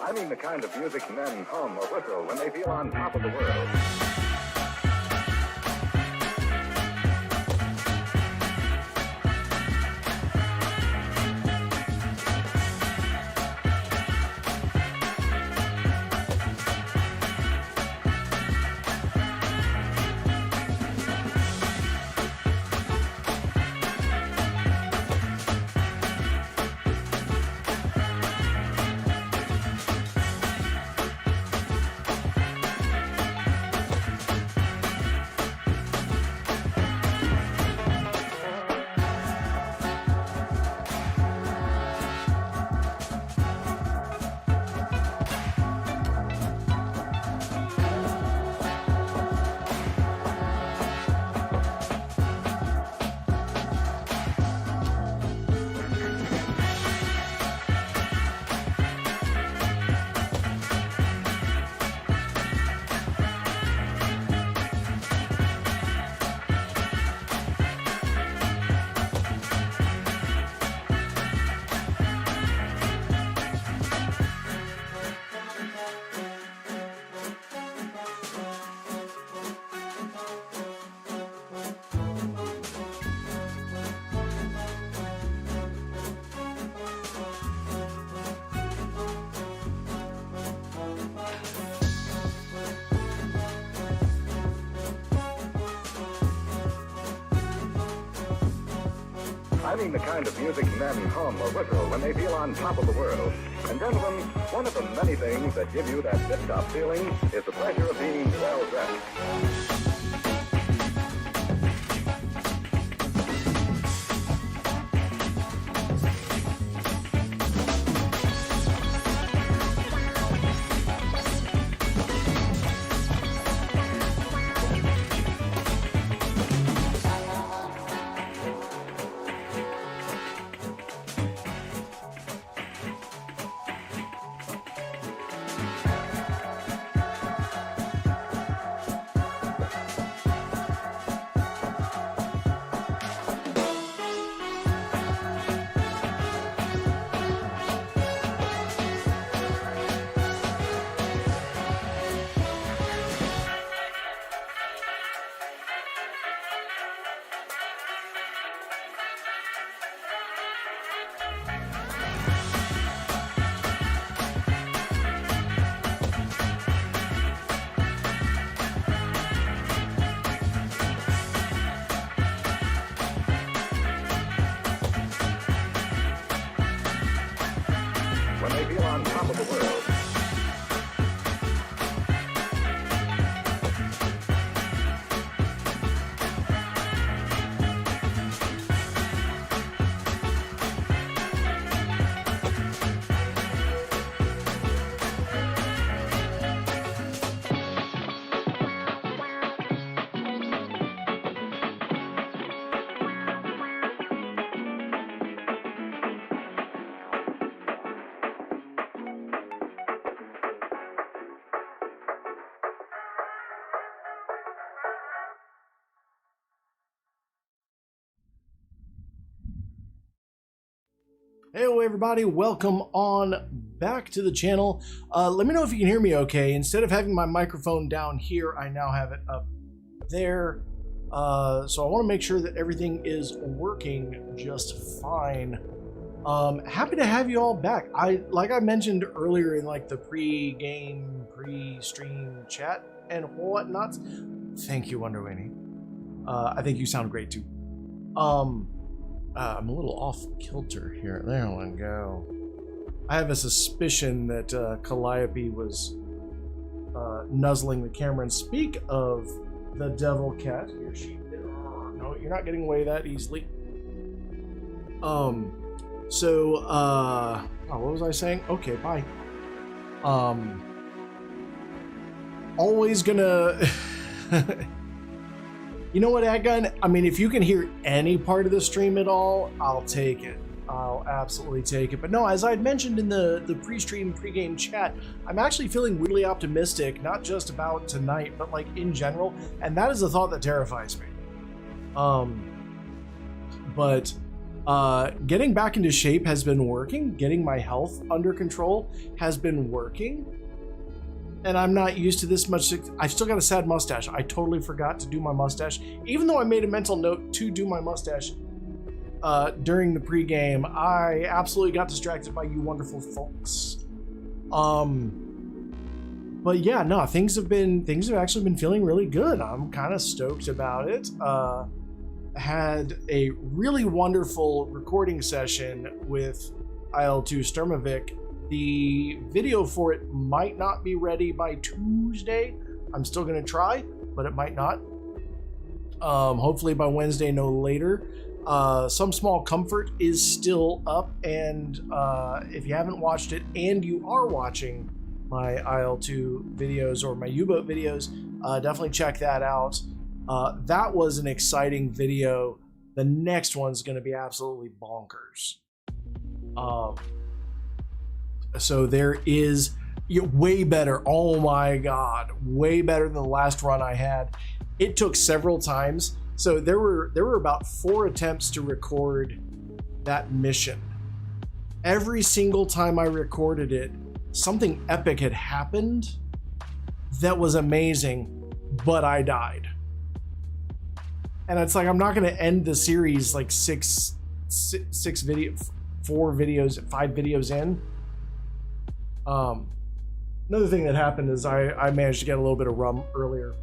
I mean the kind of music men hum or whistle when they feel on top of the world. I mean the kind of music men hum or whistle when they feel on top of the world. And gentlemen, one of the many things that give you that tip-top feeling is the pleasure of being well-dressed. When they feel on top of the world. Hello everybody, welcome on back to the channel. Let me know if you can hear me okay. Instead of having my microphone down here, I now have it up there. So I want to make sure that everything is working just fine. Happy to have you all back. Like I mentioned earlier in like the pre-game, pre-stream chat and whatnot. Thank you, Wonderwinnie. I think you sound great too. I'm a little off kilter here. There we go. I have a suspicion that Calliope was nuzzling the camera. And speak of the devil cat, here she is. No, you're not getting away that easily. What was I saying? Okay, bye. Always gonna You know what, Adgun? I mean, if you can hear any part of the stream at all, I'll take it. I'll absolutely take it. But no, as I had mentioned in the pre-stream, pre-game chat, I'm actually feeling weirdly optimistic, not just about tonight, but like in general. And that is a thought that terrifies me. But Getting back into shape has been working. Getting my health under control has been working. And I'm not used to this much. I've still got a sad mustache. I totally forgot to do my mustache. Even though I made a mental note to do my mustache during the pregame, I absolutely got distracted by you wonderful folks. But yeah, no, things have actually been feeling really good. I'm kind of stoked about it. Had a really wonderful recording session with IL2 Sturmovik. The video for it might not be ready by Tuesday. I'm still going to try, but it might not. Hopefully by Wednesday, no later. Some Small Comfort is still up, and if you haven't watched it and you are watching my IL2 videos or my U-boat videos, definitely check that out. That was an exciting video. The next one's going to be absolutely bonkers. So there is way better. Oh my God, way better than the last run I had. It took several times. So there were about 4 attempts to record that mission. Every single time I recorded it, something epic had happened that was amazing, but I died. And it's like, I'm not going to end the series like 5 videos in. Another thing that happened is I managed to get a little bit of rum earlier.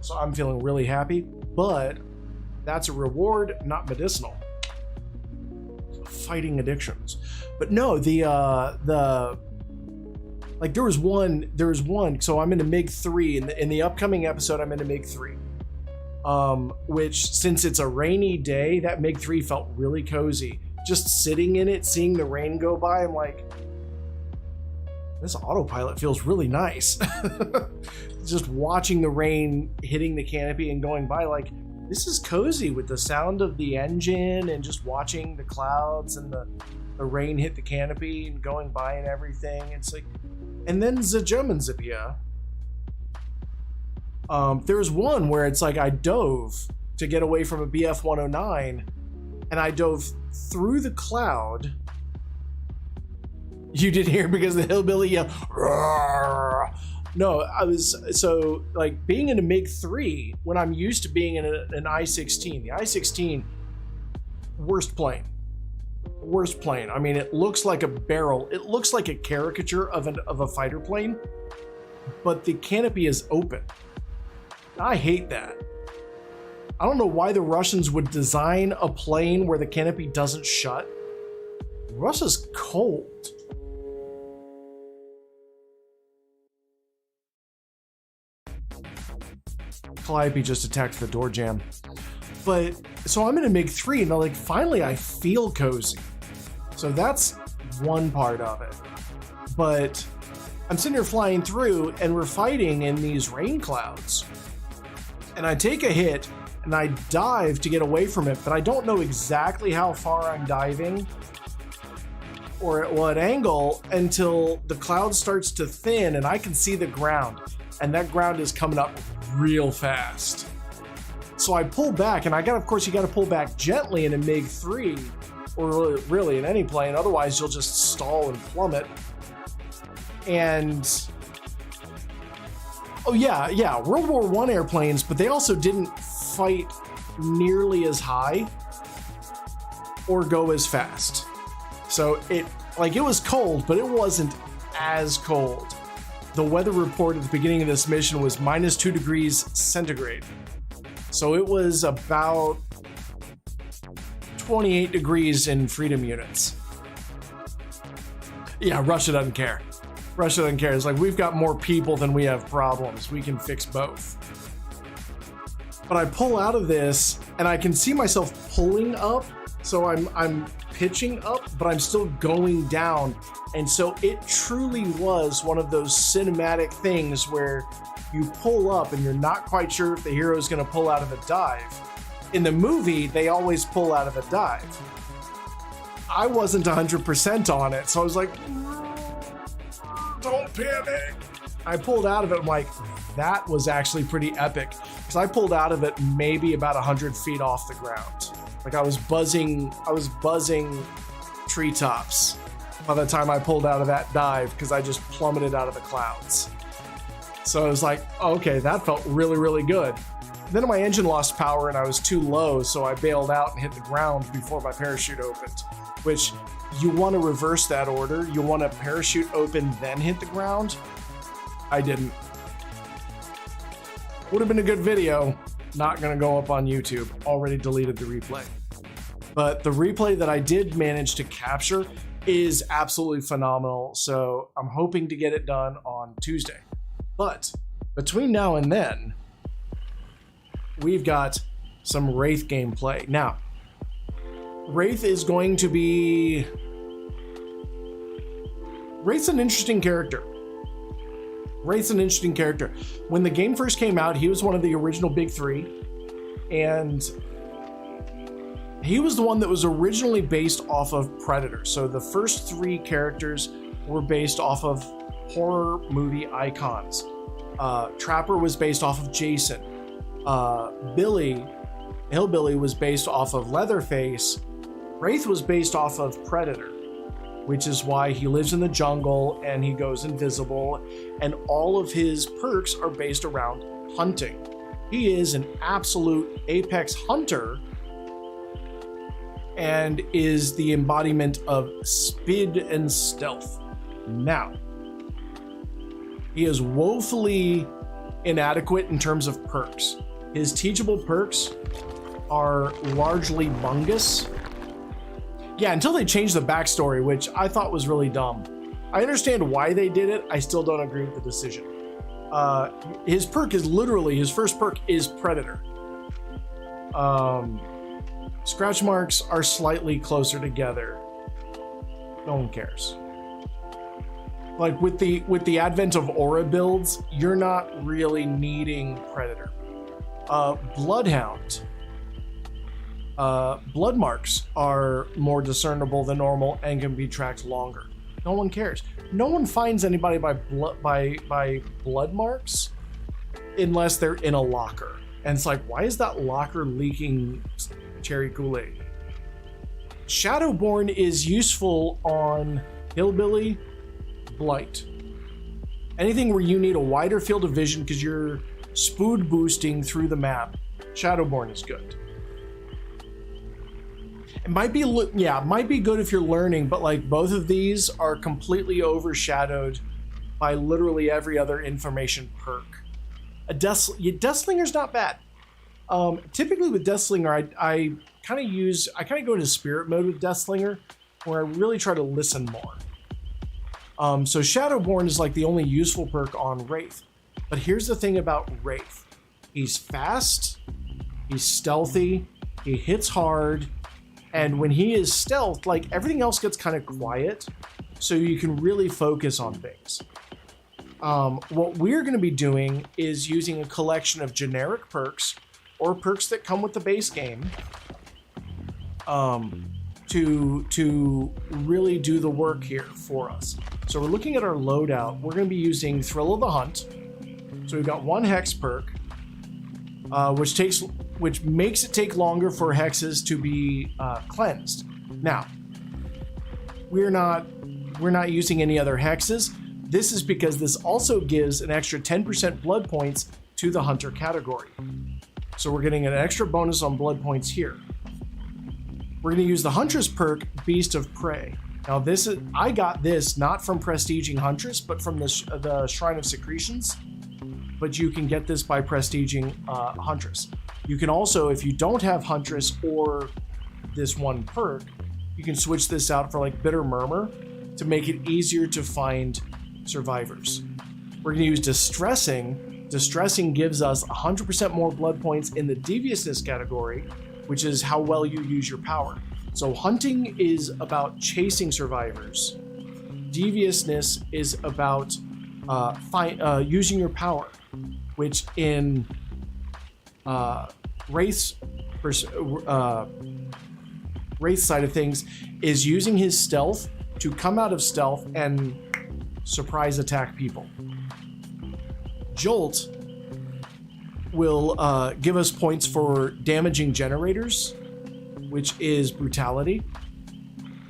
So I'm feeling really happy, but that's a reward, not medicinal. Fighting addictions. But no, like there was one, so I'm into MiG 3 in the upcoming episode. I'm into MiG 3. Which, since it's a rainy day, that MiG 3 felt really cozy. Just sitting in it, seeing the rain go by, I'm like, this autopilot feels really nice. Just watching the rain hitting the canopy and going by, like, this is cozy with the sound of the engine and just watching the clouds and the rain hit the canopy and going by and everything. It's like, and then the Germans appear. There's one where it's like I dove to get away from a BF 109 and I dove through the cloud. You didn't hear because the hillbilly yelled. No, I was so like being in a MiG 3 when I'm used to being in an I-16. The I-16, worst plane. I mean, it looks like a barrel. It looks like a caricature of a fighter plane, but the canopy is open. I hate that. I don't know why the Russians would design a plane where the canopy doesn't shut. Russia's cold. Calliope just attacked the door jamb. But, so I'm in a MiG 3 and I'm like, finally I feel cozy. So that's one part of it. But I'm sitting here flying through and we're fighting in these rain clouds. And I take a hit and I dive to get away from it, but I don't know exactly how far I'm diving or at what angle until the cloud starts to thin and I can see the ground. And that ground is coming up real fast. So I pull back, and of course you got to pull back gently in a MiG 3, or really in any plane, otherwise you'll just stall and plummet. And oh yeah, World War I airplanes, but they also didn't fight nearly as high or go as fast. So it was cold, but it wasn't as cold. The weather report at the beginning of this mission was -2 degrees centigrade. So it was about 28 degrees in freedom units. Yeah, Russia doesn't care. Russia doesn't care. It's like, we've got more people than we have problems. We can fix both. But I pull out of this and I can see myself pulling up. So I'm pitching up, but I'm still going down. And so it truly was one of those cinematic things where you pull up and you're not quite sure if the hero is going to pull out of a dive. In the movie, they always pull out of a dive. I wasn't 100% on it, so I was like, don't panic. I pulled out of it. I'm like, that was actually pretty epic, because I pulled out of it maybe about 100 feet off the ground. Like I was buzzing treetops by the time I pulled out of that dive because I just plummeted out of the clouds. So I was like, okay, that felt really, really good. Then my engine lost power and I was too low, so I bailed out and hit the ground before my parachute opened, which you want to reverse that order. You want to parachute open, then hit the ground. I didn't. Would have been a good video. Not going to go up on YouTube. Already deleted the replay. But the replay that I did manage to capture is absolutely phenomenal. So I'm hoping to get it done on Tuesday. But between now and then, we've got some Wraith gameplay. Now, Wraith is going to be... Wraith's an interesting character. Wraith's an interesting character. When the game first came out, he was one of the original big three. And he was the one that was originally based off of Predator. So the first three characters were based off of horror movie icons. Trapper was based off of Jason. Hillbilly was based off of Leatherface. Wraith was based off of Predator, which is why he lives in the jungle and he goes invisible, and all of his perks are based around hunting. He is an absolute apex hunter and is the embodiment of speed and stealth. Now, he is woefully inadequate in terms of perks. His teachable perks are largely bungus. Yeah, until they changed the backstory, which I thought was really dumb. I understand why they did it. I still don't agree with the decision. His perk is literally, his first perk is Predator. Scratch marks are slightly closer together. No one cares. Like with the advent of aura builds, you're not really needing Predator. Bloodhound. Blood marks are more discernible than normal and can be tracked longer. No one cares. No one finds anybody by blood marks unless they're in a locker. And it's like, why is that locker leaking cherry Kool-Aid? Shadowborn is useful on Hillbilly, Blight. Anything where you need a wider field of vision because you're spood boosting through the map, Shadowborn is good. It might be, yeah, it might be good if you're learning, but like both of these are completely overshadowed by literally every other information perk. Deathslinger's not bad. Typically with Deathslinger, I kind of go into spirit mode with Deathslinger, where I really try to listen more. So Shadowborn is like the only useful perk on Wraith. But here's the thing about Wraith. He's fast, he's stealthy, he hits hard, and when he is stealth, like everything else gets kind of quiet, so you can really focus on things. What we're going to be doing is using a collection of generic perks or perks that come with the base game to really do the work here for us. So we're looking at our loadout. We're going to be using Thrill of the Hunt. So we've got one hex perk, which makes it take longer for hexes to be cleansed. Now, we're not using any other hexes. This is because this also gives an extra 10% blood points to the hunter category. So we're getting an extra bonus on blood points here. We're going to use the Huntress perk, Beast of Prey. Now I got this not from prestiging Huntress, but from the Shrine of Secretions. But you can get this by prestiging Huntress. You can also, if you don't have Huntress or this one perk, you can switch this out for like Bitter Murmur to make it easier to find survivors. We're going to use Distressing. Distressing gives us 100% more blood points in the Deviousness category, which is how well you use your power. So hunting is about chasing survivors. Deviousness is about using your power, which in Wraith's side of things is using his stealth to come out of stealth and surprise attack people. Jolt will give us points for damaging generators, which is brutality.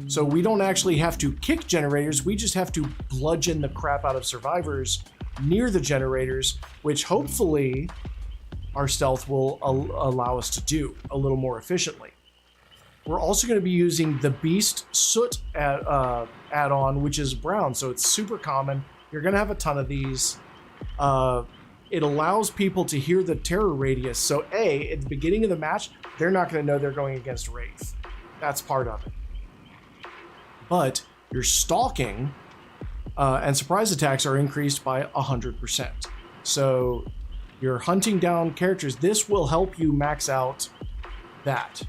So we don't actually have to kick generators, we just have to bludgeon the crap out of survivors near the generators, which hopefully our stealth will allow us to do a little more efficiently. We're also going to be using the Beast Soot add-on, which is brown, so it's super common. You're going to have a ton of these. It allows people to hear the terror radius. So A, at the beginning of the match, they're not going to know they're going against Wraith. That's part of it. But your stalking and surprise attacks are increased by 100%. So you're hunting down characters. This will help you max out that.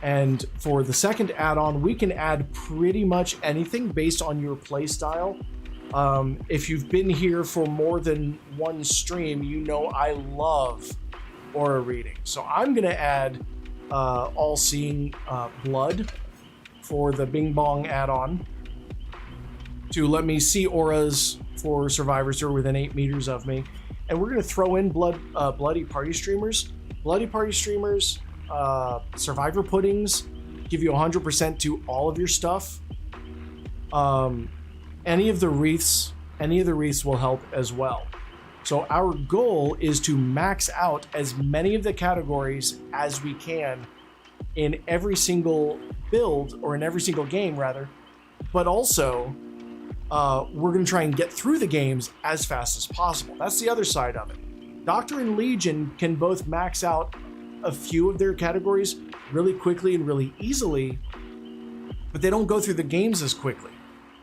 And for the second add-on, we can add pretty much anything based on your playstyle. If you've been here for more than one stream, you know I love aura reading. So I'm going to add all-seeing blood for the Bing Bong add-on to let me see auras for survivors who are within 8 meters of me. And we're going to throw in bloody party streamers. Bloody party streamers, survivor puddings, give you 100% to all of your stuff. Any of the wreaths will help as well. So our goal is to max out as many of the categories as we can in every single build, or in every single game rather, but also we're going to try and get through the games as fast as possible. That's the other side of it. Doctor and Legion can both max out a few of their categories really quickly and really easily, but they don't go through the games as quickly.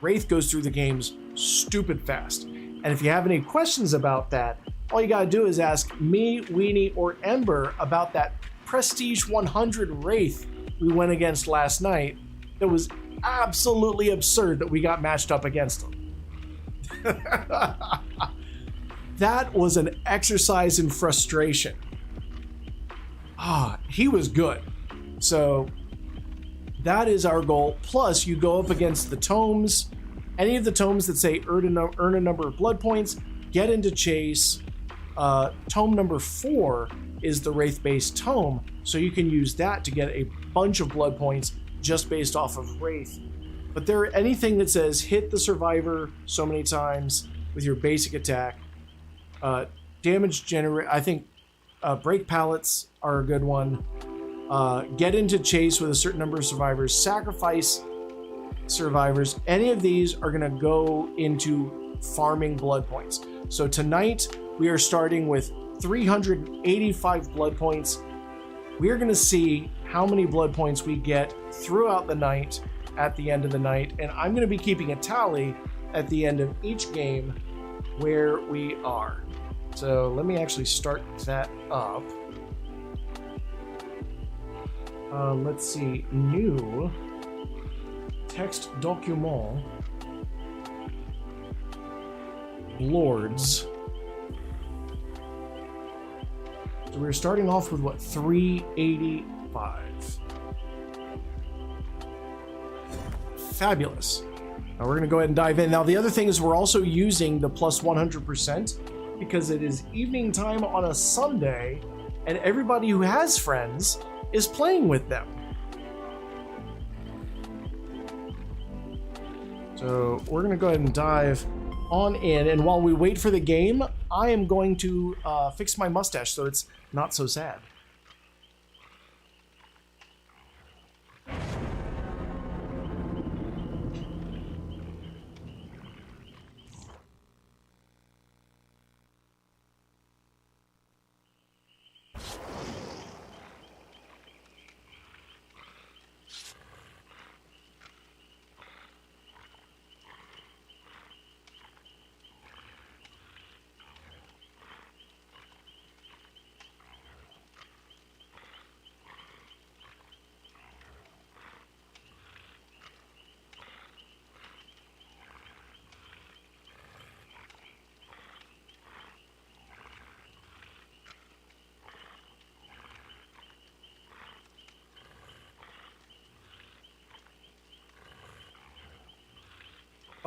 Wraith goes through the games stupid fast. And if you have any questions about that, all you gotta do is ask me, Weenie, or Ember about that Prestige 100 Wraith we went against last night. That was absolutely absurd that we got matched up against them. That was an exercise in frustration. He was good. So that is our goal. Plus, you go up against the tomes. Any of the tomes that say earn a number of blood points, get into chase. Tome number 4 is the Wraith-based tome, so you can use that to get a bunch of blood points just based off of Wraith. But anything that says hit the survivor so many times with your basic attack, damage generate. I think break pallets are a good one. Get into chase with a certain number of survivors, sacrifice survivors. Any of these are going to go into farming blood points. So tonight we are starting with 385 blood points. We are going to see how many blood points we get throughout the night at the end of the night, and I'm going to be keeping a tally at the end of each game where we are. So let me actually start that up. Let's see, new text document, lords. So we're starting off with what, 385. Fabulous. Now we're gonna go ahead and dive in. Now the other thing is we're also using the plus 100% because it is evening time on a Sunday and everybody who has friends is playing with them. So we're gonna go ahead and dive on in, and while we wait for the game, I am going to fix my mustache so it's not so sad.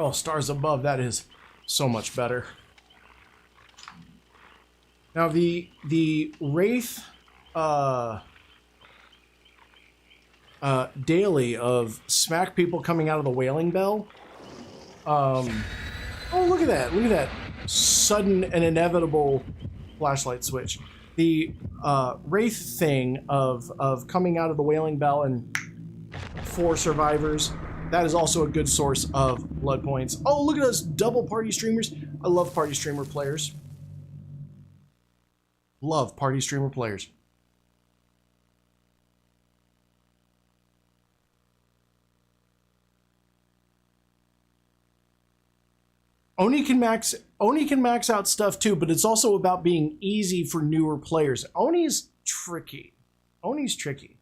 Oh, stars above, that is so much better. Now the Wraith daily of smack people coming out of the Wailing Bell. Oh, look at that. Look at that sudden and inevitable flashlight switch. The Wraith thing of coming out of the Wailing Bell and 4 survivors, that is also a good source of blood points. Oh, look at us double party streamers. I love party streamer players. Love party streamer players. Oni can max out stuff too, but it's also about being easy for newer players. Oni's tricky. Oni's tricky.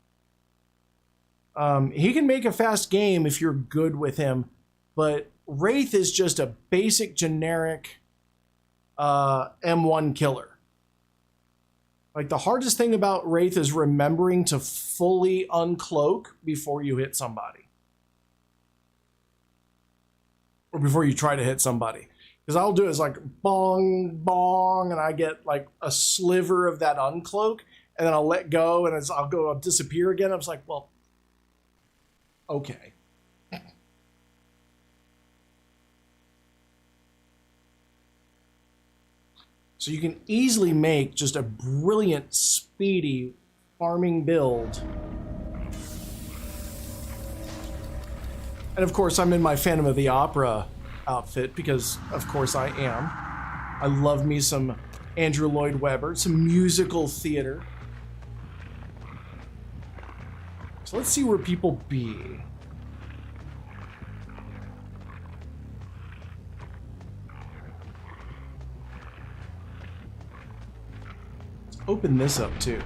He can make a fast game if you're good with him, but Wraith is just a basic generic M1 killer. Like, the hardest thing about Wraith is remembering to fully uncloak before you hit somebody. Or before you try to hit somebody. Because I'll do it as like bong, bong, and I get like a sliver of that uncloak, and then I'll let go, and I'll disappear again. I was like, well, okay. So you can easily make just a brilliant, speedy farming build. And of course, I'm in my Phantom of the Opera outfit because, of course, I am. I love me some Andrew Lloyd Webber, some musical theater. So let's see where people be. Let's open this up too.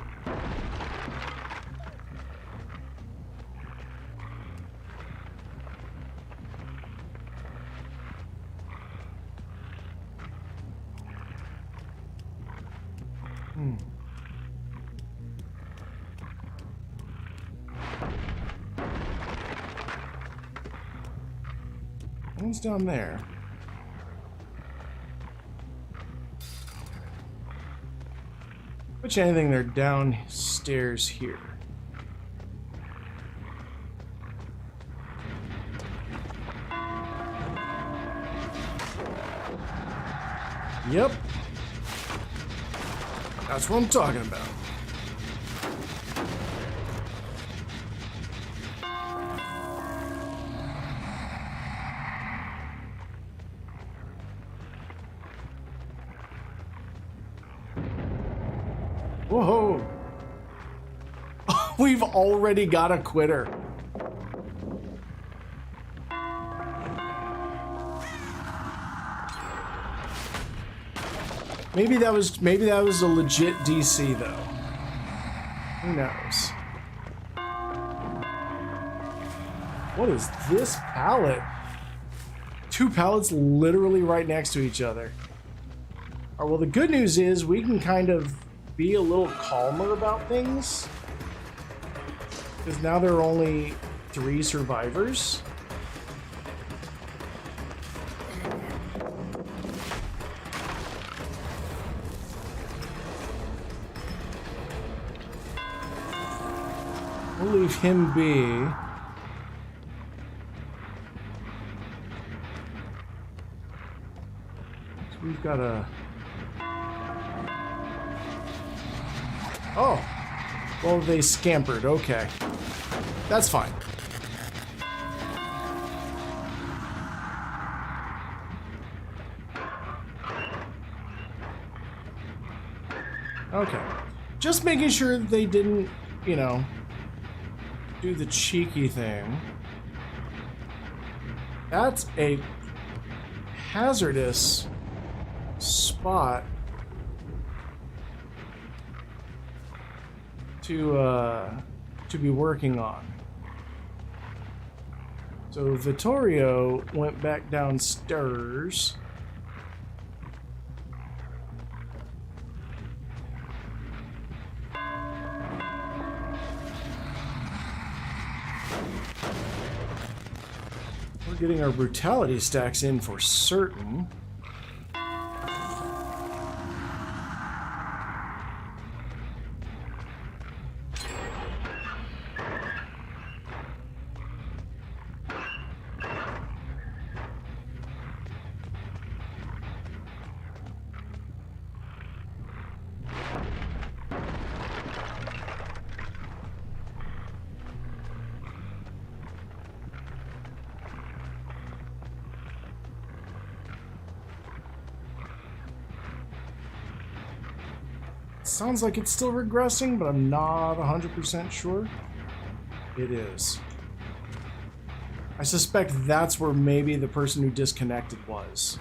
One's down there. Which anything, they're downstairs here. Yep. That's what I'm talking about. Whoa. We've already got a quitter. Maybe that was a legit DC though. Who knows? What is this pallet? 2 pallets literally right next to each other. All right, well, the good news is we can kind of be a little calmer about things. Because now there are only 3 survivors. We'll leave him be. So we've got a... Oh! Well, they scampered. Okay. That's fine. Okay. Just making sure they didn't, you know, do the cheeky thing. That's a hazardous spot to be working on. So Vittorio went back downstairs. We're getting our brutality stacks in for certain. Sounds like it's still regressing, but I'm not 100% sure. It is. I suspect that's where maybe the person who disconnected was.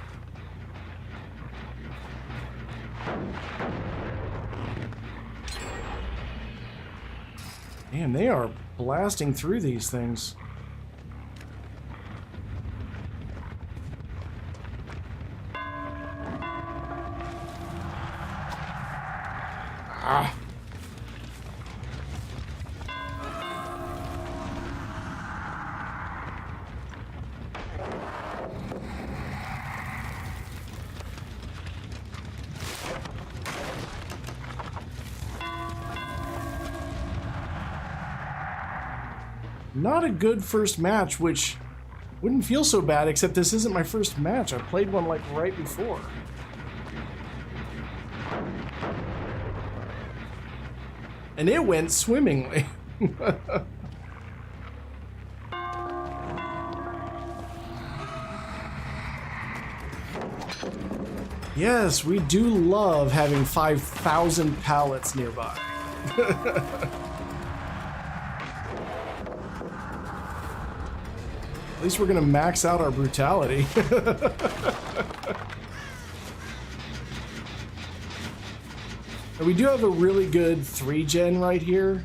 Damn, they are blasting through these things. Ah. Not a good first match, which wouldn't feel so bad, except this isn't my first match. I played one like right before. And it went swimmingly. Yes, we do love having 5,000 pallets nearby. At least we're gonna max out our brutality. And we do have a really good 3-gen right here,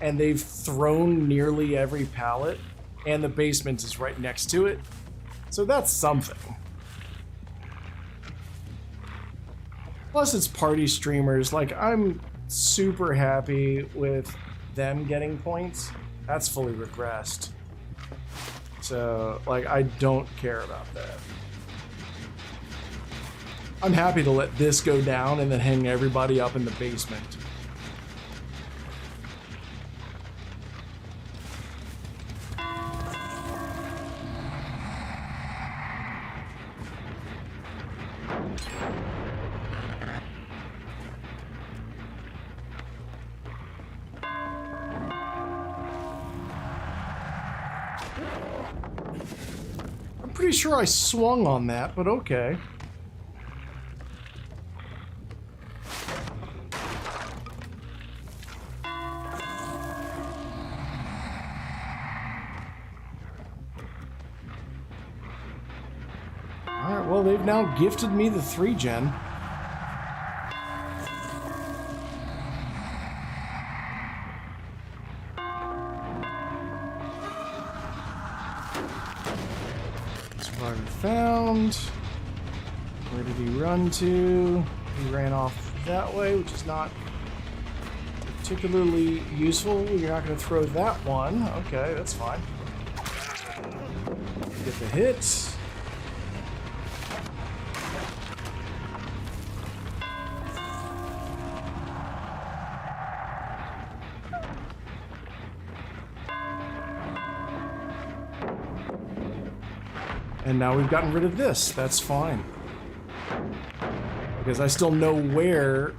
and they've thrown nearly every pallet, and the basement is right next to it, so that's something. Plus it's party streamers, like I'm super happy with them getting points. That's fully regressed. So, like, I don't care about that. I'm happy to let this go down and then hang everybody up in the basement. I'm pretty sure I swung on that, but okay. Alright, well, they've now gifted me the 3-gen. Survivor found. Where did he run to? He ran off that way, which is not particularly useful. You're not going to throw that one. Okay, that's fine. Get the hit. And now we've gotten rid of this. That's fine. Because I still know where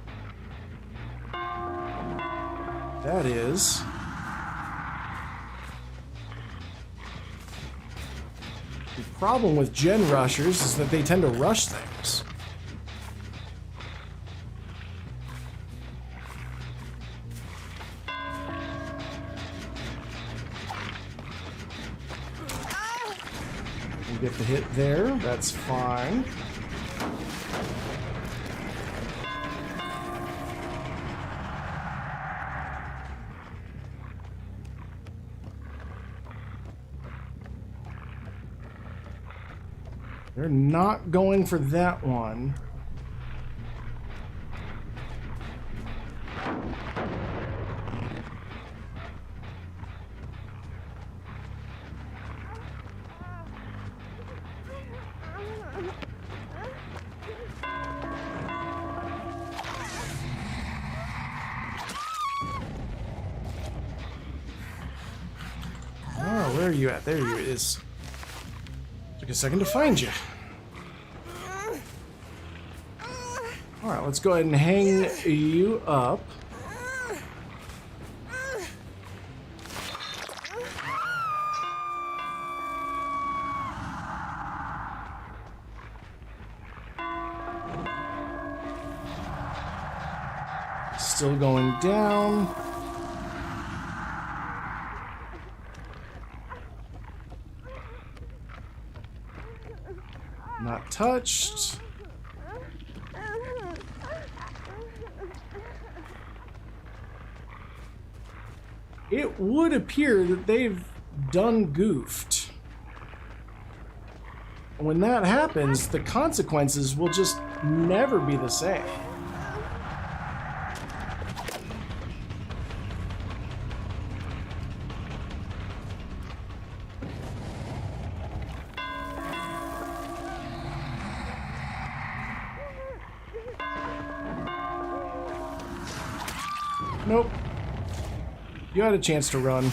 that is. The problem with gen rushers is that they tend to rush things. Get the hit there, that's fine. They're not going for that one. Where are you at? There you is. Took a second to find you. Alright, let's go ahead and hang you up. Still going down. Not touched. It would appear that they've done goofed. When that happens, the consequences will just never be the same. Nope. You had a chance to run.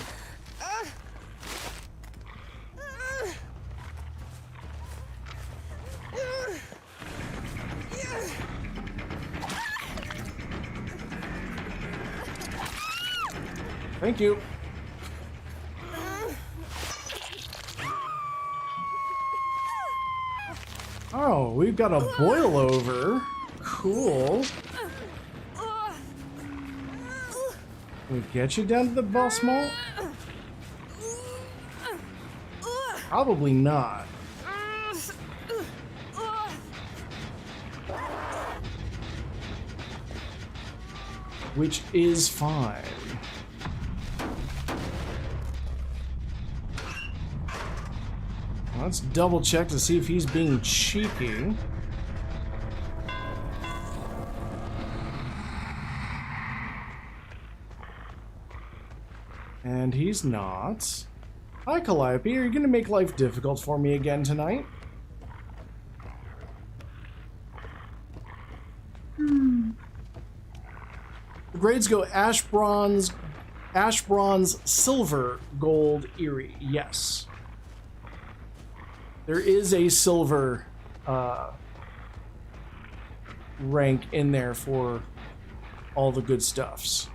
Thank you. Oh, we've got a boil over. Cool. Can we get you down to the boss mall? Probably not. Which is fine. Let's double check to see if he's being cheeky. And he's not. Hi, Calliope. Are you going to make life difficult for me again tonight? The grades go ash bronze, silver, gold, eerie. Yes. There is a silver rank in there for all the good stuffs.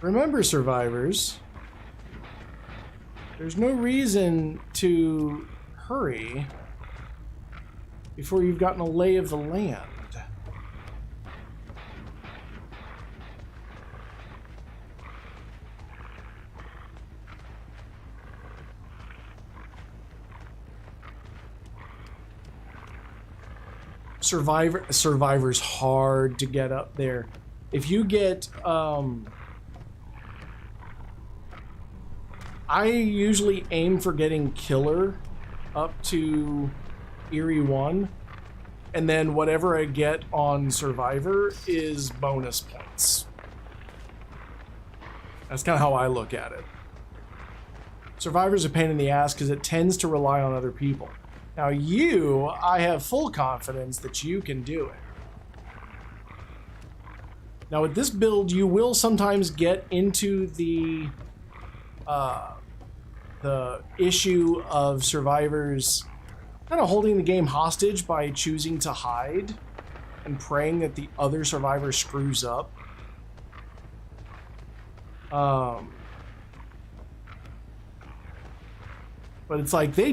Remember, survivors, there's no reason to hurry before you've gotten a lay of the land. Survivor's hard to get up there. If you get I usually aim for getting Killer up to Eerie 1, and then whatever I get on Survivor is bonus points. That's kind of how I look at it. Survivor's a pain in the ass because it tends to rely on other people. Now I have full confidence that you can do it. Now with this build, you will sometimes get into the issue of survivors kind of holding the game hostage by choosing to hide and praying that the other survivor screws up. But it's like they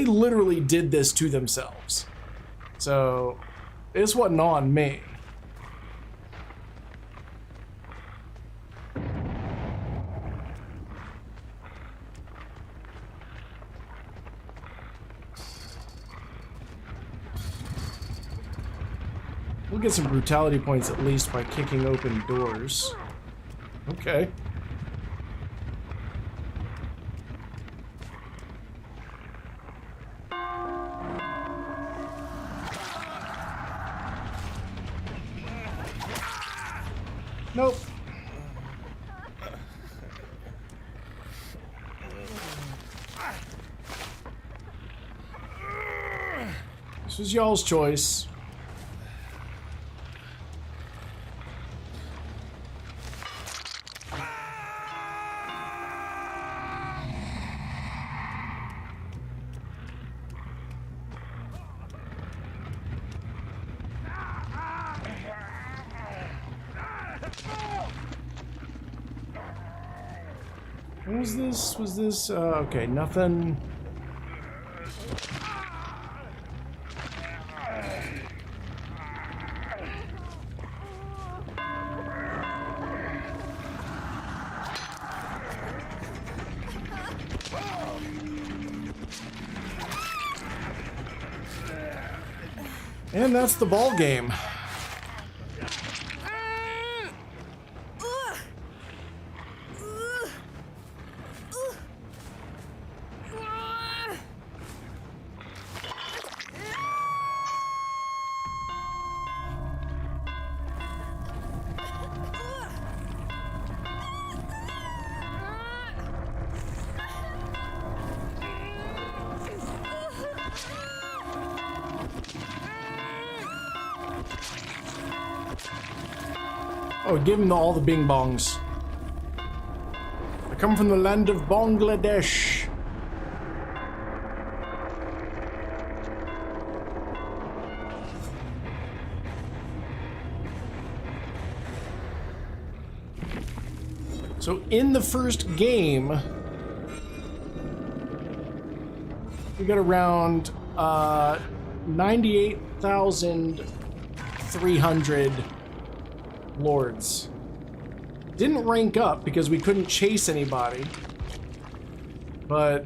literally did this to themselves. So this wasn't on me. We'll get some brutality points at least by kicking open doors. Okay. Nope. This was y'all's choice. What was this? Was this... okay, nothing... And that's the ball game. Oh, give him all the bing bongs. I come from the land of Bangladesh. So in the first game, we got around 98,300 lords. Didn't rank up because we couldn't chase anybody, but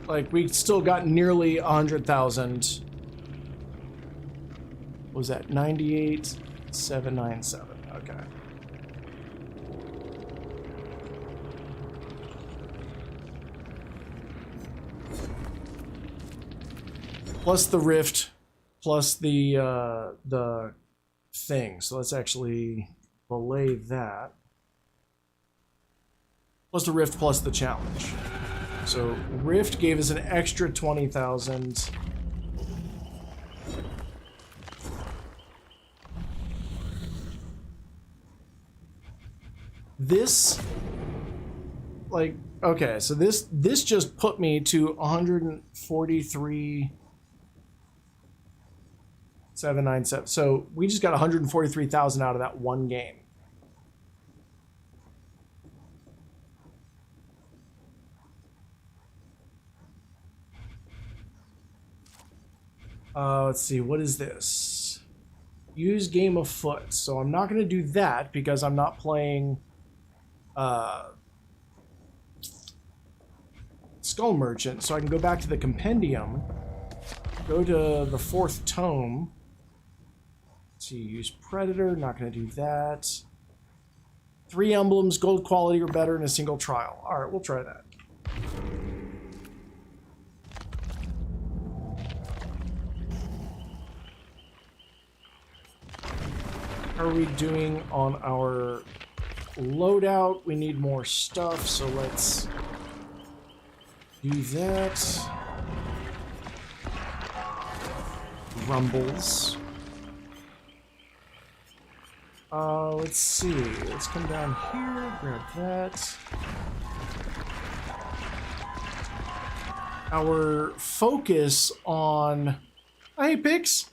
like we still got nearly 100,000. What was that? 98,797. Okay. Plus the rift, plus the thing. So let's actually belay that. Plus the rift, plus the challenge. So rift gave us an extra 20,000. This, like, okay, so this just put me to 143,797. So we just got 143,000 out of that one game. Let's see, what is this? Use game of foot. So I'm not going to do that because I'm not playing Skull Merchant. So I can go back to the compendium, go to the 4th tome. Let's see, use Predator, not going to do that. 3 emblems, gold quality or better in a single trial. All right, we'll try that. How are we doing on our loadout? We need more stuff, so let's do that. Rumbles. Let's see. Let's come down here, grab that. Our focus on... Hey, Pix!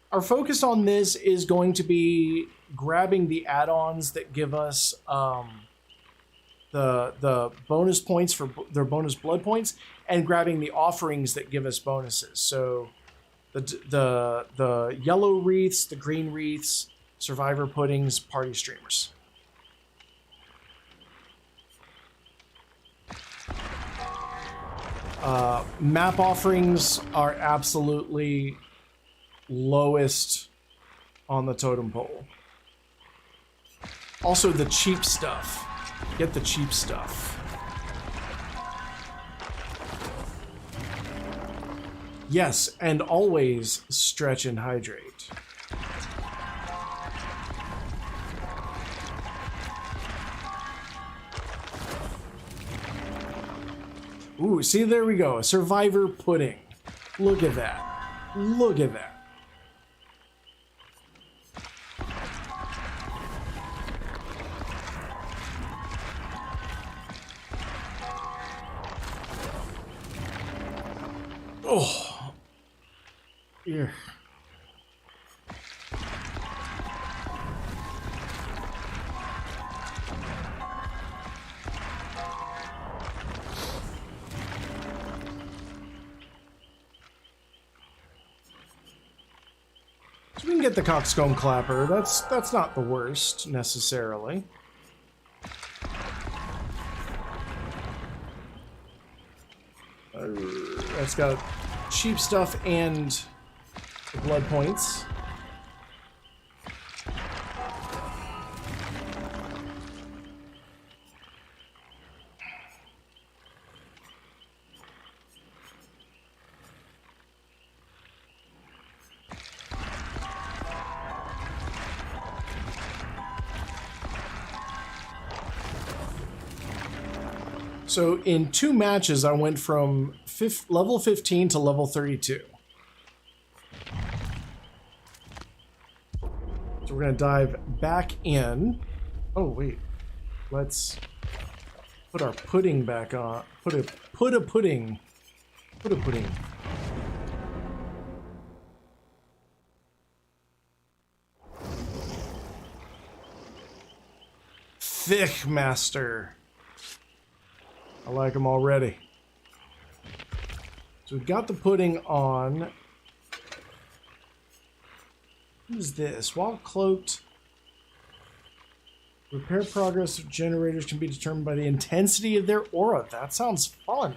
Our focus on this is going to be grabbing the add-ons that give us the bonus points for their bonus blood points, and grabbing the offerings that give us bonuses. So the yellow wreaths, the green wreaths, survivor puddings, party streamers. Map offerings are absolutely lowest on the totem pole. Also the cheap stuff. Get the cheap stuff. Yes, and always stretch and hydrate. Ooh, see, there we go. A survivor pudding. Look at that. Look at that. Oh. Yeah. So we can get the coxcomb clapper. That's not the worst necessarily. That's got cheap stuff and blood points. So in 2 matches, I went from level 15 to level 32. So we're going to dive back in. Oh, wait. Let's put our pudding back on. Put a pudding. Put a pudding. Thick Master. I like them already. So we've got the pudding on. What is this? While cloaked, repair progress of generators can be determined by the intensity of their aura. That sounds fun.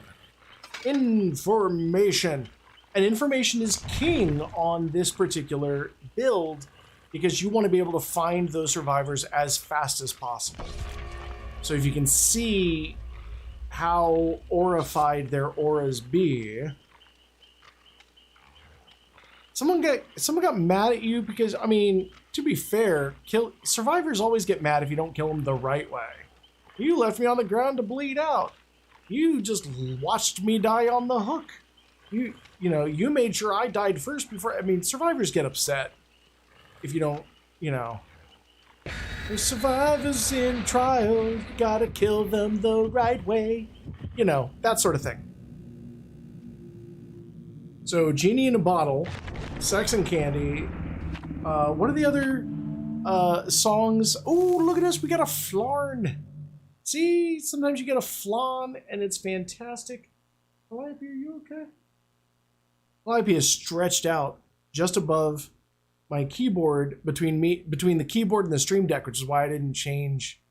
Information. And information is king on this particular build because you want to be able to find those survivors as fast as possible. So if you can see how aurified their auras be. Someone got mad at you because, I mean, to be fair, survivors always get mad if you don't kill them the right way. You left me on the ground to bleed out. You just watched me die on the hook. You know, you made sure I died first before. I mean, survivors get upset if you don't, you know. There's survivors in trials, you gotta kill them the right way. You know, that sort of thing. So, Genie in a Bottle, Sex and Candy. What are the other songs? Oh, look at us, we got a flarn. See, sometimes you get a flan and it's fantastic. Calliope, are you okay? Calliope is stretched out just above my keyboard, between the keyboard and the stream deck, which is why I didn't change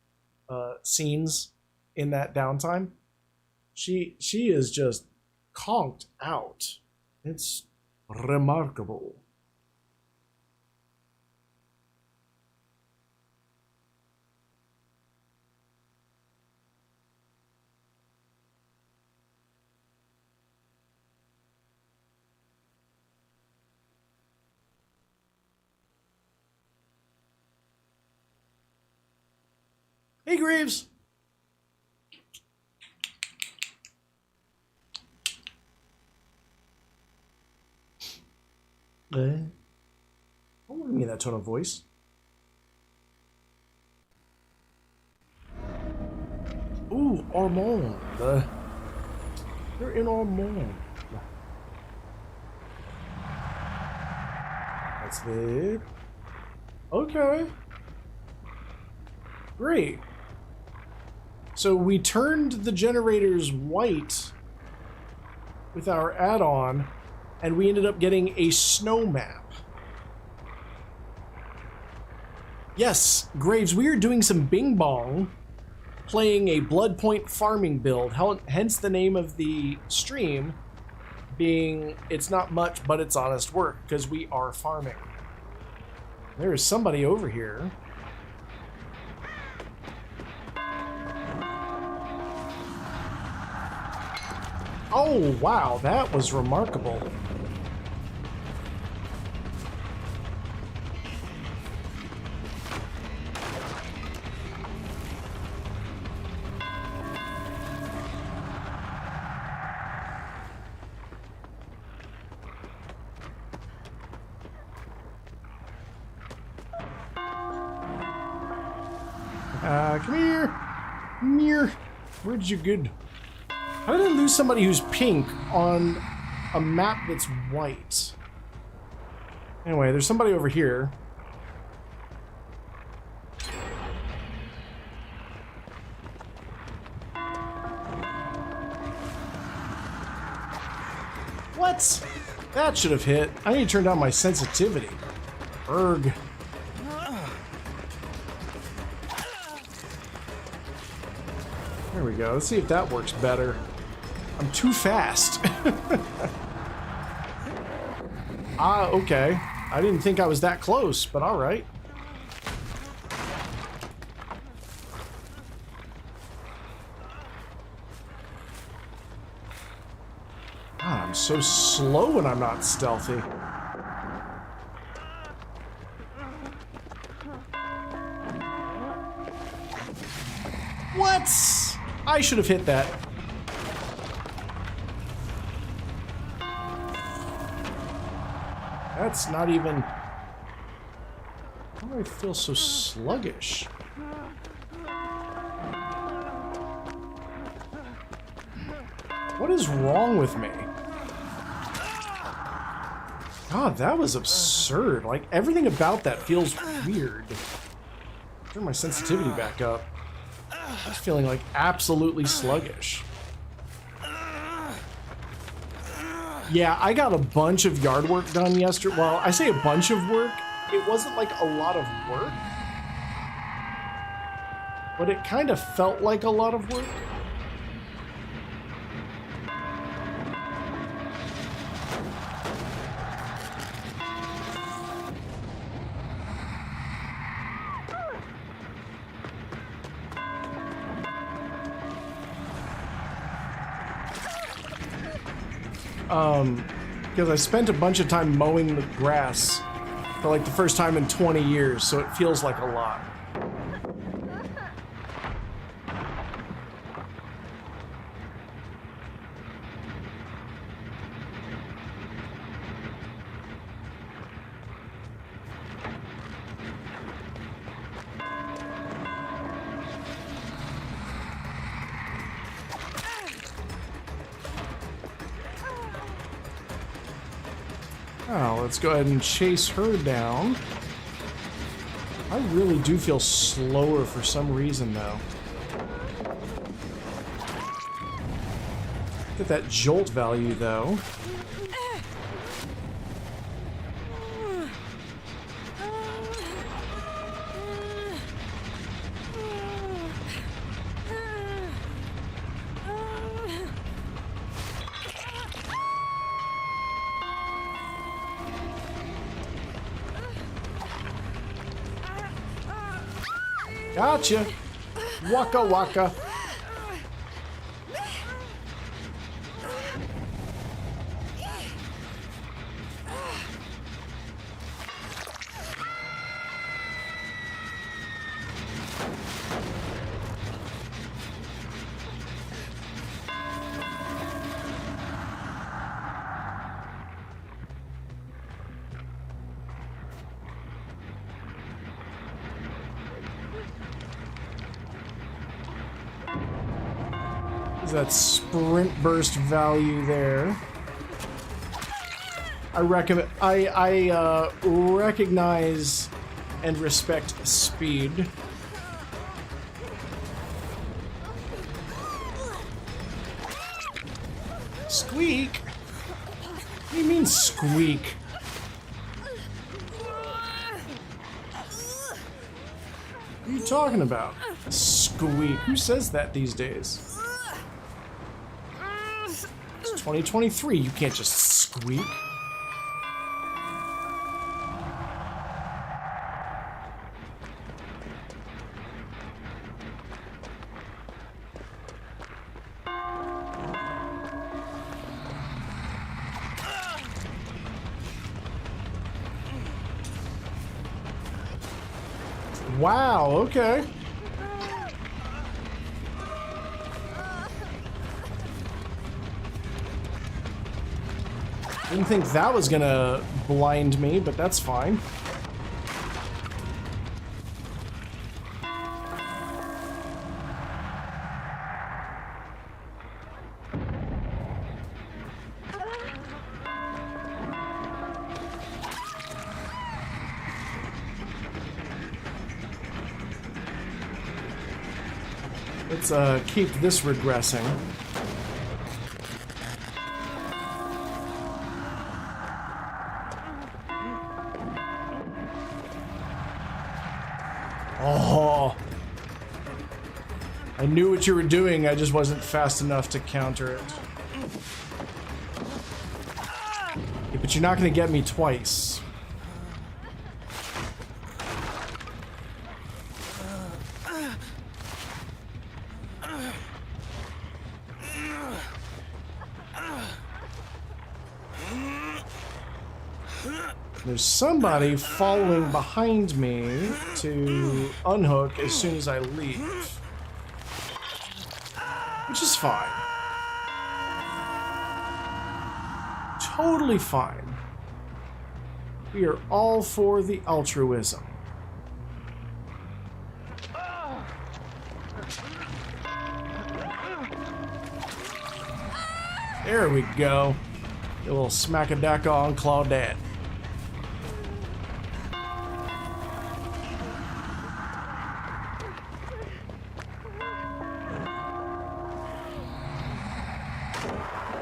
scenes in that downtime. She is just conked out. It's remarkable. Hey, Graves. Don't want me in that tone of voice. Ooh, Armand. You're in Armand. That's it. Okay. Great. So we turned the generators white with our add-on, and we ended up getting a snow map. Yes, Graves, we are doing some Bing Bong, playing a blood point farming build, hence the name of the stream being, it's not much, but it's honest work, because we are farming. There is somebody over here. Oh, wow, that was remarkable. Come here. Come here. Where'd you go? How did I lose somebody who's pink on a map that's white? Anyway, there's somebody over here. What? That should have hit. I need to turn down my sensitivity. Erg. There we go. Let's see if that works better. I'm too fast. Ah, okay. I didn't think I was that close, but all right. God, I'm so slow when I'm not stealthy. What? I should have hit that. That's not even... Why do I feel so sluggish? What is wrong with me? God, that was absurd. Like, everything about that feels weird. Turn my sensitivity back up. I'm feeling like absolutely sluggish. Yeah, I got a bunch of yard work done yesterday. Well, I say a bunch of work. It wasn't like a lot of work. But it kind of felt like a lot of work. Because I spent a bunch of time mowing the grass for like the first time in 20 years, so it feels like a lot. Oh, let's go ahead and chase her down. I really do feel slower for some reason, though. Get that jolt value, though. Gotcha! Waka waka! That sprint burst value there. I recognize and respect speed. Squeak? What do you mean squeak? What are you talking about? Squeak. Who says that these days? 2023, you can't just squeak. Wow, okay. Didn't think that was gonna blind me, but that's fine. Let's keep this regressing. Oh. I knew what you were doing, I just wasn't fast enough to counter it. Yeah, but you're not gonna get me twice. There's somebody following behind me to unhook as soon as I leave. Which is fine. Totally fine. We are all for the altruism. There we go. A little smack-a-dack on Claudette.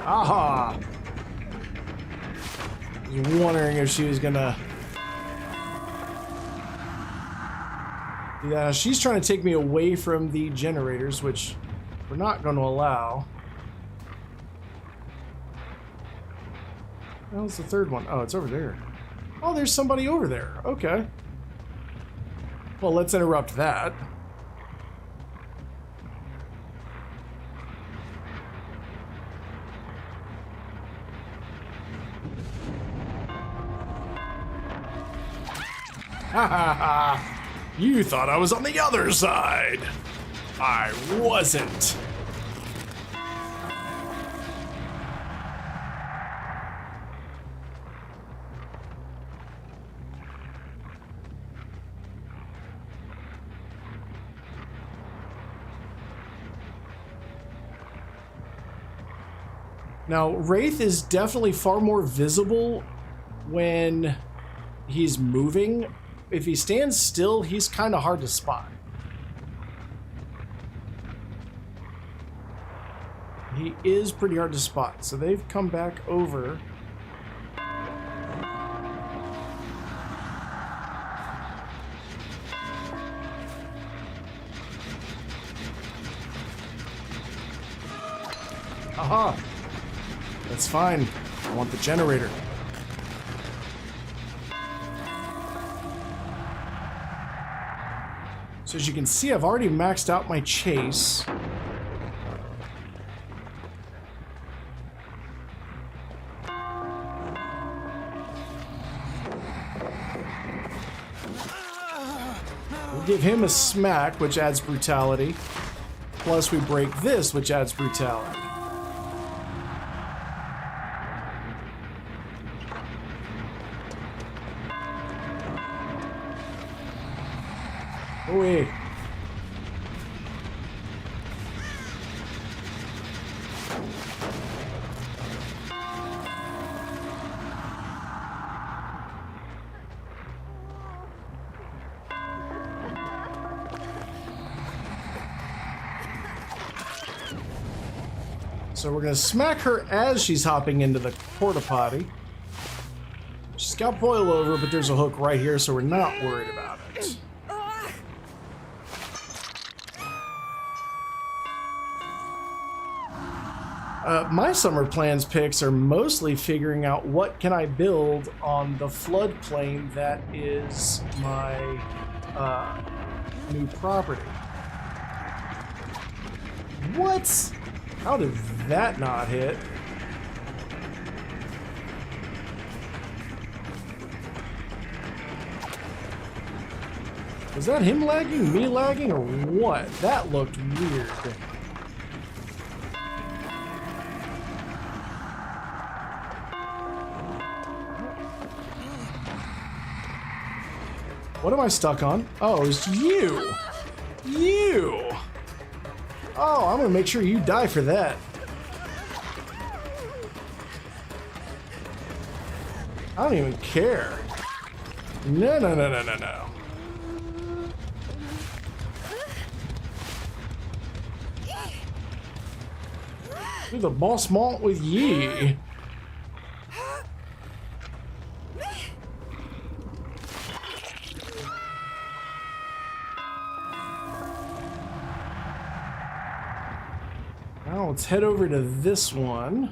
Aha! I was wondering if she was gonna... Yeah, she's trying to take me away from the generators, which we're not going to allow. How's the third one? Oh, it's over there. Oh, there's somebody over there. Okay. Well, let's interrupt that. Ha ha ha! You thought I was on the other side! I wasn't! Now, Wraith is definitely far more visible when he's moving. If he stands still, he's kind of hard to spot. He is pretty hard to spot. So they've come back over. Aha! That's fine. I want the generator. So as you can see, I've already maxed out my chase. We'll give him a smack, which adds brutality. Plus we break this, which adds brutality. Away. So we're gonna smack her as she's hopping into the porta potty. She's got boil over, but there's a hook right here, so we're not worried about it. My summer plans picks are mostly figuring out what can I build on the floodplain that is my new property. What? How did that not hit? Was that him lagging, me lagging, or what? That looked weird. What am I stuck on? Oh, it's you! You! Oh, I'm gonna make sure you die for that. I don't even care. No, no, no, no, no, no. You're the boss malt with ye. Well, let's head over to this one.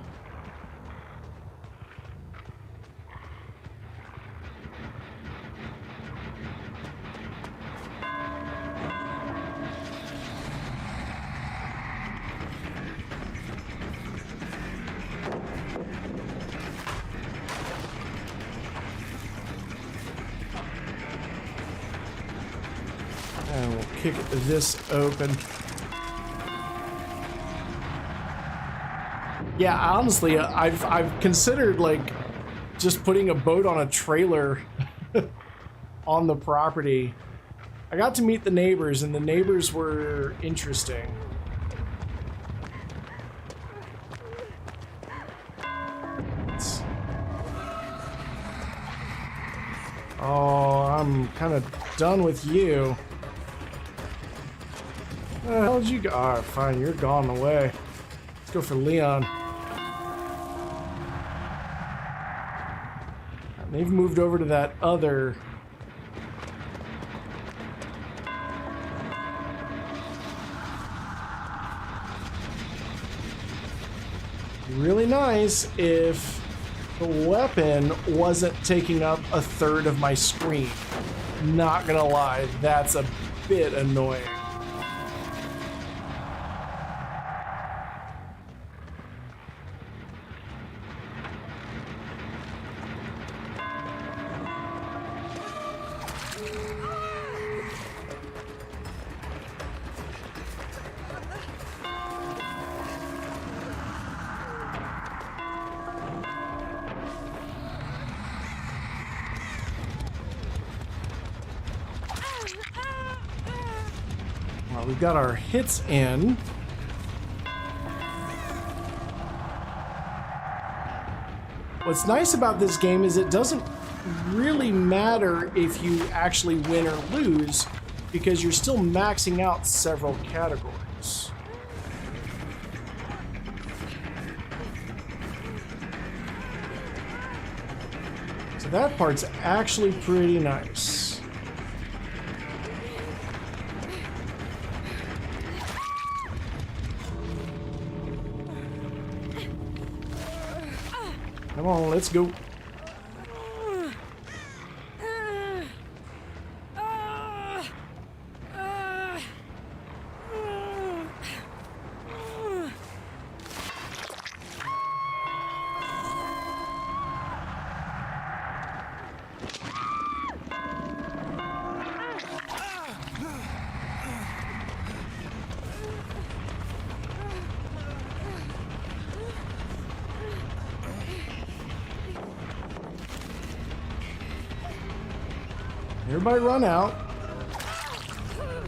And we'll kick this open. Yeah, honestly, I've considered like just putting a boat on a trailer on the property. I got to meet the neighbors, and the neighbors were interesting. Oh, I'm kind of done with you. Where the hell did you go? Alright, fine, you're gone away. Let's go for Leon. They've moved over to that other. Really nice if the weapon wasn't taking up a third of my screen. Not gonna lie, that's a bit annoying. Well, we've got our hits in. What's nice about this game is it doesn't really matter if you actually win or lose, because you're still maxing out several categories. So that part's actually pretty nice. Come on, let's go. Everybody run out.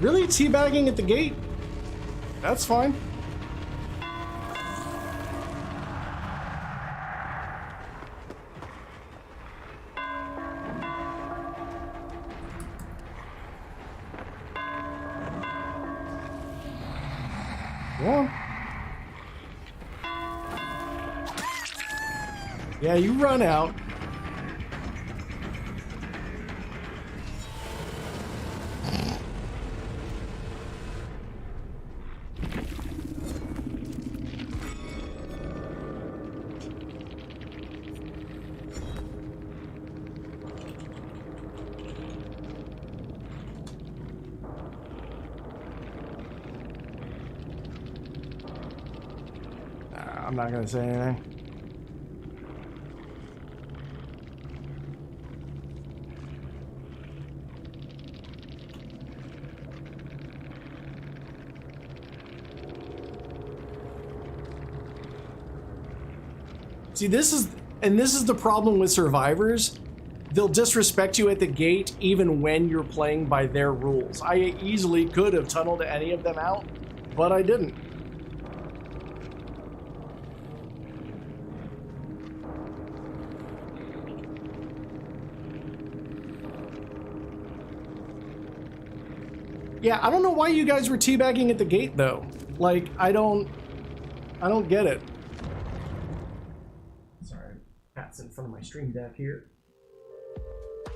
Really? Teabagging at the gate? That's fine. Go on. Yeah, you run out. I'm not gonna say anything. See, this is the problem with survivors. They'll disrespect you at the gate even when you're playing by their rules. I easily could have tunneled any of them out, but I didn't. Yeah, I don't know why you guys were teabagging at the gate though. Like, I don't get it. Sorry, cat's in front of my stream deck here.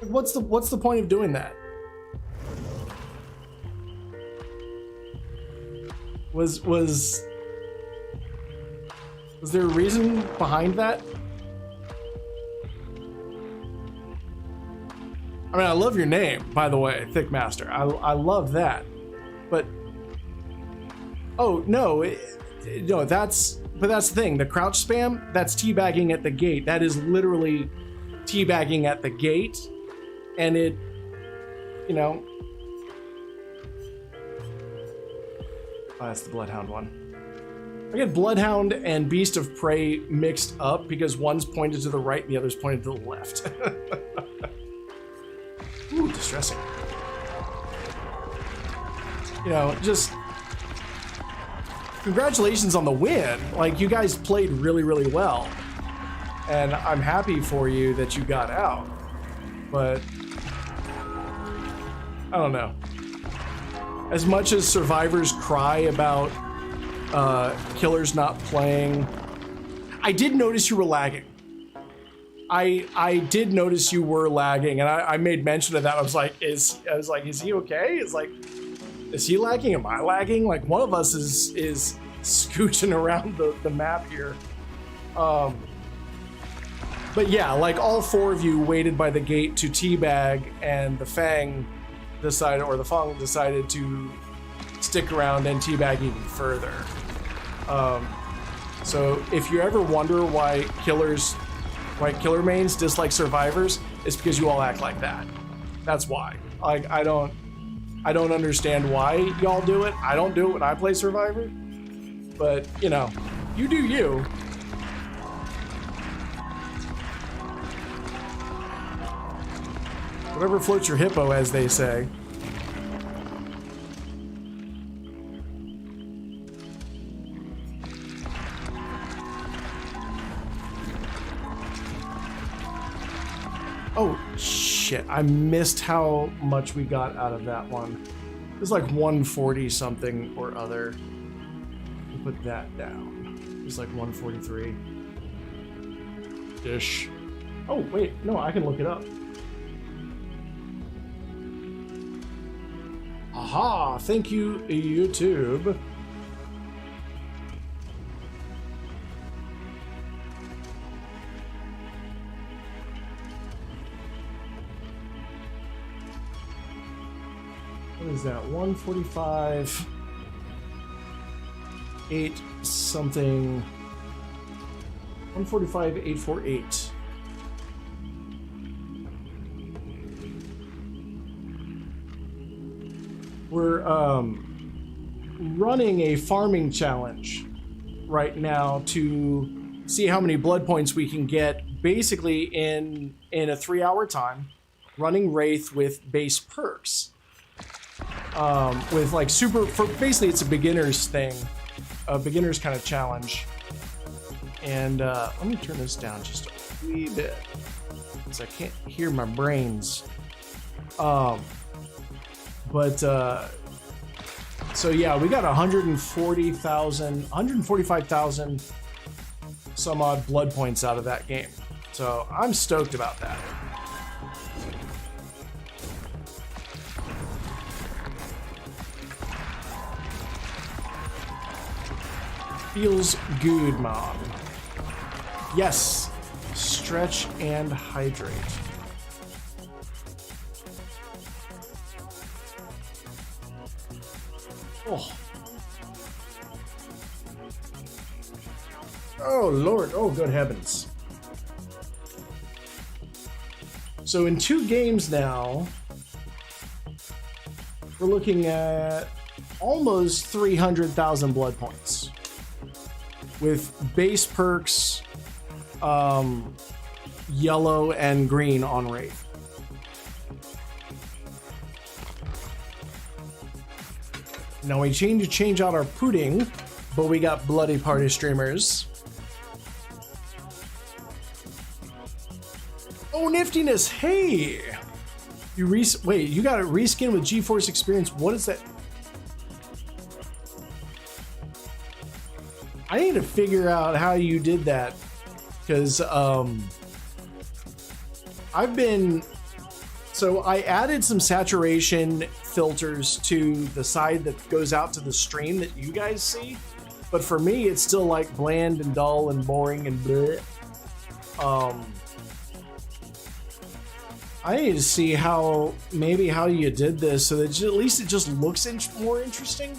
What's the point of doing that? Was there a reason behind that? I mean, I love your name, by the way, Thickmaster. I love that. But, oh, no, no, that's the thing. The crouch spam, that's teabagging at the gate. That is literally teabagging at the gate. And it, you know. Oh, that's the Bloodhound one. I get Bloodhound and Beast of Prey mixed up because one's pointed to the right and the other's pointed to the left. Ooh, distressing. You know, just congratulations on the win. Like, you guys played really, really well. And I'm happy for you that you got out. But I don't know. As much as survivors cry about killers not playing, I did notice you were lagging. I did notice you were lagging, and I made mention of that. I was like, is he okay? It's like, is he lagging? Am I lagging? Like, one of us is scooching around the map here. But yeah, like, all four of you waited by the gate to teabag, and the Fang decided, or the Fang decided to stick around and teabag even further. So if you ever wonder why killer mains dislike survivors, it's because you all act like that. That's why. Like, I don't understand why y'all do it. I don't do it when I play Survivor. But, you know, you do you. Whatever floats your hippo, as they say. Oh, shit. I missed how much we got out of that one. It was like 140 something or other. We'll put that down. It was like 143-ish. Oh, wait. No, I can look it up. Aha! Thank you, YouTube. What is that? 145, 8 something. 145, 848. We're running a farming challenge right now to see how many blood points we can get, basically in a 3-hour time, running Wraith with base perks. With like basically it's a beginner's thing, a beginner's kind of challenge. And let me turn this down just a wee bit, because I can't hear my brains. So yeah, we got 145,000 some odd blood points out of that game. So I'm stoked about that. Feels good, Mom. Yes, stretch and hydrate. Oh. Oh, Lord. Oh, good heavens. So in 2 games now, we're looking at almost 300,000 blood points. With base perks, yellow and green on Wraith. Now we change out our pudding, but we got bloody party streamers. Oh, niftiness! Hey, you wait. You got a reskin with GeForce Experience. What is that? I need to figure out how you did that, because so I added some saturation filters to the side that goes out to the stream that you guys see, But for me, it's still like bland and dull and boring and bleh. I need to see how you did this so that at least it just looks more interesting.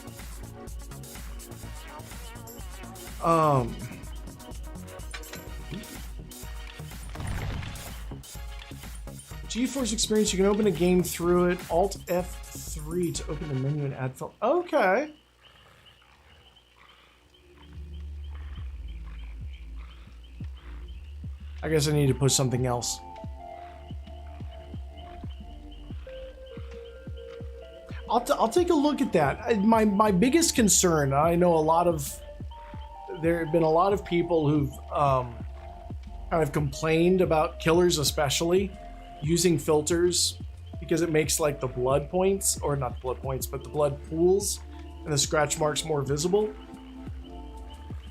GeForce Experience, you can open a game through it. Alt F3 to open the menu and add film. Okay. I guess I need to push something else. I'll take a look at that. My biggest concern, I know there have been a lot of people who've kind of complained about killers, especially using filters, because it makes like the blood points, or not the blood points, but the blood pools and the scratch marks more visible.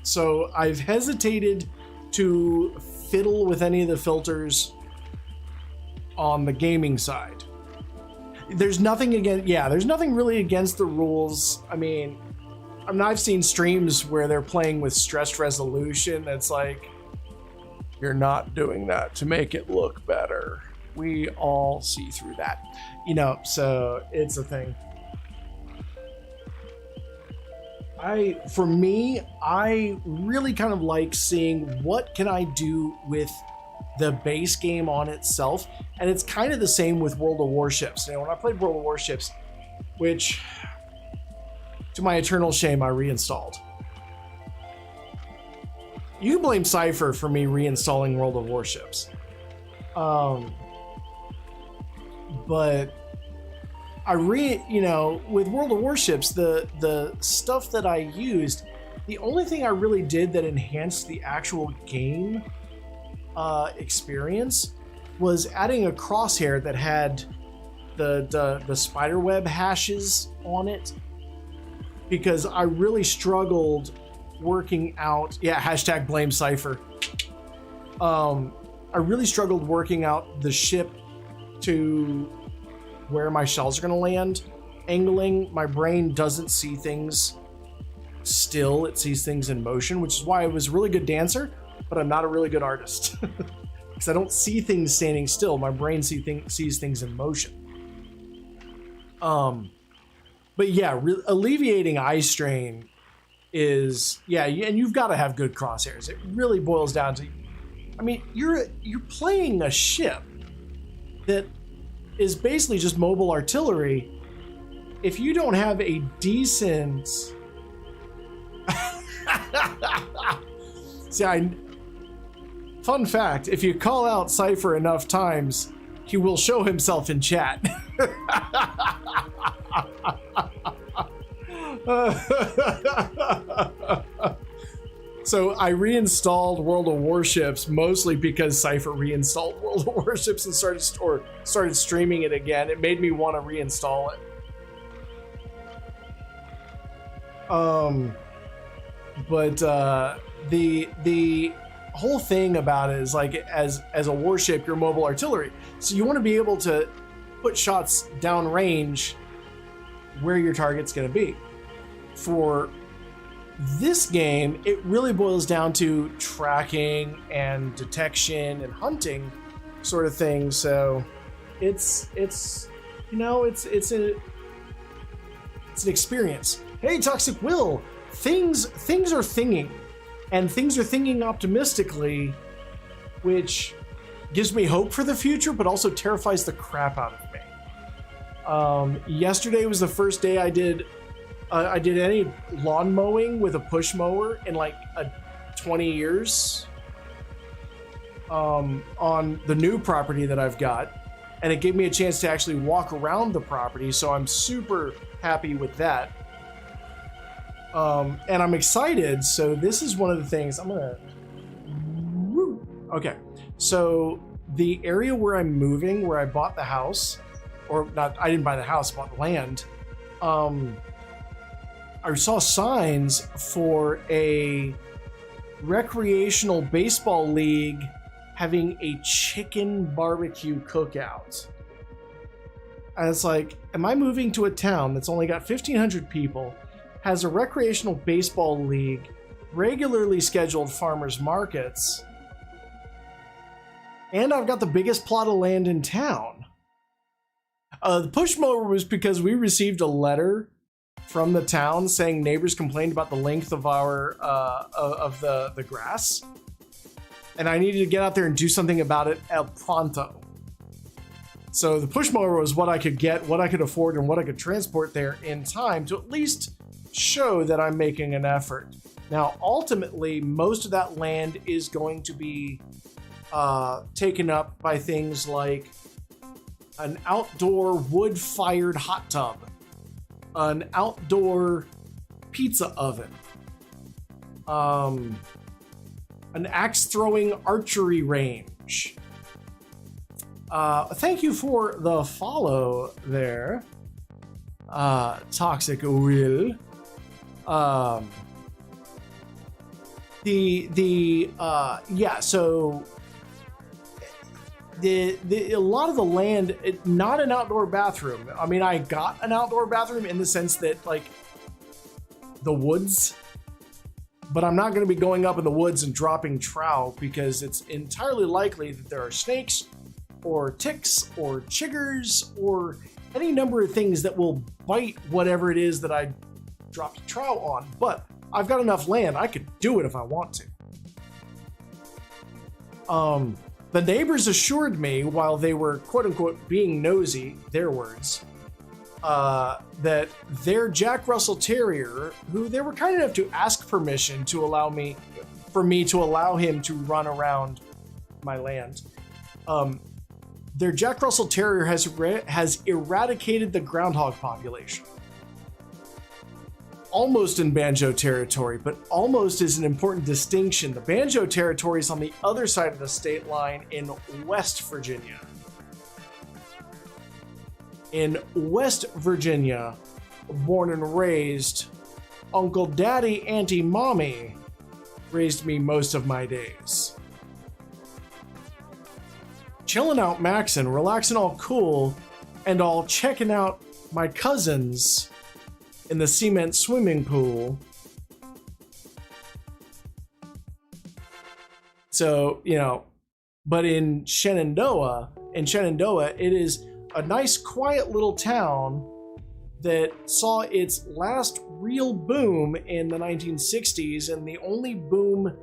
So I've hesitated to fiddle with any of the filters on the gaming side. There's nothing really against the rules. I mean, I've seen streams where they're playing with stressed resolution. It's like, you're not doing that to make it look better. We all see through that, so it's a thing. For me, I really kind of like seeing what can I do with the base game on itself. And it's kind of the same with World of Warships. When I played World of Warships, which to my eternal shame, I reinstalled. You can blame Cypher for me reinstalling World of Warships. But with World of Warships, the stuff that I used, the only thing I really did that enhanced the actual game experience was adding a crosshair that had the spiderweb hashes on it, because I really struggled working out. Yeah, hashtag blame Cypher. I really struggled working out the ship to where my shells are going to land. Angling, my brain doesn't see things still, it sees things in motion, which is why I was a really good dancer, but I'm not a really good artist. Because I don't see things standing still. My brain sees things in motion. But yeah, alleviating eye strain is, and you've got to have good crosshairs. It really boils down to, you're playing a ship that is basically just mobile artillery. If you don't have a decent fun fact, if you call out Cypher enough times, he will show himself in chat. So I reinstalled World of Warships mostly because Cypher reinstalled World of Warships and started streaming it again. It made me want to reinstall it. But the whole thing about it is like, as a warship, you're mobile artillery, so you want to be able to put shots downrange where your target's going to be. For this game, it really boils down to tracking and detection and hunting sort of thing. So it's an experience. Hey, Toxic Will, things are thinging, and things are thinking optimistically, which gives me hope for the future, but also terrifies the crap out of me. Yesterday was the first day I did any lawn mowing with a push mower in like 20 years on the new property that I've got, and it gave me a chance to actually walk around the property, so I'm super happy with that. And I'm excited. So this is one of the things okay, so the area where I'm moving, where I bought the house, or not, I didn't buy the house, I bought the land. I saw signs for a recreational baseball league having a chicken barbecue cookout. And it's like, am I moving to a town that's only got 1,500 people, has a recreational baseball league, regularly scheduled farmers markets, and I've got the biggest plot of land in town. The push mower was because we received a letter from the town saying neighbors complained about the length of our the grass, and I needed to get out there and do something about it el pronto. So the push mower was what I could get, what I could afford, and what I could transport there in time to at least show that I'm making an effort. Now, ultimately, most of that land is going to be taken up by things like an outdoor wood-fired hot tub, an outdoor pizza oven, an axe-throwing archery range. Thank you for the follow there, Toxic Will. Yeah, so a lot of the land, not an outdoor bathroom. I mean, I got an outdoor bathroom in the sense that, like, the woods, but I'm not going to be going up in the woods and dropping trout because it's entirely likely that there are snakes or ticks or chiggers or any number of things that will bite whatever it is that I dropped trout on. But I've got enough land, I could do it if I want to. The neighbors assured me while they were quote-unquote being nosy, their words, that their Jack Russell Terrier, who they were kind enough to ask permission to allow me to run around my land, their Jack Russell Terrier has eradicated the groundhog population. Almost in banjo territory, but almost is an important distinction. The banjo territory is on the other side of the state line in West Virginia. In West Virginia, born and raised, Uncle Daddy, Auntie Mommy raised me most of my days. Chilling out, maxing, relaxing all cool, and all checking out my cousins in the cement swimming pool. So, you know, but in Shenandoah, it is a nice, quiet little town that saw its last real boom in the 1960s, and the only boom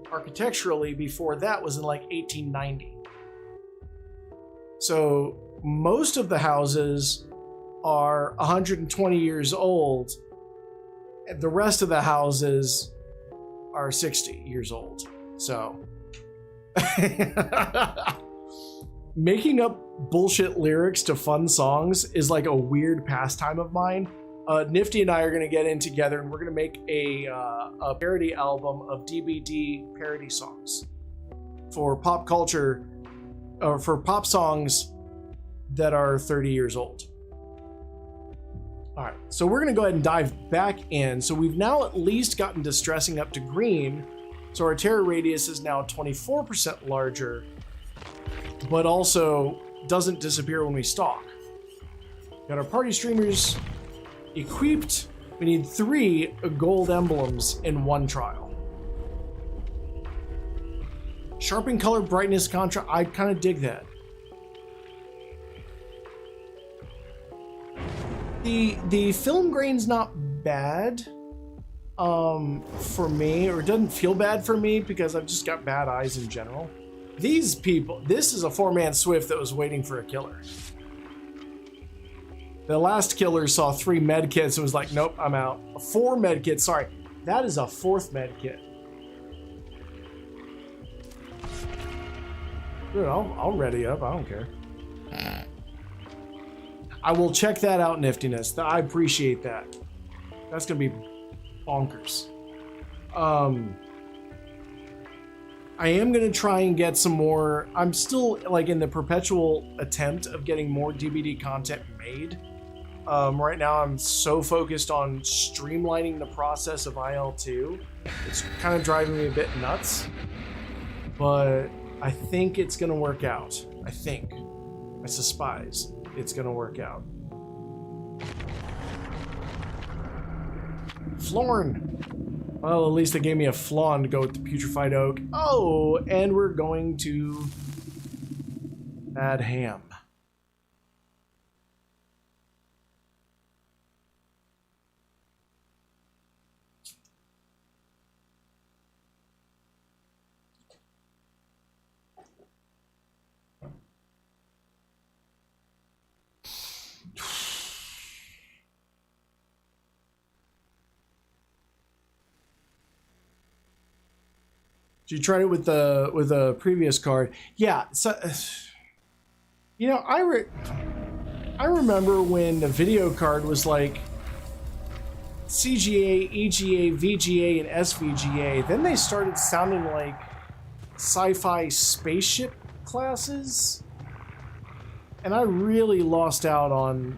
architecturally before that was in like 1890. So most of the houses are 120 years old. The rest of the houses are 60 years old. So making up bullshit lyrics to fun songs is like a weird pastime of mine. Nifty and I are going to get in together and we're going to make a parody album of DBD parody songs for pop culture, or for pop songs that are 30 years old. All right, so we're going to go ahead and dive back in. So we've now at least gotten distressing up to green. So our terror radius is now 24% larger, but also doesn't disappear when we stalk. Got our party streamers equipped. We need 3 gold emblems in 1 trial. Sharpen color, brightness, contrast. I kind of dig that. The film grain's not bad for me, or it doesn't feel bad for me because I've just got bad eyes in general. These people, this is a 4-man Swift that was waiting for a killer. The last killer saw 3 med kits and was like, nope, I'm out. 4 med kits, sorry. That is a 4th med kit. Dude, I'll ready up, I don't care. I will check that out, Niftiness. I appreciate that. That's gonna be bonkers. I am gonna try and get some more. I'm still like in the perpetual attempt of getting more DBD content made. Right now I'm so focused on streamlining the process of IL2. It's kind of driving me a bit nuts, but I think it's gonna work out. I suspise it's gonna work out. Florn. Well, at least they gave me a flawn to go with the putrefied oak. Oh, and we're going to add ham. You tried it with the previous card. Yeah, so you know, I remember when the video card was like CGA, EGA, VGA, and SVGA. Then they started sounding like sci-fi spaceship classes, and I really lost out on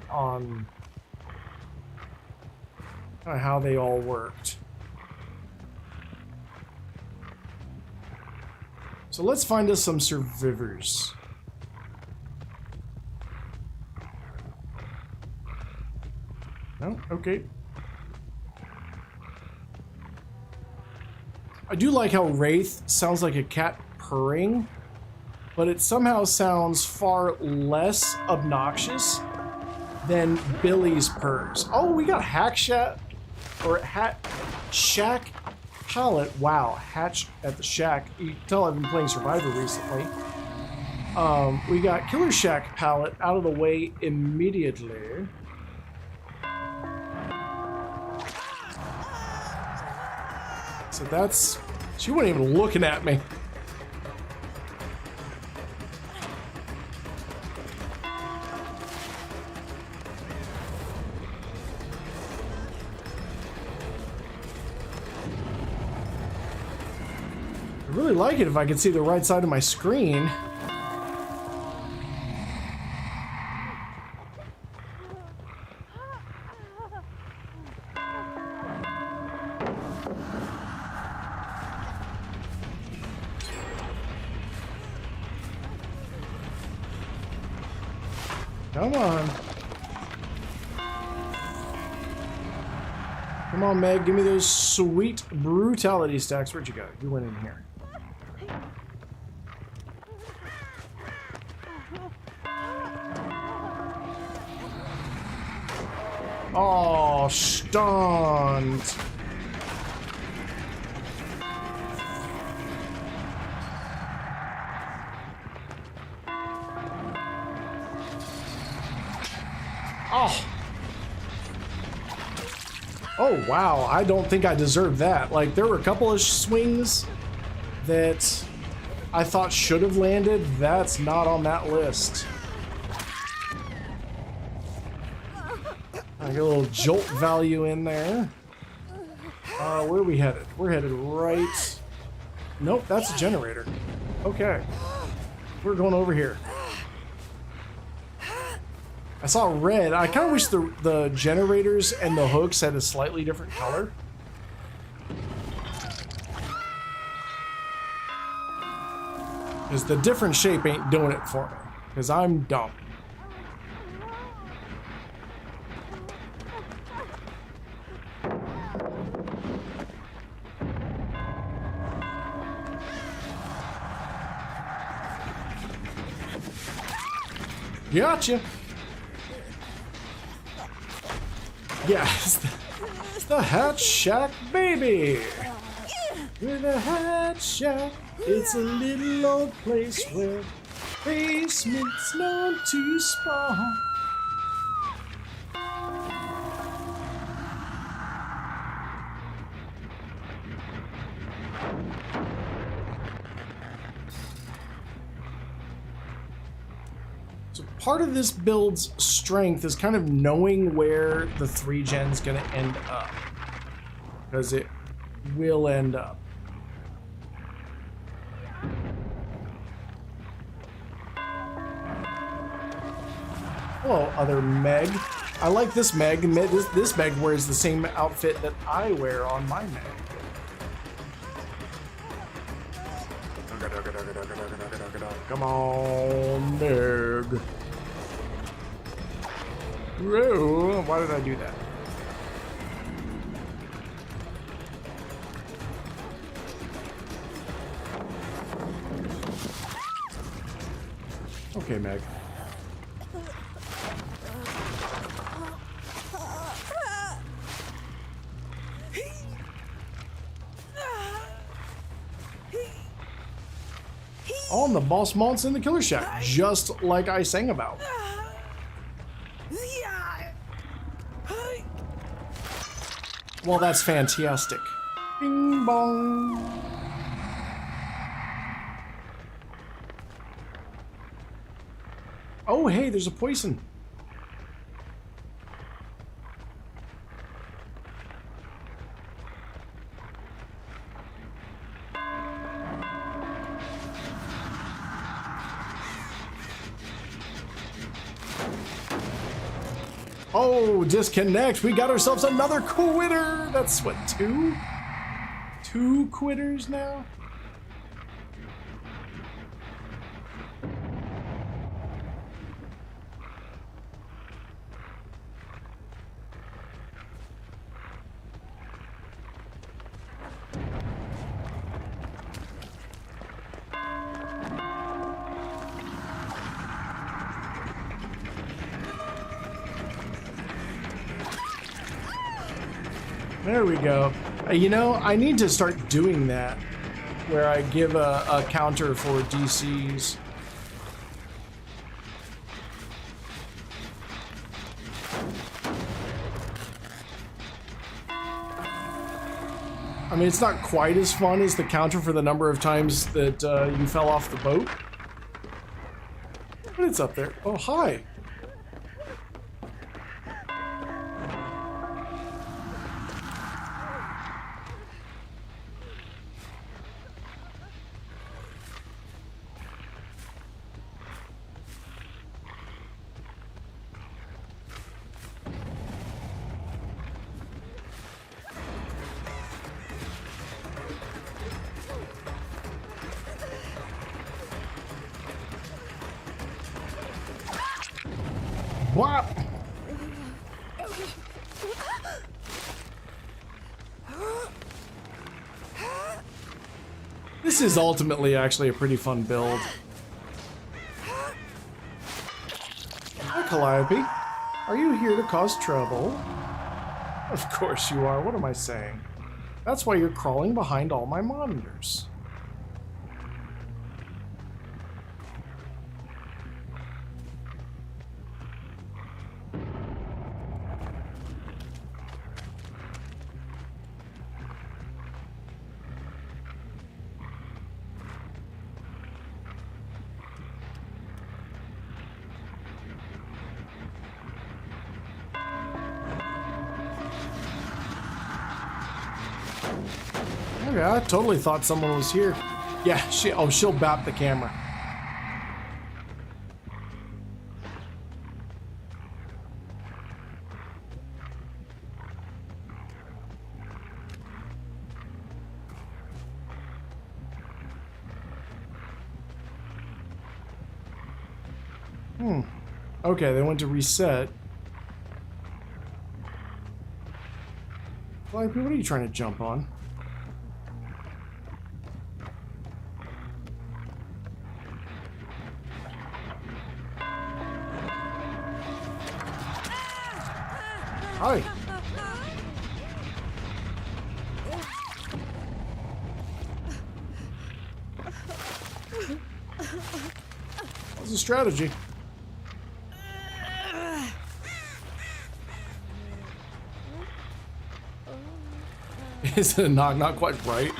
how they all worked. So let's find us some survivors. No? Okay. I do like how Wraith sounds like a cat purring, but it somehow sounds far less obnoxious than Billy's purrs. Oh, we got Shack Pallet. Wow, Hatch at the Shack. You can tell I've been playing Survivor recently. We got Killer Shack Pallet out of the way immediately. So that's... She wasn't even looking at me. I'd really like it if I could see the right side of my screen. Come on. Come on, Meg. Give me those sweet brutality stacks. Where'd you go? You went in here. Oh, stunned. Oh. Oh, wow. I don't think I deserved that. Like, there were a couple of swings that I thought should have landed. That's not on that list. I got a little jolt value in there. Where are we headed? We're headed right... Nope, that's a generator. Okay. We're going over here. I saw red. I kind of wish the generators and the hooks had a slightly different color. Because the different shape ain't doing it for me. Because I'm dumb. Gotcha. Yes, it's the Hatch Shack, baby. With a Hatch Shack, it's a little old place where basements known to spawn. Part of this build's strength is kind of knowing where the 3-gen's gonna end up. Because it will end up. Hello, other Meg. I like this Meg. This Meg wears the same outfit that I wear on my Meg. Come on, Meg. Whoa, why did I do that? okay, Meg. Oh, and the boss mont's in the killer shack, just like I sang about. Well, that's fantastic. Bing bong. Oh, hey, there's a poison. Oh, disconnect. We got ourselves another quitter. That's what, two? Two quitters now? There we go. You know, I need to start doing that, where I give a counter for DCs. I mean, it's not quite as fun as the counter for the number of times that you fell off the boat, but it's up there. Oh, hi. What? This is ultimately actually a pretty fun build. Hi, Calliope. Are you here to cause trouble? Of course you are. What am I saying? That's why you're crawling behind all my monitors. Okay, I totally thought someone was here. Yeah, she'll bap the camera. Okay, they went to reset. What are you trying to jump on? Hi. What's the strategy? Is it not quite right?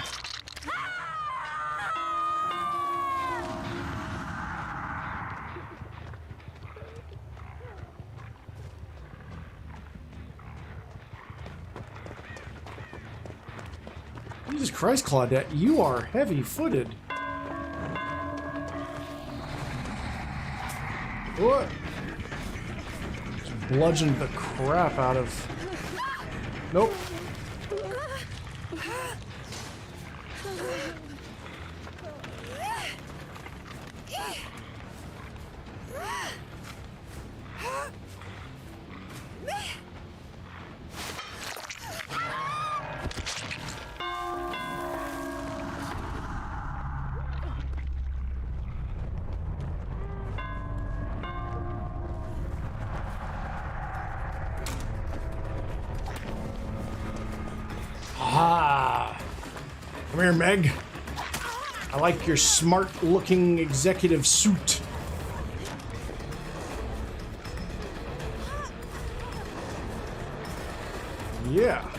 Jesus Christ, Claudette, you are heavy-footed. What? Just bludgeoned the crap out of... Nope. Come here, Meg. I like your smart-looking executive suit. Yeah.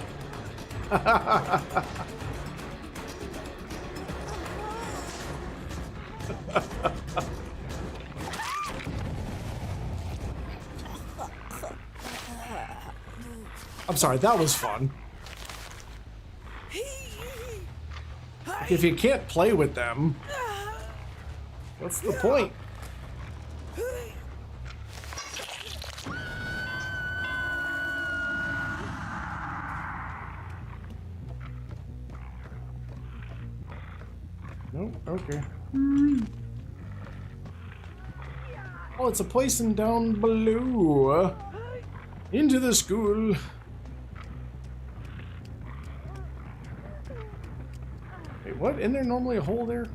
I'm sorry, that was fun. Like, if you can't play with them, what's the point? No? Okay. Oh, it's a place in down below. Into the school. Wait, what? Isn't there normally a hole there?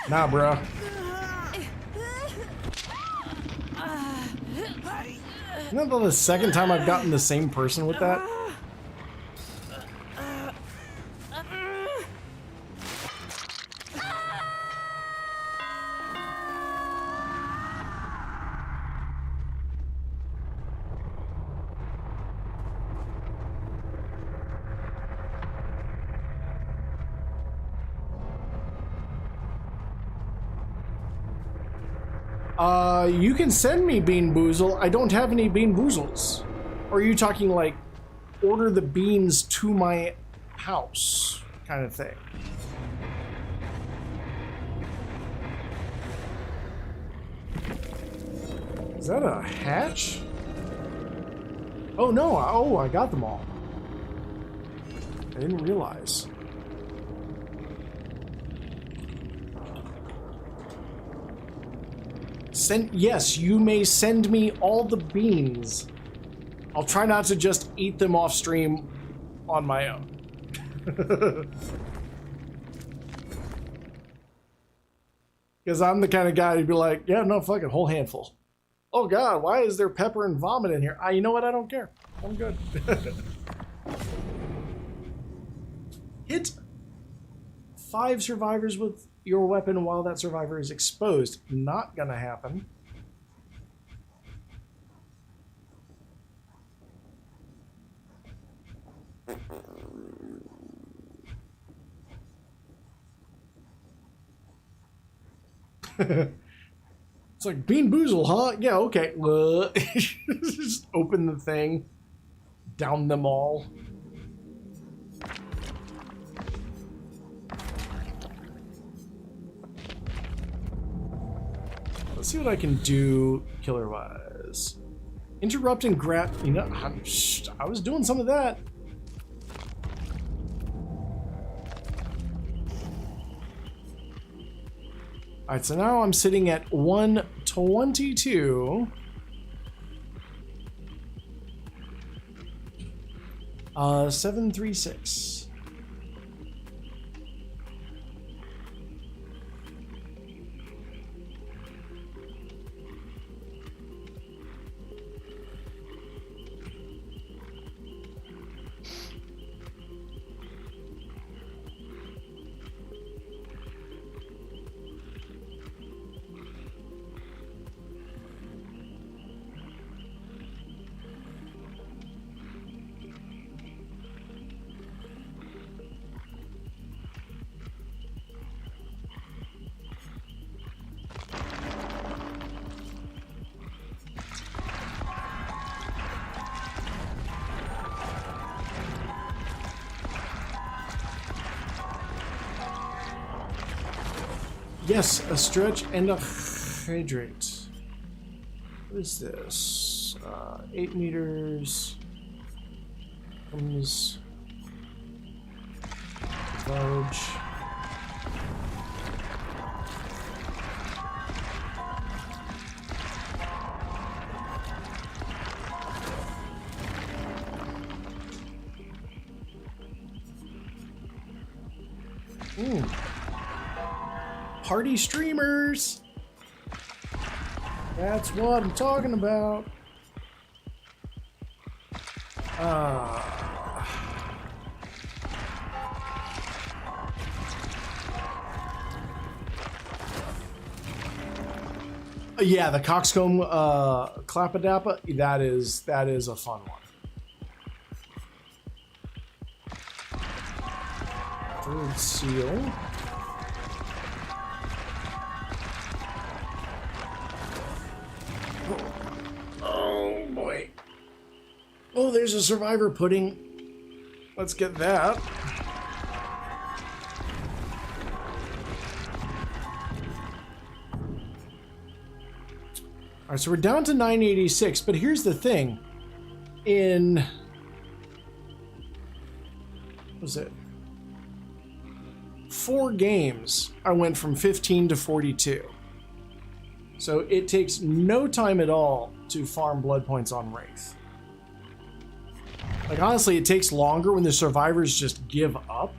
Nah, bruh. Isn't that the second time I've gotten the same person with that? You can send me Bean Boozle. I don't have any Bean Boozles. Or are you talking like order the beans to my house kind of thing? Is that a hatch? Oh no, oh, I got them all. I didn't realize. Yes, you may send me all the beans. I'll try not to just eat them off stream on my own. Because I'm the kind of guy who'd be like, yeah, no, fucking whole handful. Oh god, why is there pepper and vomit in here? You know what? I don't care. I'm good. Hit 5 survivors with your weapon while that survivor is exposed. Not gonna happen. It's like Bean Boozle, huh? Yeah, okay. Just open the thing. Down them all. Let's see what I can do killer-wise. Interrupt and grab... You know, I was doing some of that. Alright, so now I'm sitting at 122. 736. Yes, a stretch and a hydrate. What is this? 8 meters. Comes large. Party streamers. That's what I'm talking about. Yeah, the coxcomb clapadappa, that is a fun one. Third seal. Oh boy. Oh, there's a survivor pudding. Let's get that. All right, so we're down to 986, but here's the thing. In, what was it? 4 games, I went from 15 to 42. So it takes no time at all to farm blood points on Wraith. Like, honestly, it takes longer when the survivors just give up,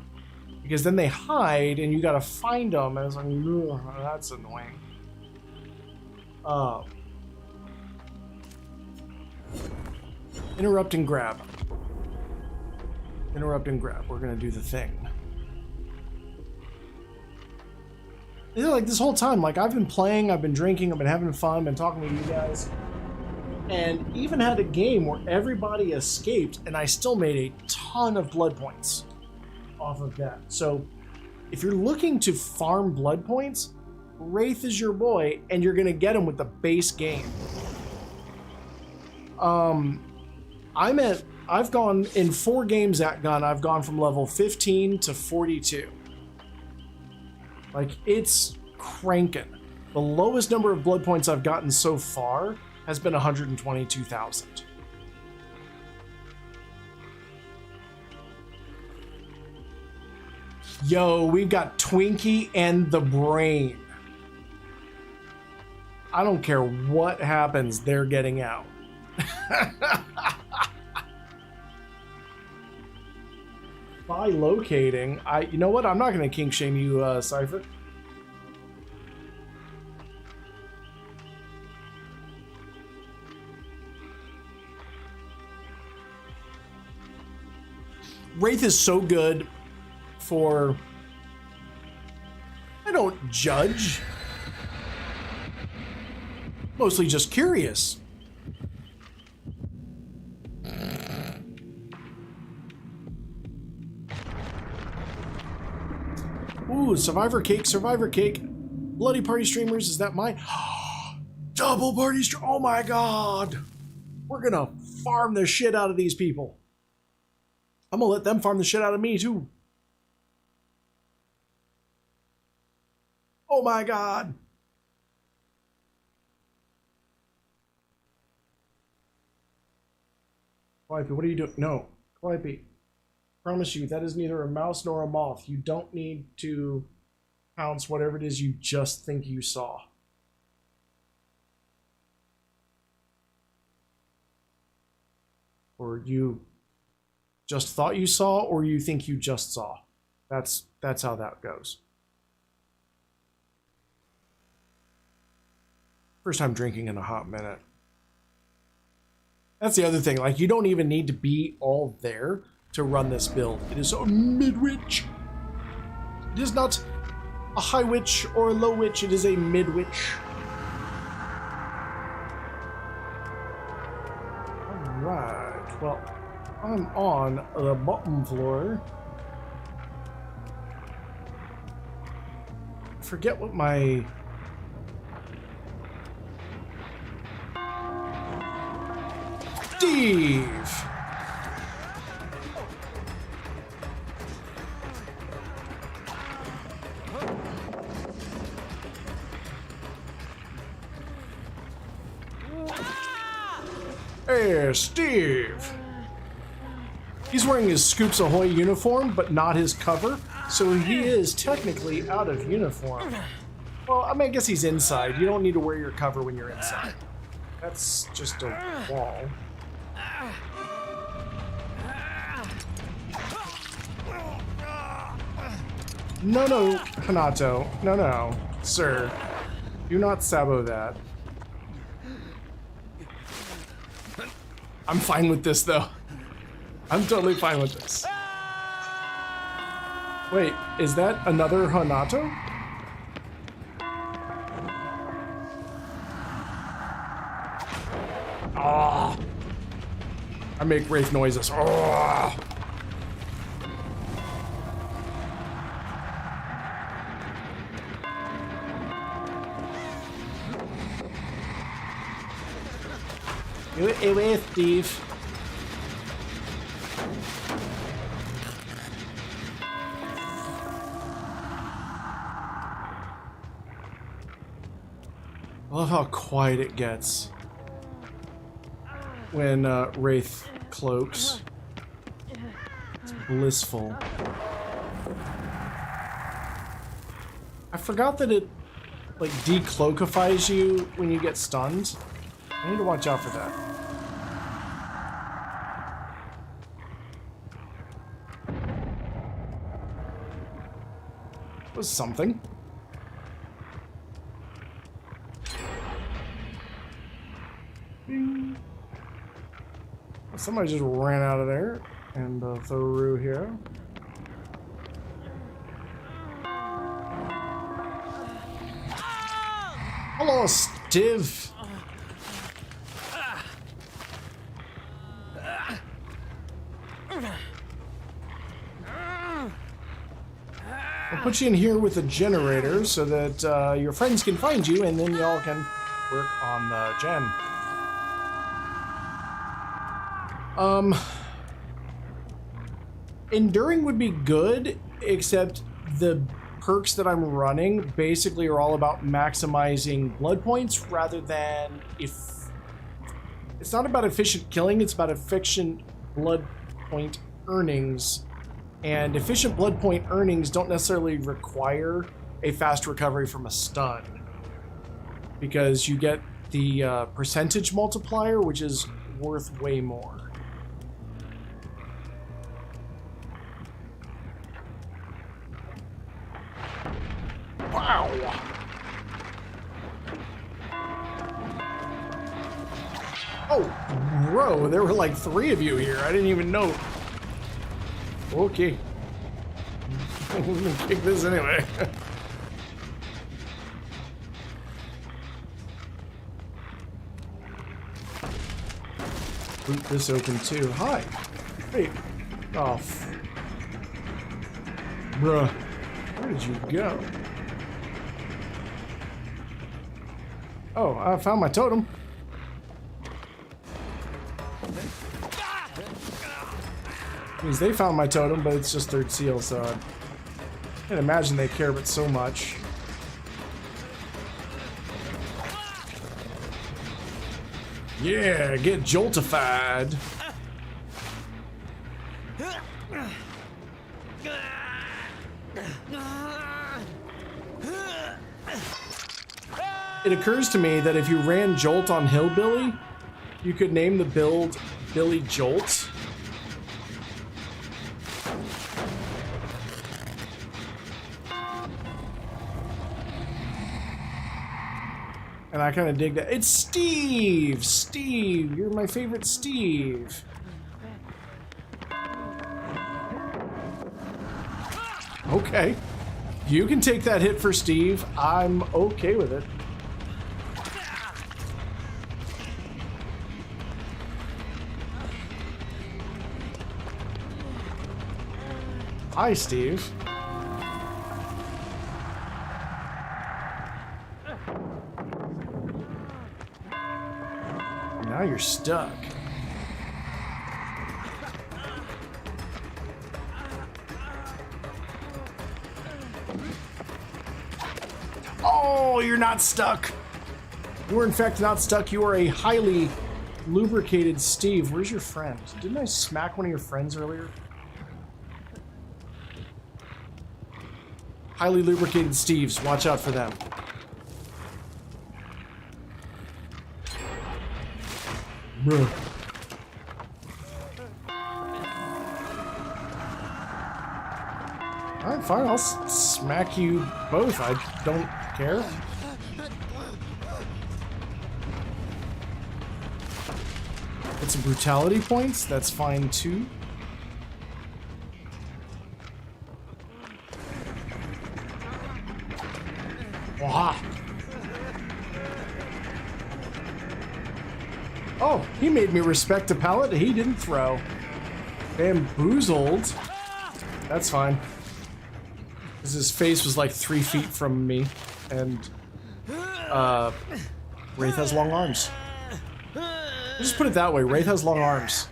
because then they hide and you gotta find them, and it's like, ugh, that's annoying. Interrupt and grab. Interrupt and grab. We're gonna do the thing. It's like this whole time, like, I've been playing, I've been drinking, I've been having fun, I've been talking to you guys, and even had a game where everybody escaped and I still made a ton of blood points off of that. So if you're looking to farm blood points, Wraith is your boy, and you're gonna get him with the base game. I've gone in 4 games at gun, I've gone from level 15 to 42. Like, it's cranking. The lowest number of blood points I've gotten so far has been 122,000. Yo, we've got Twinkie and the Brain. I don't care what happens, they're getting out. By locating, you know what? I'm not going to kink shame you, Cypher. Wraith is so good for... I don't judge. Mostly just curious. Ooh, survivor cake, survivor cake. Bloody party streamers, is that mine? Double party stream. Oh my god. We're gonna farm the shit out of these people. I'm gonna let them farm the shit out of me too. Oh my god. Calliope, what are you doing? No, Calliope. Promise you, that is neither a mouse nor a moth. You don't need to pounce whatever it is you just think you saw. Or you just thought you saw, or you think you just saw. That's how that goes. First time drinking in a hot minute. That's the other thing. Like, you don't even need to be all there to run this build. It is a mid-witch. It is not a high witch or a low witch. It is a mid-witch. Alright, well, I'm on the bottom floor. I forget what my... Steve! Hey, Steve! He's wearing his Scoops Ahoy uniform, but not his cover, so he is technically out of uniform. Well, I mean, I guess he's inside. You don't need to wear your cover when you're inside. That's just a wall. No, no, Hanato. No, no. Sir, do not sabo that. I'm fine with this, though. I'm totally fine with this. Wait, is that another Hanato? Ah! I make Wraith noises. Ah! Get away, Steve. I love how quiet it gets when Wraith cloaks. It's blissful. I forgot that it like decloakifies you when you get stunned. I need to watch out for that. It was something. Bing. Somebody just ran out of there and through here. Hello, Steve. I'll put you in here with a generator so that your friends can find you, and then y'all can work on the gen. Enduring would be good, except the perks that I'm running basically are all about maximizing blood points rather than if... It's not about efficient killing, it's about efficient blood point earnings. And efficient blood point earnings don't necessarily require a fast recovery from a stun, because you get the percentage multiplier, which is worth way more. Wow! Oh, bro, there were like 3 of you here. I didn't even know. Okay. I'm gonna kick this anyway. Boot this open too. Hi. Hey. Oh. Bruh. Where did you go? Oh, I found my totem. Means they found my totem, but it's just 3rd seal, so I can't imagine they care but so much. Yeah, get joltified. It occurs to me that if you ran Jolt on Hillbilly, you could name the build Billy Jolt. And I kind of dig that. It's Steve! Steve! You're my favorite Steve. Okay. You can take that hit for Steve. I'm okay with it. Hi, Steve. Now you're stuck. Oh, you're not stuck. You are in fact not stuck. You are a highly lubricated Steve. Where's your friend? Didn't I smack one of your friends earlier? Highly lubricated Steves. Watch out for them. Bruh. I fine. I'll smack you both. I don't care. Get some brutality points. That's fine too. Wah. Oh, he made me respect a pallet that he didn't throw. Bamboozled. That's fine. Because his face was like 3 feet from me. And, Wraith has long arms. Just put it that way, Wraith has long arms.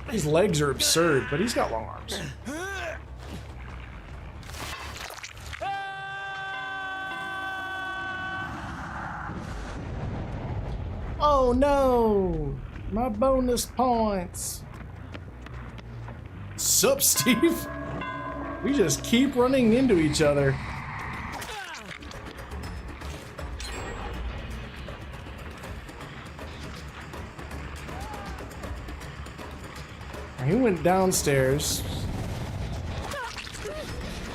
His legs are absurd, but he's got long arms. Oh no! My bonus points! Sup, Steve? We just keep running into each other. He went downstairs.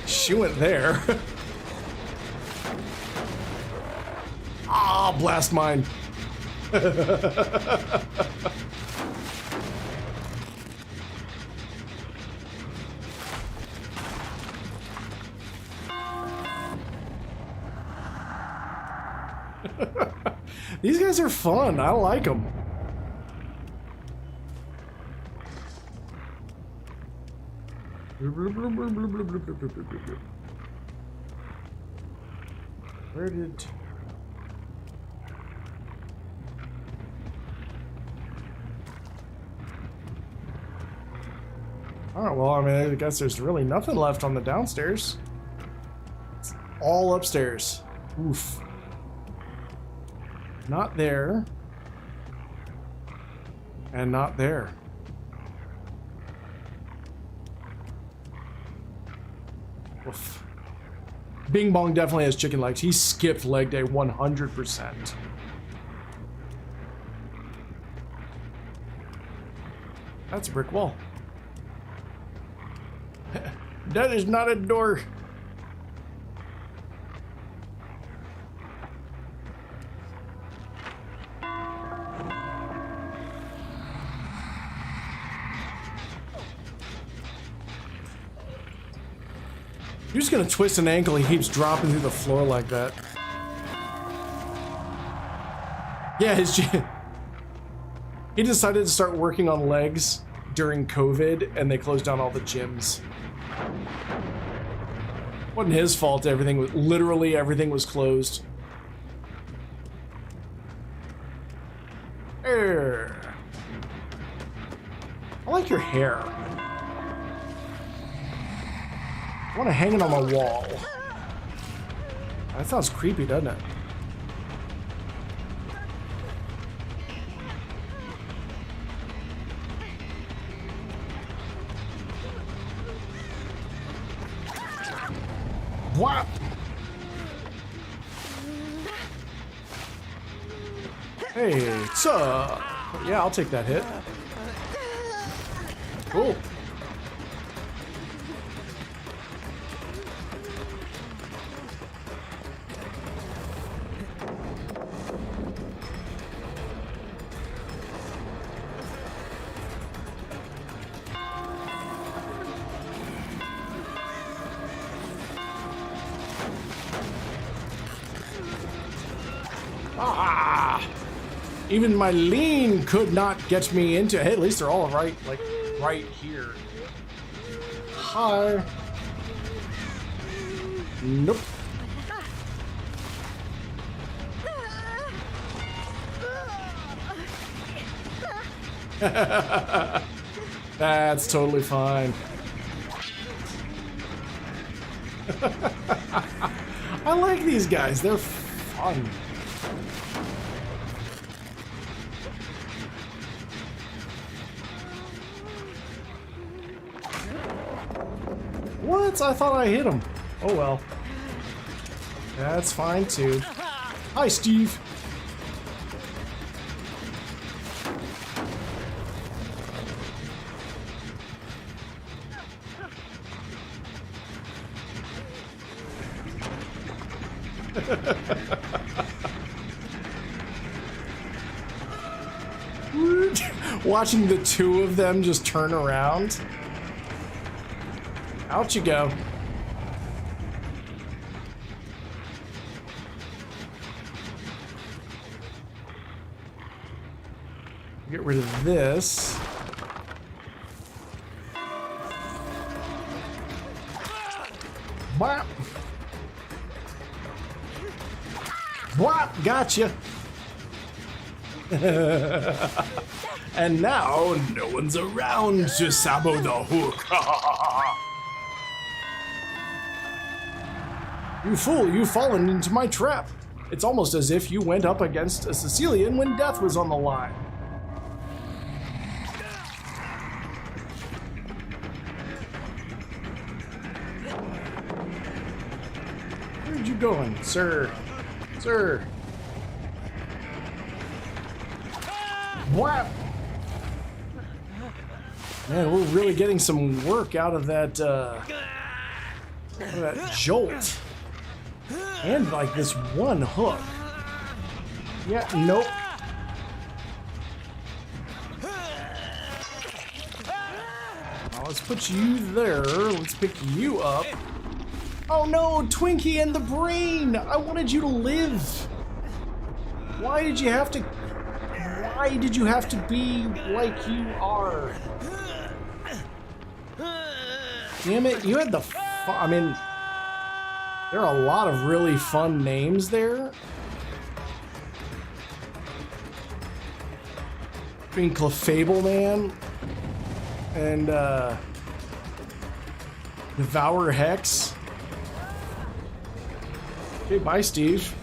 She went there. Ah, blast mine. These guys are fun. I like them. Where did... Alright, well, I mean, I guess there's really nothing left on the downstairs. It's all upstairs. Oof. Not there. And not there. Oof. Bing Bong definitely has chicken legs. He skipped leg day 100%. That's a brick wall. That is not a door. You're just gonna twist an ankle, he keeps dropping through the floor like that. Yeah, he decided to start working on legs during COVID, and they closed down all the gyms. Wasn't his fault, literally everything was closed. I like your hair. I want to hang it on my wall. That sounds creepy, doesn't it? What? Hey, what's up? Yeah, I'll take that hit. Cool. Even my lean could not get me into. Hey, at least they're all right, like right here. Hi. Nope. That's totally fine. I like these guys. They're fun. What? I thought I hit him. Oh well. That's fine too. Hi, Steve. Watching the two of them just turn around. Out you go. Get rid of this. Whap! Whap! Gotcha! And now, no one's around to sabo the hook. You fool, you've fallen into my trap. It's almost as if you went up against a Sicilian when death was on the line. Where'd you going, sir? Sir. Whap! Man, we're really getting some work out of that jolt. And like this one hook. Yeah, nope. Now let's put you there. Let's pick you up. Oh no, Twinkie and the brain! I wanted you to live. Why did you have to be like you are? Damn it, you had the I mean, there are a lot of really fun names there. Between Clefable Man and Devour Hex. Okay, bye, Steve.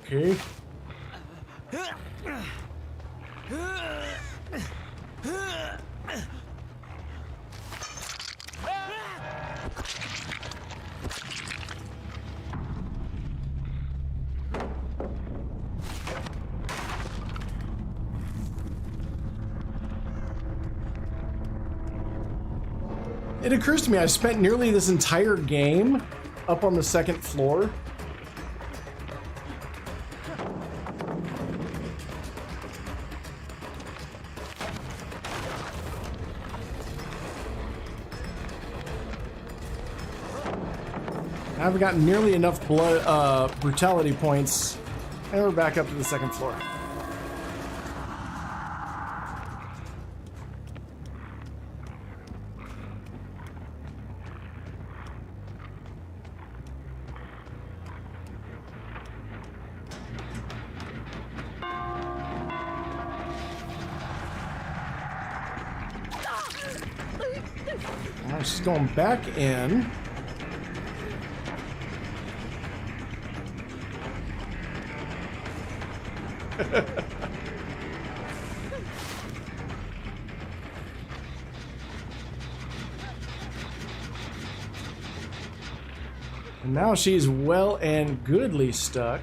Okay. It occurs to me I spent nearly this entire game up on the second floor. I haven't gotten nearly enough blood, brutality points, and we're back up to the second floor. Now she's going back in. And now she's well and goodly stuck.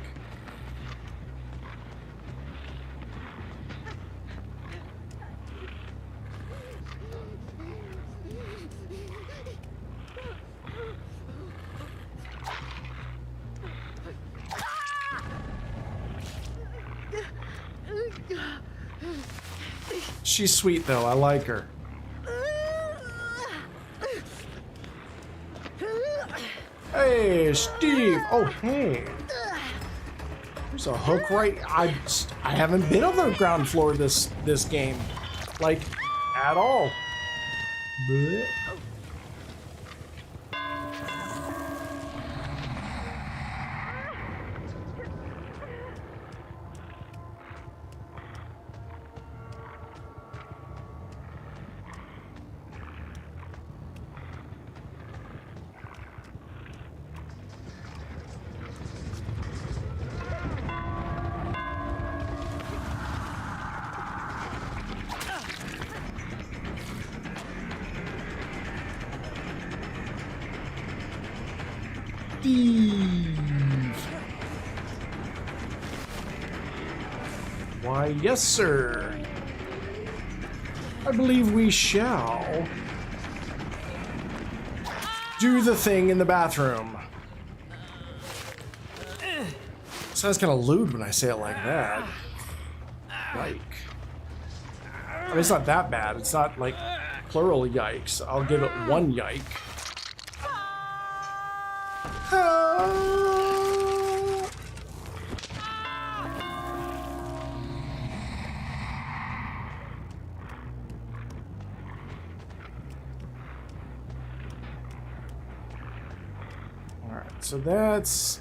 She's sweet though, I like her. Hey, Steve! Oh, hey! There's a hook right... I haven't been on the ground floor this game. Like, at all. Blech. Steve. Why, yes, sir. I believe we shall do the thing in the bathroom. Sounds kind of lewd when I say it like that. Yike. I mean, it's not that bad. It's not like plural yikes. I'll give it one yike. Alright, so that's...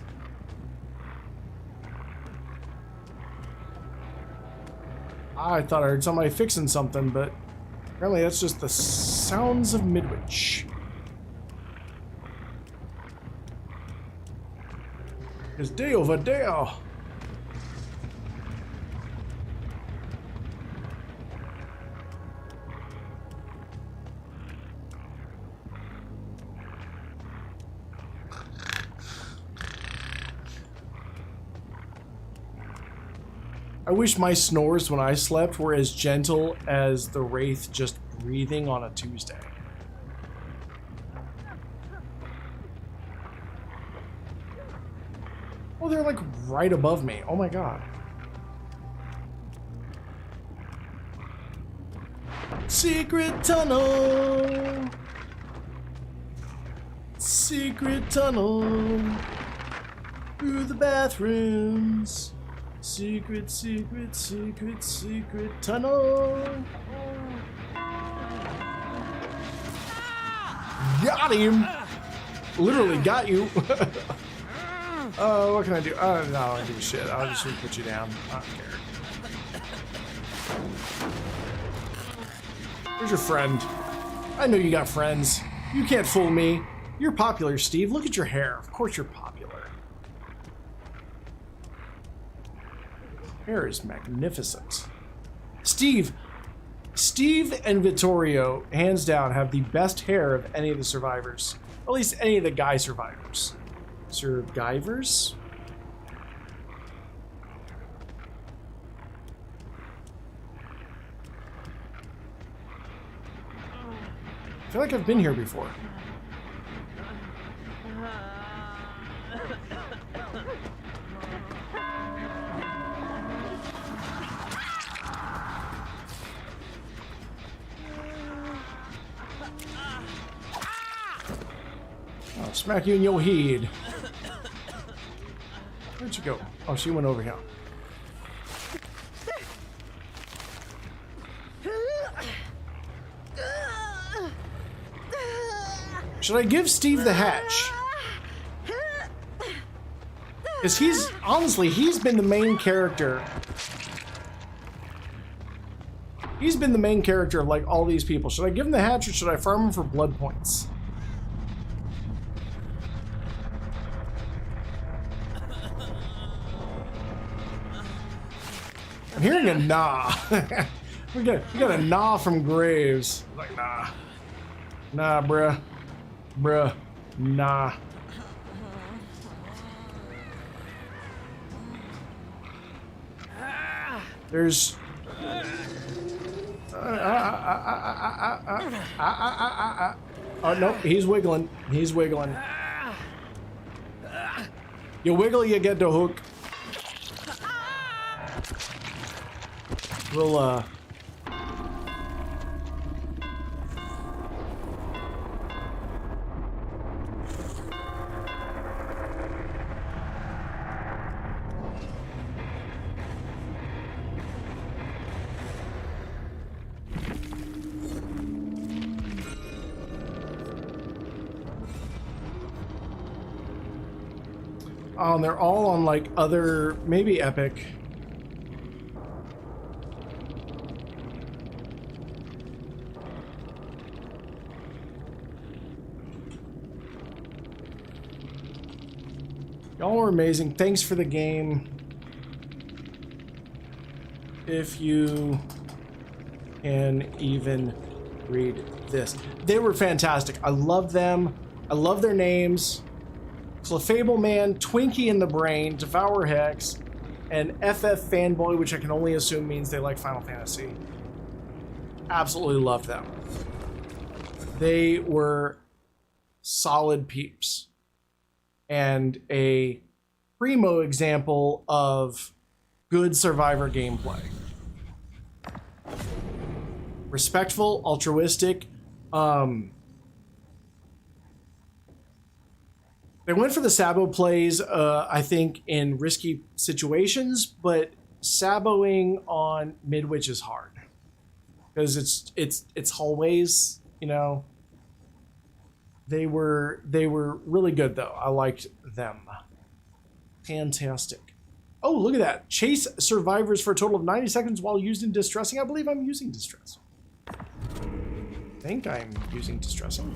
I thought I heard somebody fixing something, but apparently that's just the sounds of Midwich. It's day over there. I wish my snores when I slept were as gentle as the Wraith just breathing on a Tuesday. Oh, they're like right above me. Oh my god. Secret tunnel. Secret tunnel. Through the bathrooms. Secret, secret, secret, secret tunnel. Got him! Literally got you. What can I do? I don't give a shit. I'll just put you down. I don't care. Where's your friend? I know you got friends. You can't fool me. You're popular, Steve. Look at your hair. Of course you're popular. Hair is magnificent. Steve and Vittorio, hands down, have the best hair of any of the survivors. At least any of the guy survivors. Survivors? I feel like I've been here before. I'll smack you in your head. Where'd you go? Oh, she went over here. Should I give Steve the hatch? Because honestly, he's been the main character. He's been the main character of like all these people. Should I give him the hatch or should I farm him for blood points? I'm hearing a nah. we got a nah from Graves. Like nah. Nah, bruh. Bruh. Nah. There's... Oh, nope, he's wiggling. He's wiggling. You wiggle, you get the hook. We'll, Oh, and they're all on, like, other... maybe Epic. Y'all are amazing. Thanks for the game. If you can even read this. They were fantastic. I love them. I love their names. Clefable Man, Twinkie in the Brain, Devour Hex, an FF fanboy, which I can only assume means they like Final Fantasy. Absolutely loved them. They were solid peeps. And a primo example of good Survivor gameplay. Respectful, altruistic. They went for the Sabo plays, I think, in risky situations, but Saboing on Midwich is hard. Because it's hallways, you know. They were really good though. I liked them. Fantastic. Oh, look at that. Chase survivors for a total of 90 seconds while used in distressing. I believe I'm using distress. I think I'm using distressing.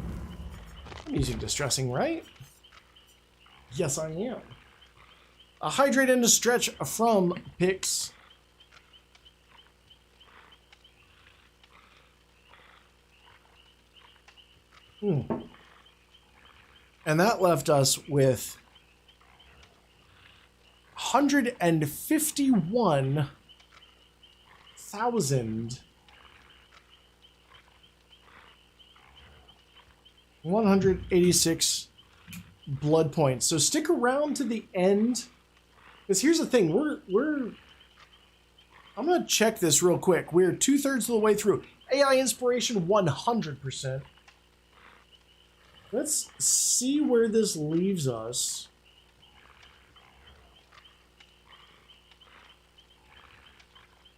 I'm using distressing, right? Yes, I am. A hydrate and a stretch from Pix. And that left us with 151,000 186 blood points. So stick around to the end, because here's the thing: I'm gonna check this real quick. We're 2/3 of the way through. AI inspiration 100%. Let's see where this leaves us.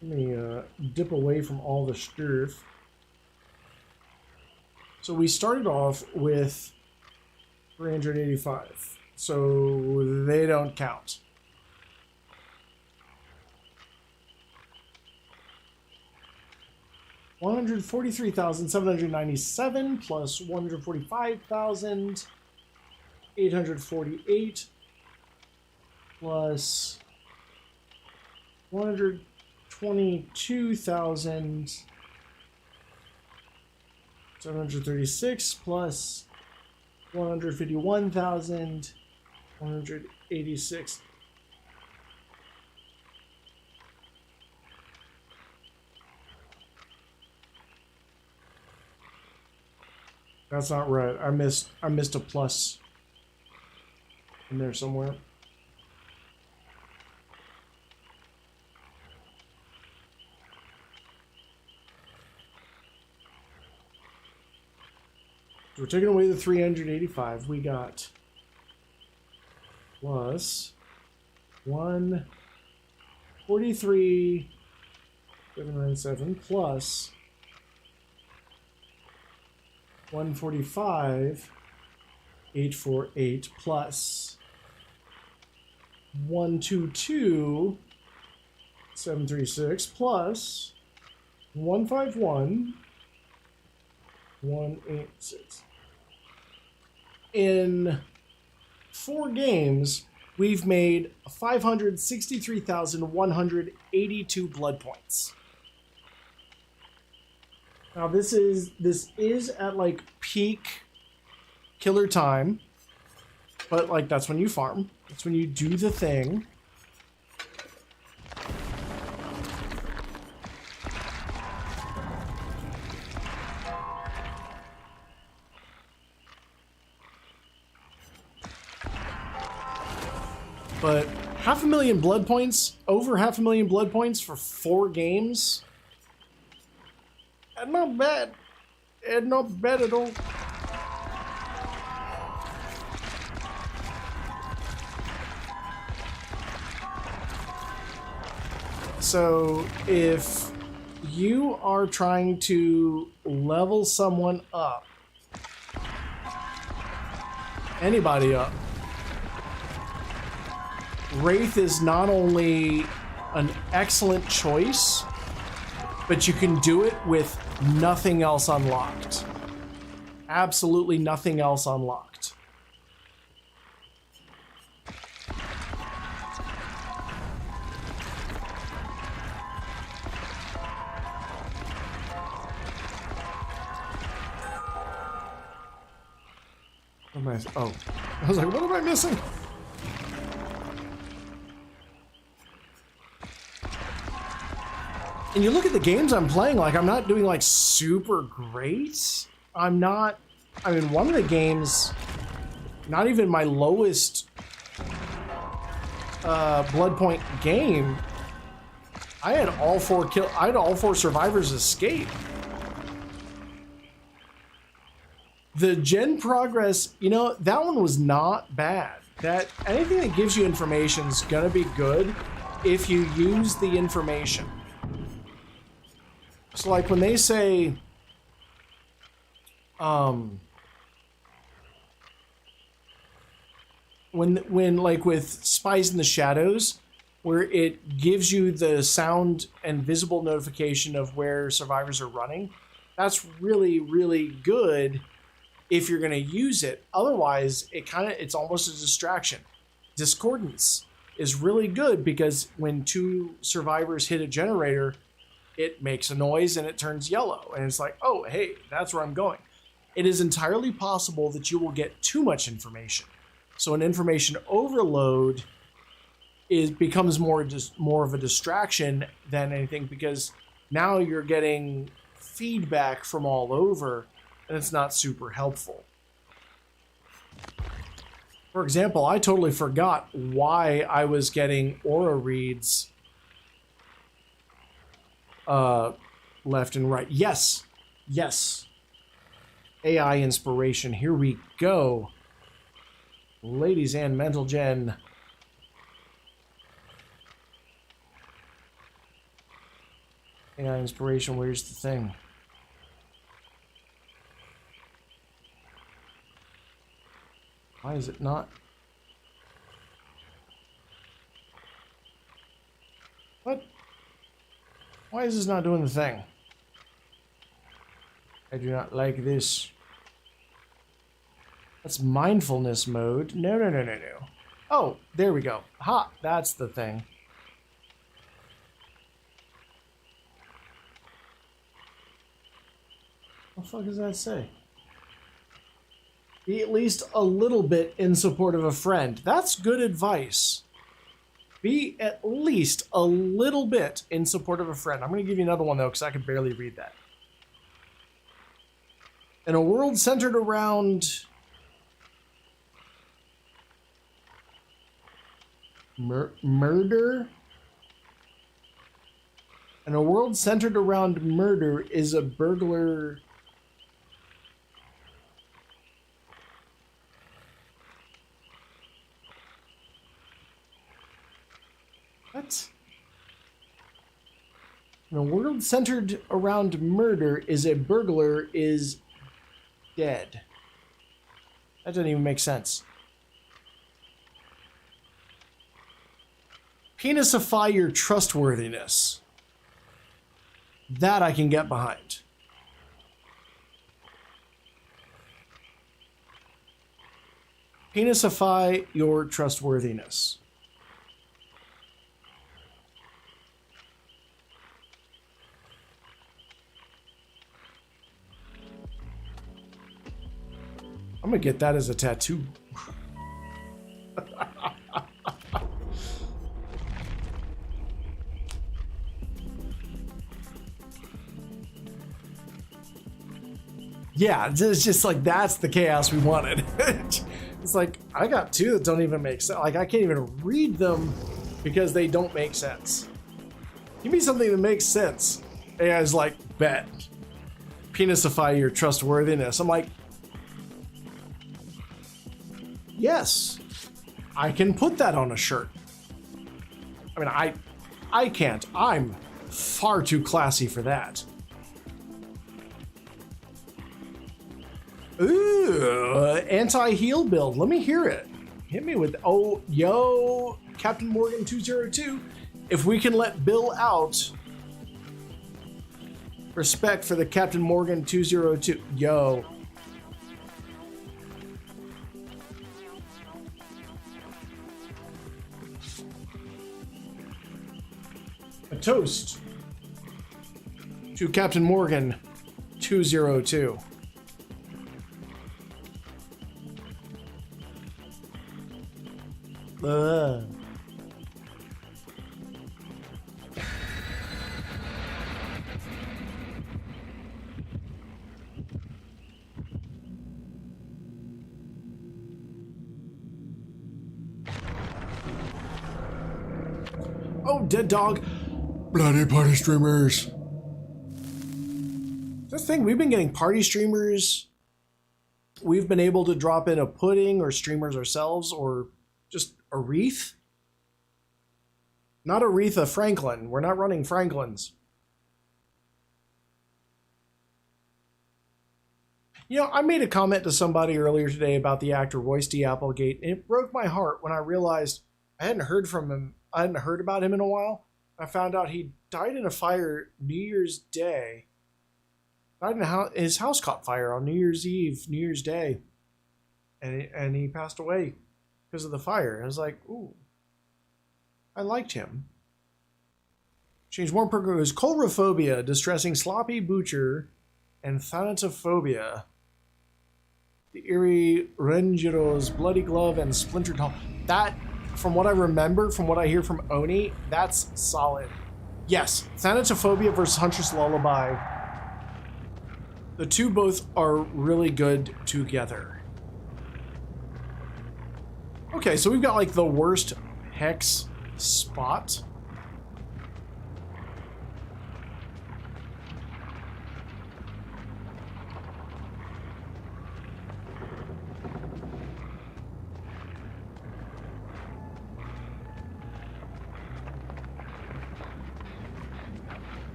Let me dip away from all the stuff. So we started off with 385. So they don't count. $143,797 plus 145,848 plus 122,736 plus 151,186. That's not right. I missed a plus in there somewhere. So we're taking away the 385. We got plus 143,797 plus 145,848 plus 122,736 plus 151,186. In 4 games, we've made 563,182 blood points. Now this is at like peak killer time, but like that's when you farm. That's when you do the thing. But 500,000 blood points, over 500,000 blood points for 4 games. Not bad. Not bad at all. So if you are trying to level someone up, anybody up, Wraith is not only an excellent choice, but you can do it with nothing else unlocked. Absolutely nothing else unlocked. What am I? Oh, I was like, what am I missing? And you look at the games I'm playing, like I'm not doing like super great. I'm not, I mean, one of the games, not even my lowest blood point game, I had all four survivors escape. The gen progress, you know, that one was not bad. That anything that gives you information is gonna be good if you use the information. So like when they say, when like with Spies in the Shadows, where it gives you the sound and visible notification of where survivors are running, that's really, really good if you're going to use it. Otherwise, it's almost a distraction. Discordance is really good because when two survivors hit a generator, it makes a noise and it turns yellow. And it's like, oh, hey, that's where I'm going. It is entirely possible that you will get too much information. So an information overload becomes more of a distraction than anything, because now you're getting feedback from all over and it's not super helpful. For example, I totally forgot why I was getting aura reads left and right. Yes. AI inspiration. Here we go. Ladies and mental gen. AI inspiration, where's the thing? Why is it not? What? Why is this not doing the thing? I do not like this. That's mindfulness mode. No. Oh, there we go. Ha, that's the thing. What the fuck does that say? Be at least a little bit in support of a friend. That's good advice. Be at least a little bit in support of a friend. I'm going to give you another one, though, because I can barely read that. In a world centered around murder? In a world centered around murder, is a burglar... What? In a world centered around murder, is a burglar is dead. That doesn't even make sense. Penisify your trustworthiness. That I can get behind. Penisify your trustworthiness. I'm gonna get that as a tattoo. Yeah, it's just like, that's the chaos we wanted. It's like, I got two that don't even make sense. Like, I can't even read them because they don't make sense. Give me something that makes sense. AI's like, bet. Penisify your trustworthiness. I'm like, yes, I can put that on a shirt. I mean, I can't. I'm far too classy for that. Ooh, anti-heal build. Let me hear it. Hit me with, oh, yo, Captain Morgan 202. If we can let Bill out, respect for the Captain Morgan 202. Yo. A toast to Captain Morgan 202. Oh, dead dog. Bloody party streamers. That's the thing, we've been getting party streamers. We've been able to drop in a pudding or streamers ourselves or just a Wraith. Not a Wraith, a Franklin. We're not running Franklins. You know, I made a comment to somebody earlier today about the actor Royce D. Applegate, and it broke my heart when I realized I hadn't heard from him. I hadn't heard about him in a while. I found out he died in a fire New Year's Day. Died in his house caught fire on New Year's Eve, New Year's Day, and he passed away because of the fire. I was like, ooh, I liked him. Change one per goes colrophobia, distressing sloppy butcher, and thanatophobia. The eerie Rangero's bloody glove and splintered hole. That, from what I remember, from what I hear from Oni, that's solid. Yes, thanatophobia versus Huntress Lullaby. The two both are really good together. Okay, so we've got like the worst hex spot.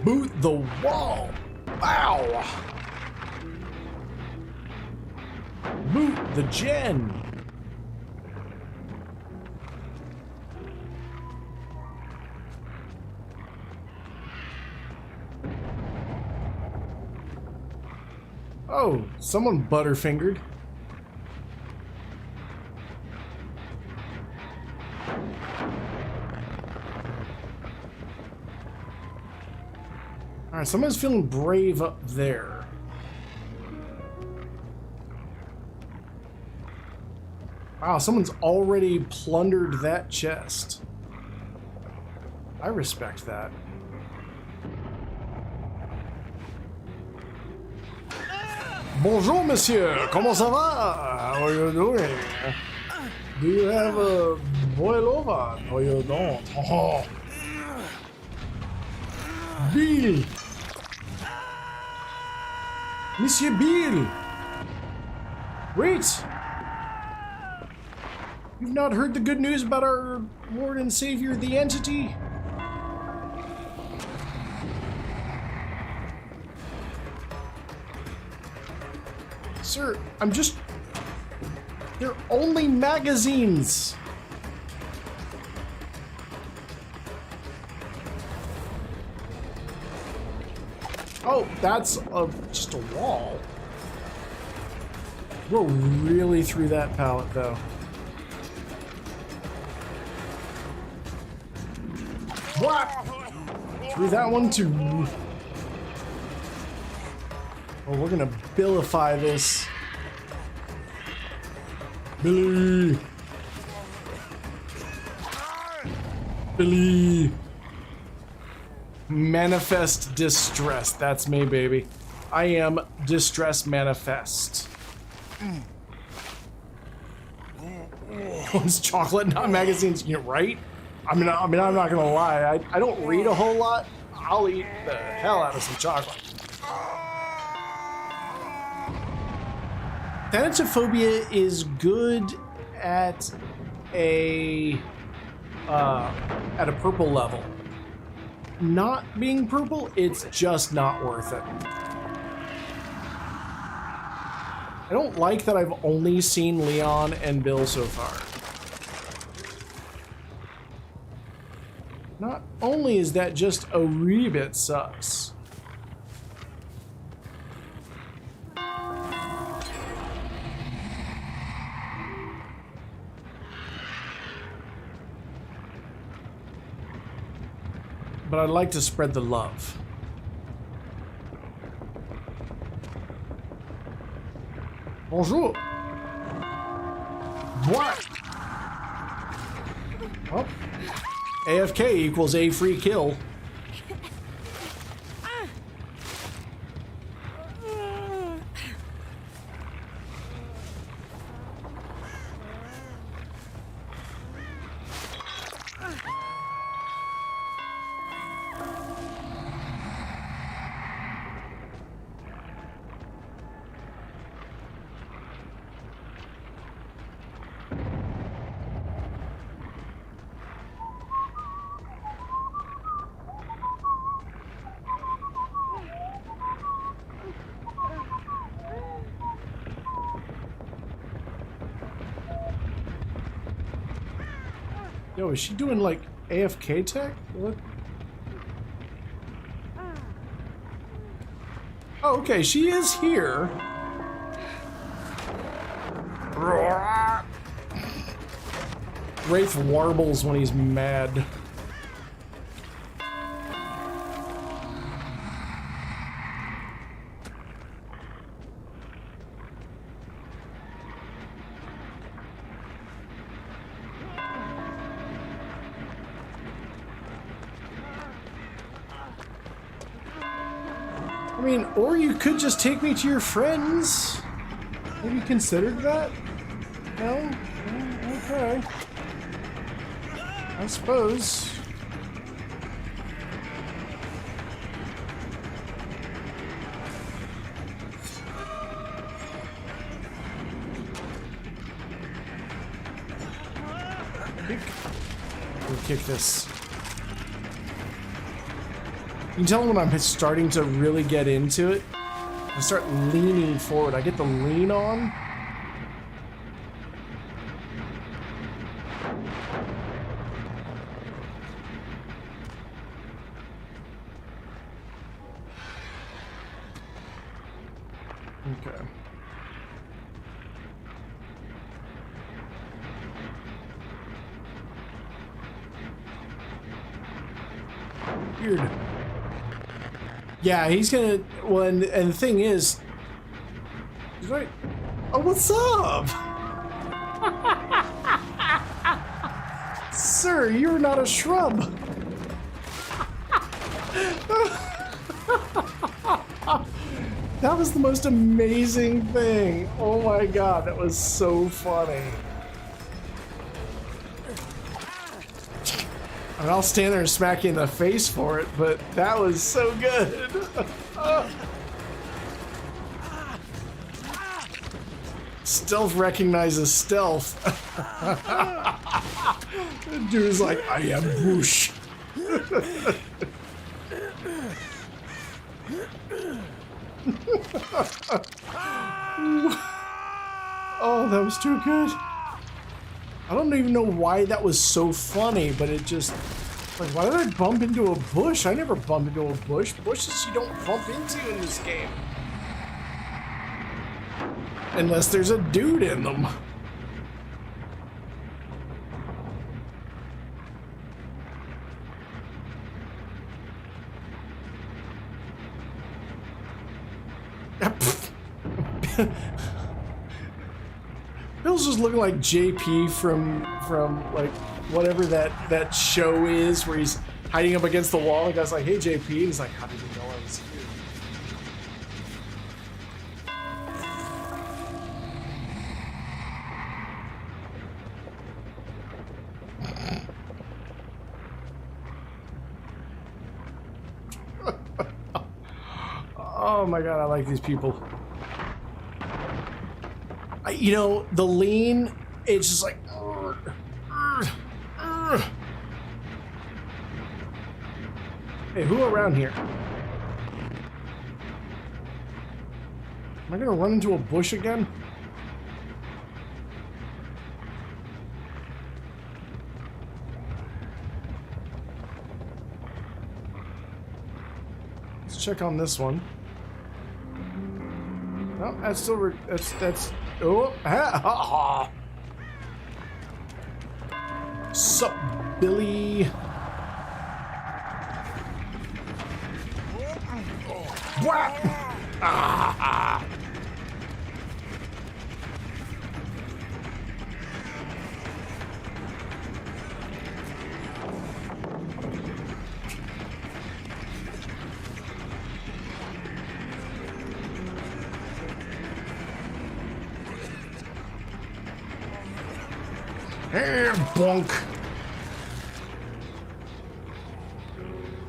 Boot the wall. Wow. Boot the gen. Oh, someone butterfingered. Alright, someone's feeling brave up there. Wow, someone's already plundered that chest. I respect that. Bonjour, monsieur. Comment ça va? How are you doing? Do you have a boil over? No, you don't. Oh. Bill! Monsieur Bill! Wait! You've not heard the good news about our Lord and Savior, the Entity? Sir, I'm just... They're only magazines! Oh, that's just a wall. We're really through that pallet, though. What? Through that one, too. Oh, we're gonna billify this. Billy! Billy! Manifest distress. That's me, baby. I am distress manifest. It's chocolate, not magazines. You're right. I mean, I'm not gonna lie. I don't read a whole lot. I'll eat the hell out of some chocolate. Thanatophobia is good at a purple level. Not being purple, it's just not worth it. I don't like that I've only seen Leon and Bill so far. Not only is that just a wee bit sus. But I'd like to spread the love. Bonjour. What? Oh. AFK equals a free kill. Yo, is she doing like AFK tech? What? Oh, okay, she is here. Wraith warbles when he's mad. I mean, or you could just take me to your friends. Have you considered that? No? Okay. I suppose. We'll kick this. You can tell when I'm starting to really get into it. I start leaning forward. I get the lean on. Okay. Weird. Yeah, he's gonna. Well, and the thing is, he's right. Oh, what's up, sir? You're not a shrub. That was the most amazing thing. Oh my god, that was so funny. I mean, I'll stand there and smack you in the face for it, but that was so good. Stealth recognizes stealth. The dude's like, I am Bush. Oh, that was too good. I don't even know why that was so funny, but it just... Like, why did I bump into a bush? I never bump into a bush. Bushes you don't bump into in this game. Unless there's a dude in them. Bill's just looking like JP from like whatever that show is where he's hiding up against the wall. The guy's like, "Hey JP," and he's like, "How did you know I was here?" Oh my god, I like these people. You know, the lean, it's just like... Hey, who around here? Am I gonna run into a bush again? Let's check on this one. No, that's still... That's... Oh, ha. Sup, Billy? Whap! Ah. Hey, bonk.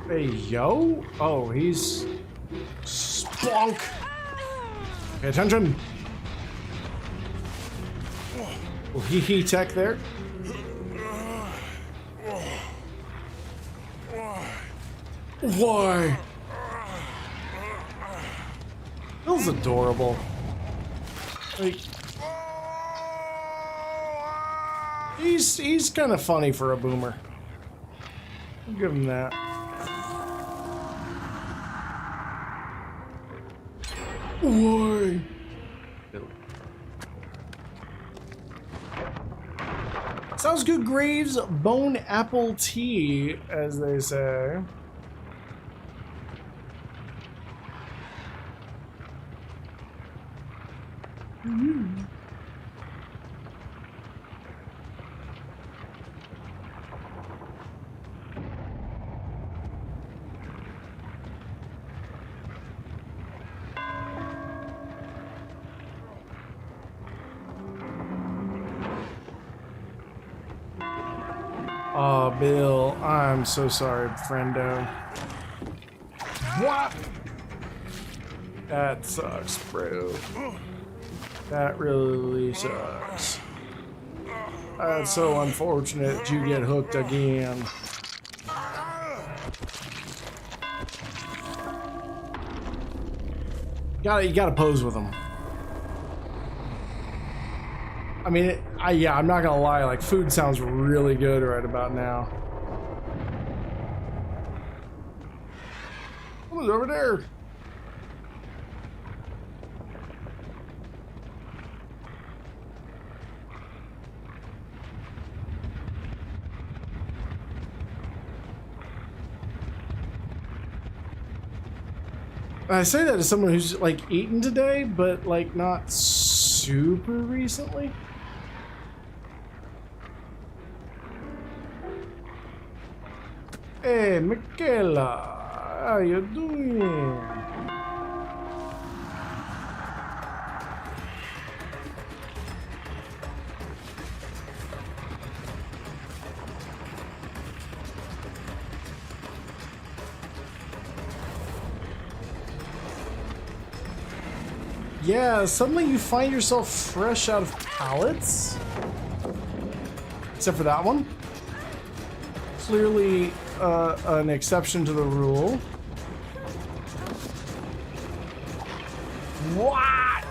Hey, yo. Oh, he's... Spunk. Pay attention. Oh, he tech there. Why? Bill's adorable. Like... He's kind of funny for a boomer. I'll give him that. Why? Sounds good, Graves. Bone apple tea, as they say. Oh, Bill, I'm so sorry, friendo. What? That sucks, bro. That really sucks. That's so unfortunate you get hooked again. You gotta pose with them. I mean, yeah, I'm not gonna lie, like, food sounds really good right about now. Who's over there? I say that as someone who's, like, eaten today, but, like, not super recently. Hey, Michaela, how you doing? Yeah, suddenly you find yourself fresh out of pallets. Except for that one. Clearly an exception to the rule. What?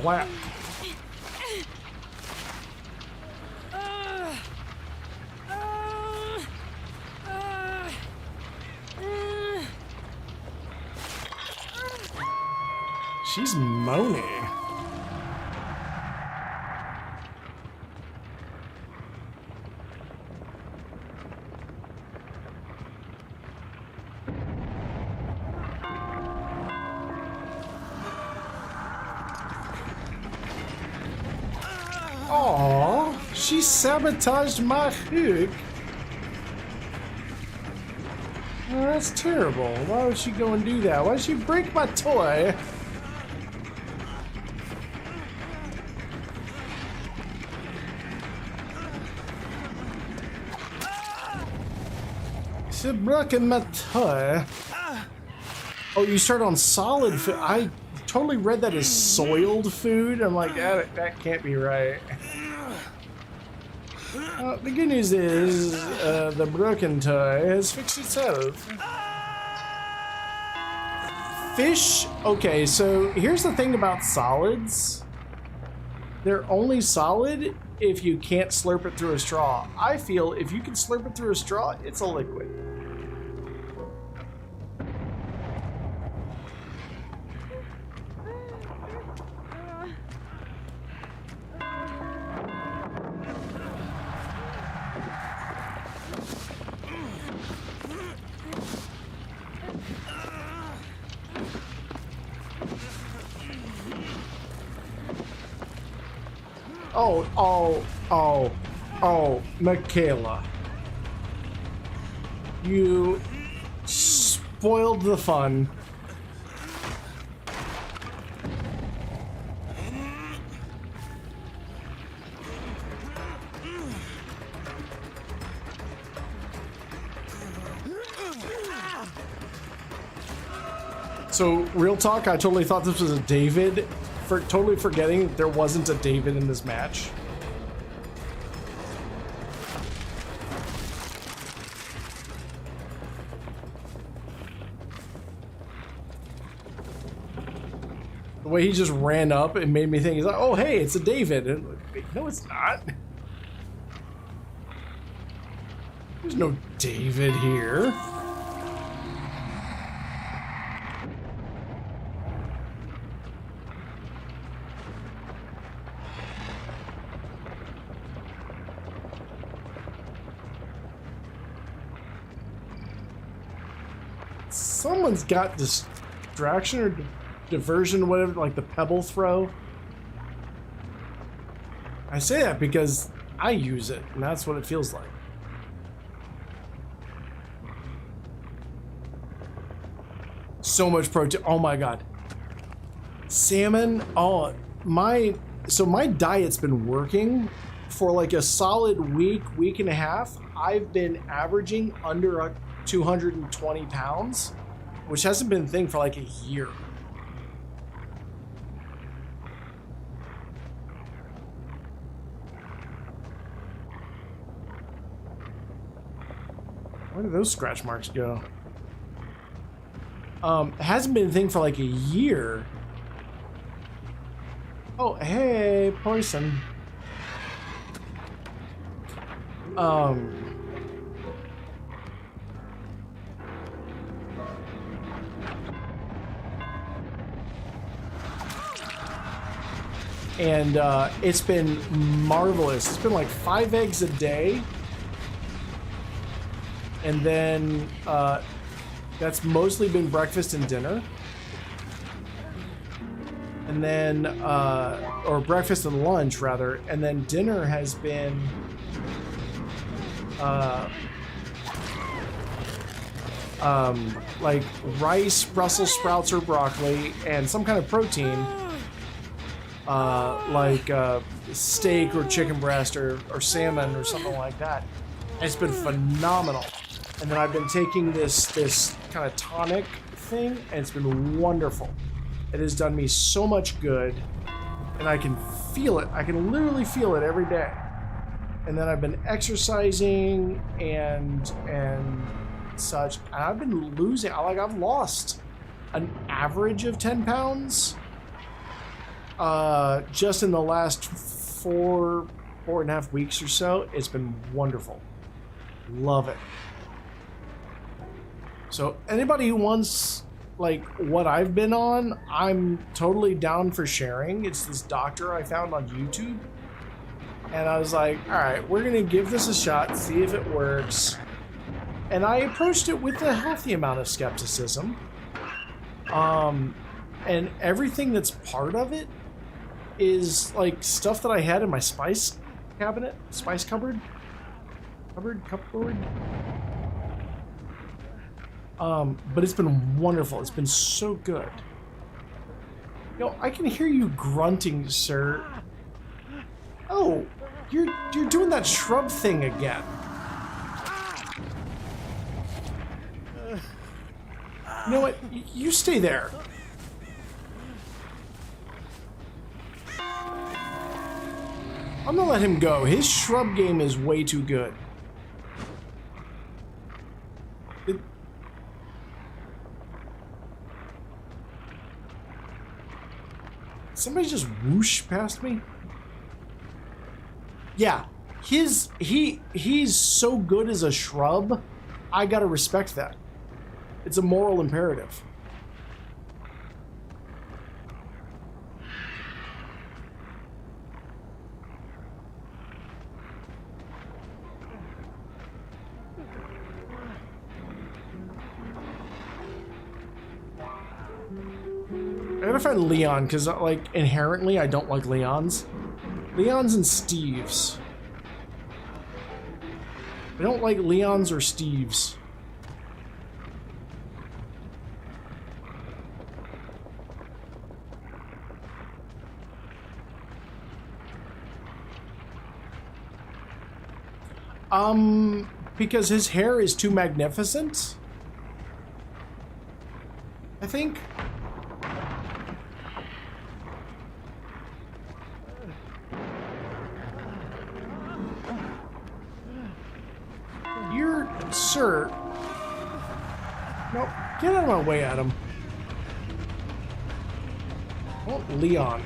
What? She's moaning. Aww, she sabotaged my hook. Oh, that's terrible. Why would she go and do that? Why did she break my toy? She broke my toy. Oh, you start on solid food. I totally read that as soiled food. I'm like, that can't be right. The good news is the broken toy has fixed itself. Fish. Okay, so here's the thing about solids. They're only solid if you can't slurp it through a straw. I feel if you can slurp it through a straw, it's a liquid. Oh, Michaela. You spoiled the fun. So, real talk, I totally thought this was a David, totally forgetting there wasn't a David in this match. way he just ran up, it made me think, he's like, oh, hey, it's a David. And like, no, it's not. There's no David here. Someone's got distraction or diversion, whatever, like the pebble throw. I say that because I use it, and that's what it feels like. So much protein. Oh my god. Salmon. Oh, my diet's been working for like a solid week and a half. I've been averaging under 220 pounds, which hasn't been a thing for like a year. Where did those scratch marks go? It hasn't been a thing for like a year. Oh, hey, poison. And it's been marvelous. It's been like 5 eggs a day. And then that's mostly been breakfast and dinner. And then, or breakfast and lunch rather. And then dinner has been like rice, Brussels sprouts or broccoli, and some kind of protein. Like steak or chicken breast or salmon or something like that. And it's been phenomenal. And then I've been taking this kind of tonic thing, and it's been wonderful. It has done me so much good, and I can feel it. I can literally feel it every day. And then I've been exercising and such, and I've been losing. I've lost an average of 10 pounds. Just in the last 4.5 weeks or so. It's been wonderful. Love it. So anybody who wants like what I've been on, I'm totally down for sharing. It's this doctor I found on YouTube, and I was like, all right, we're gonna give this a shot, see if it works. And I approached it with a healthy amount of skepticism. And everything that's part of it is like stuff that I had in my spice cupboard. But it's been wonderful. It's been so good. Yo, I can hear you grunting, sir. Oh, you're doing that shrub thing again. You know what? You stay there. I'm gonna let him go. His shrub game is way too good. Somebody just whoosh past me? Yeah, he's so good as a shrub. I gotta respect that. It's a moral imperative. I gotta find Leon, because, like, inherently I don't like Leons. Leons and Steves. I don't like Leons or Steves. Because his hair is too magnificent, I think. Sir. Nope. Get out of my way, Adam. Oh, Leon.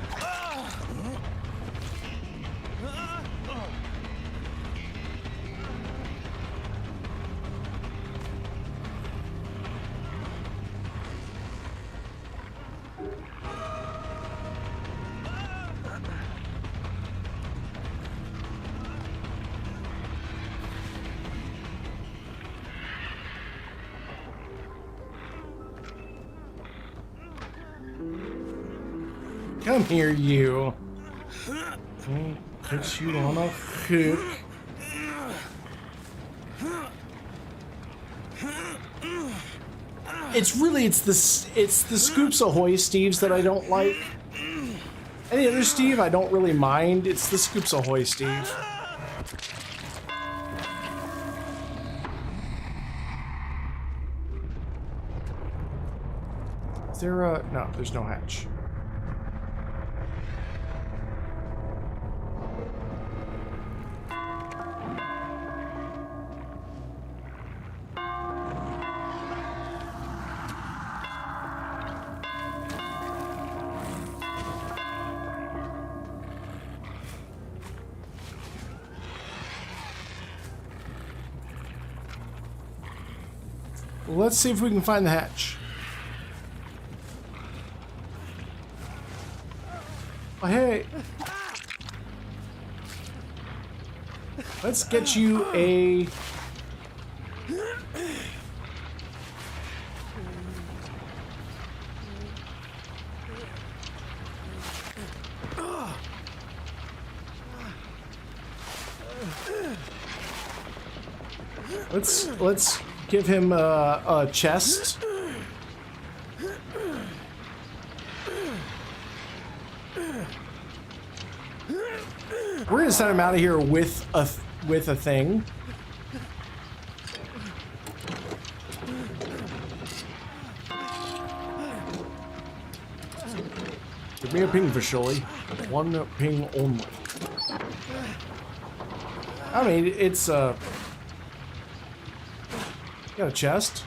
Come here, you. I'll put you on a hook. It's the Scoops Ahoy Steves that I don't like. Any other Steve I don't really mind. It's the Scoops Ahoy Steve. Is there a... No, there's no hatch. Let's see if we can find the hatch. Oh, hey. Let's get you a... Let's give him a chest. We're gonna send him out of here with a thing. Give me a ping for Shully. One ping only. I mean, it's got a chest.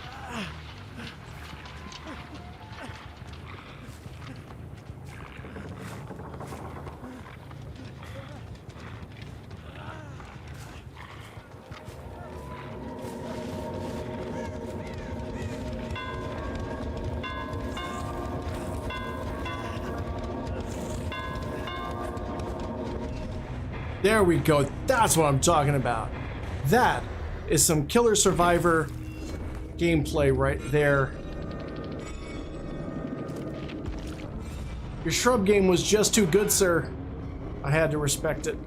There we go. That's what I'm talking about. That is some Killer Survivor gameplay right there. Your shrub game was just too good, sir. I had to respect it.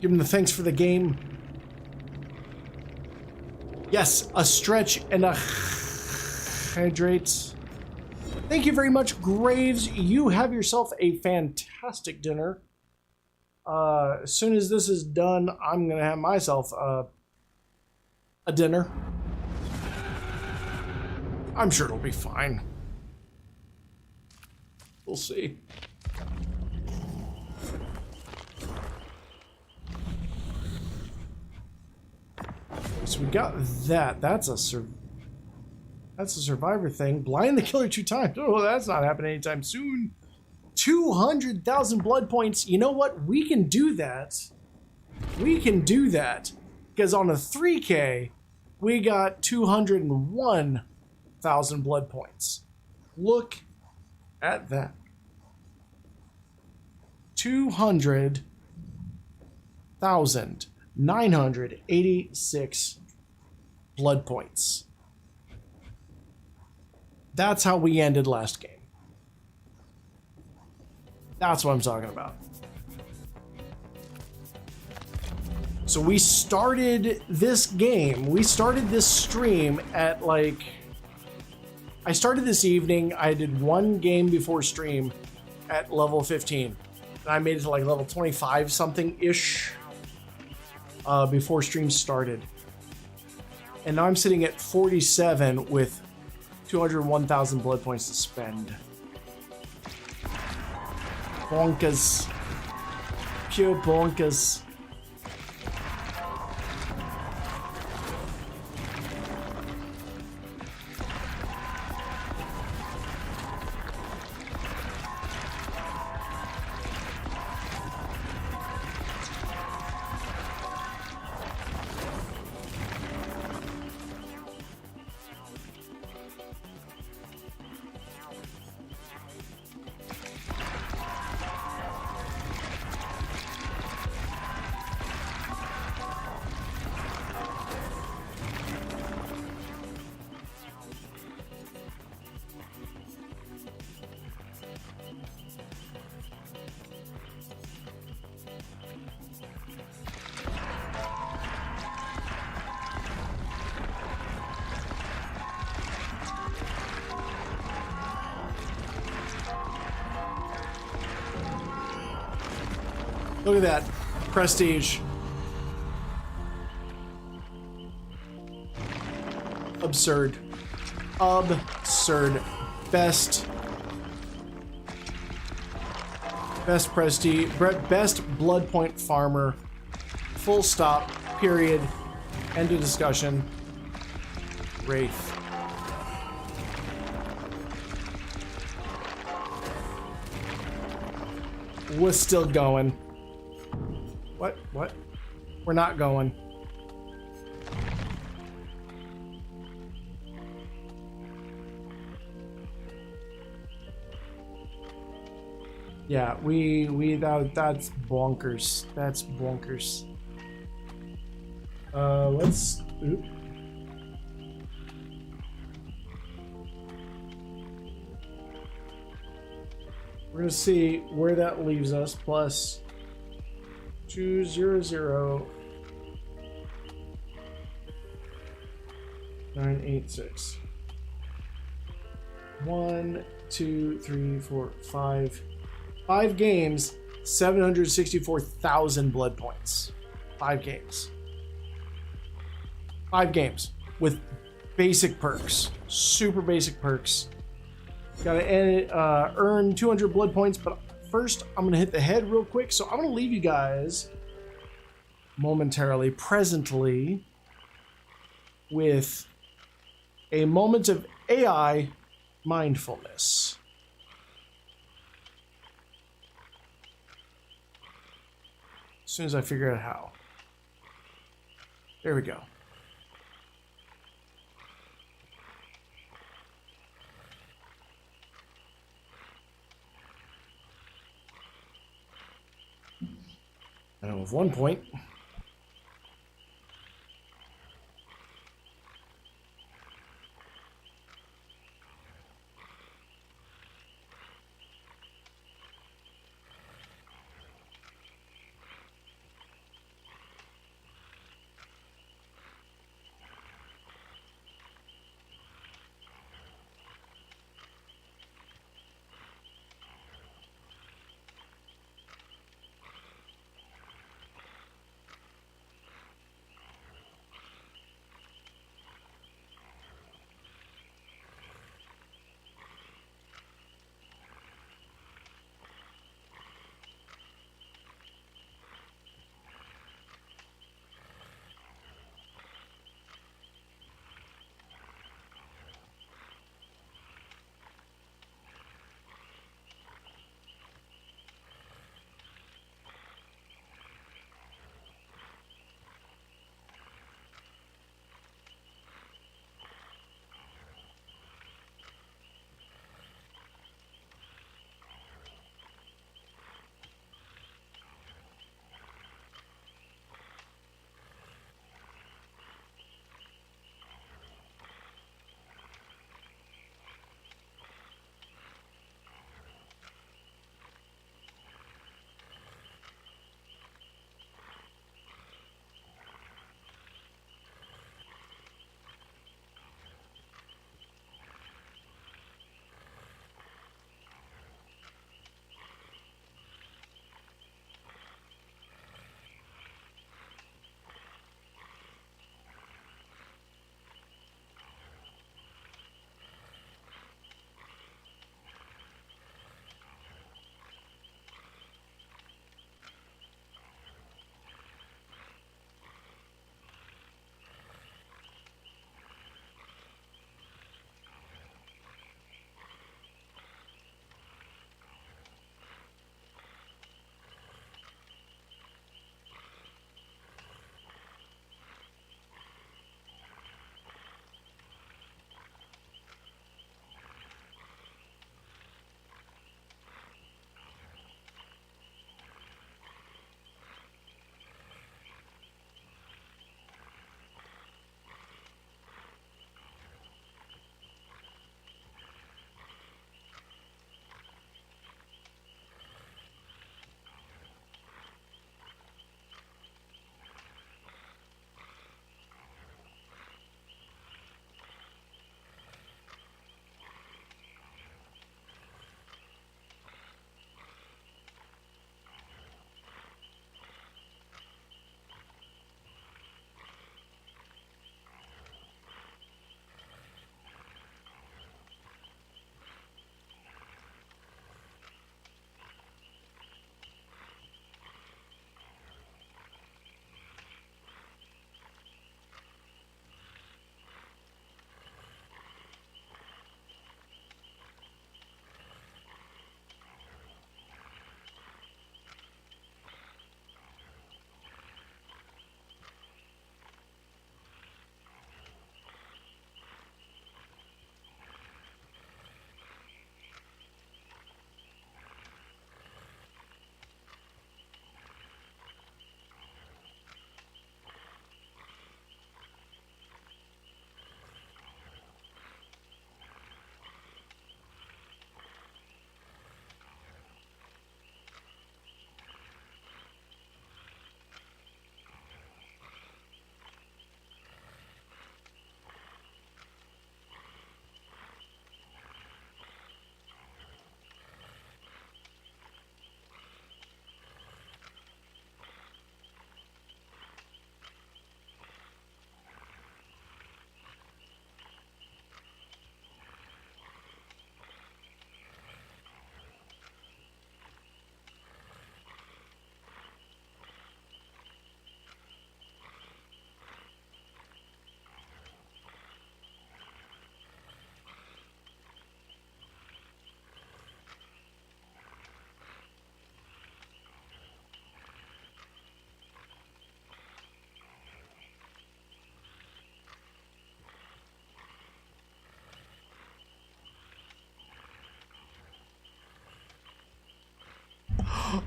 Give him the thanks for the game. Yes, a stretch and a hydrate. Thank you very much, Graves. You have yourself a fantastic dinner. As soon as this is done, I'm gonna have myself a dinner. I'm sure it'll be fine. We'll see. So we got that. That's a survivor thing. Blind the killer 2 times. Oh, that's not happening anytime soon. 200,000 blood points. You know what? We can do that. We can do that. Because on a 3K, we got 201,000 blood points. Look at that. 200,986 blood points. That's how we ended last game. That's what I'm talking about. So we started this game, we started this stream at like... I started this evening, I did 1 game before stream at level 15. And I made it to like level 25 something-ish before stream started. And now I'm sitting at 47 with 201,000 blood points to spend. Bonkers. Pure bonkers. Look at that. Prestige. Absurd. Absurd. Best prestige. Best blood point farmer. Full stop. Period. End of discussion. Wraith. We're still going. What? We're not going. Yeah, that's bonkers. That's bonkers. Let's oop. We're gonna see where that leaves us. Plus 200 986. 1, 2, 3, 4, 5. 5 games, 764,000 blood points. 5 games. 5 games with basic perks, super basic perks. Gotta earn 200 blood points, but first I'm gonna hit the head real quick. So I'm gonna leave you guys momentarily, presently, with a moment of AI mindfulness. As soon as I figure out how. There we go. I know of one point.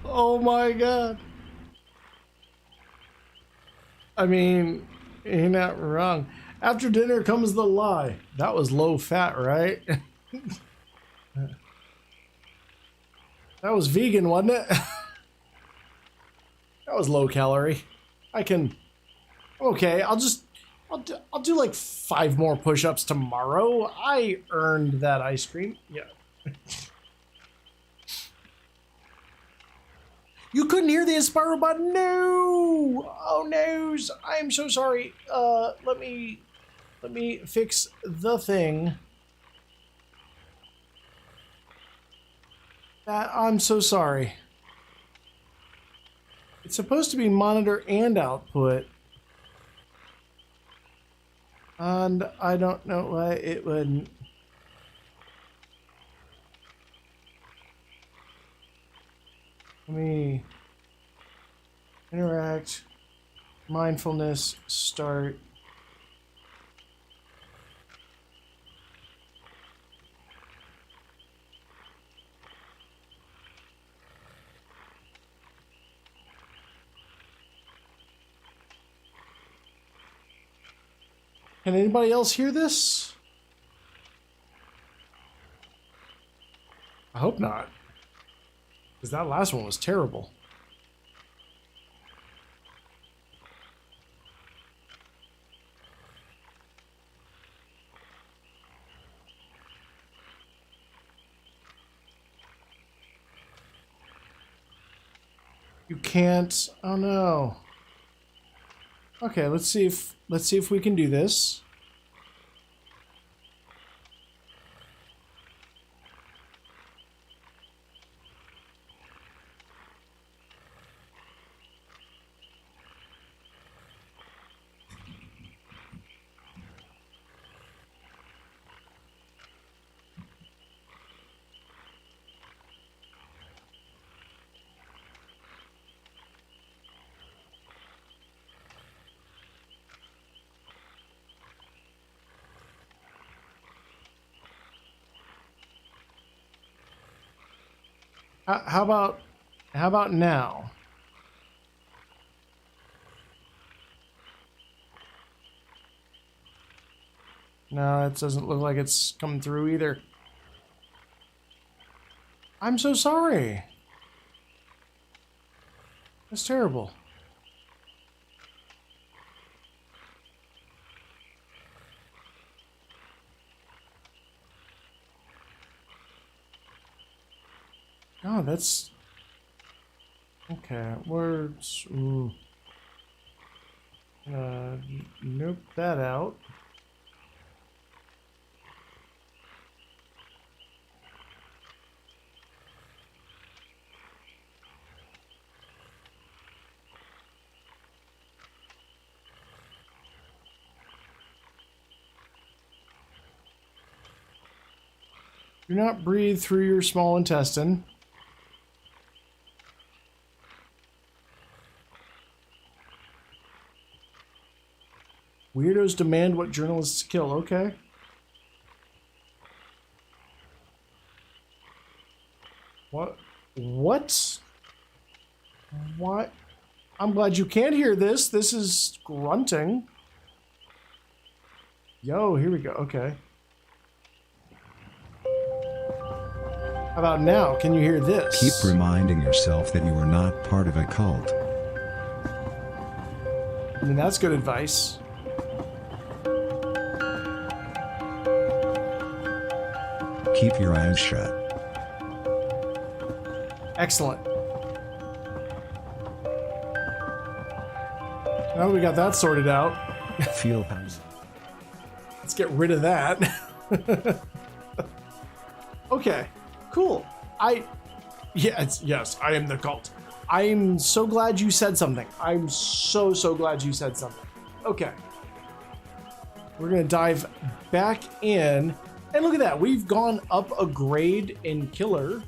Oh my god. I mean, you're not wrong. After dinner comes the lie. That was low fat, right? That was vegan, wasn't it? That was low calorie. Okay, I'll do like 5 more push-ups tomorrow. I earned that ice cream. Yeah. You couldn't hear the Inspire button? No! Oh no! I am so sorry. Let me fix the thing. I'm so sorry. It's supposed to be monitor and output. And I don't know why it wouldn't. Let me interact, mindfulness, start. Can anybody else hear this? I hope not. Because that last one was terrible. You can't. Oh no. Okay, let's see if we can do this. How about now? No, it doesn't look like it's coming through either. I'm so sorry. That's terrible. Oh, that's... Okay, words... Nope that out. Do not breathe through your small intestine. Weirdos demand what journalists kill. Okay. What? What? What? I'm glad you can't hear this. This is grunting. Yo, here we go. Okay. How about now? Can you hear this? Keep reminding yourself that you are not part of a cult. I mean, that's good advice. Keep your eyes shut. Excellent. Now we got that sorted out. Feel hands. Let's get rid of that. Okay, cool. Yes, I am the cult. I'm so glad you said something. I'm so glad you said something. Okay. We're gonna dive back in. And look at that, we've gone up a grade in Killer.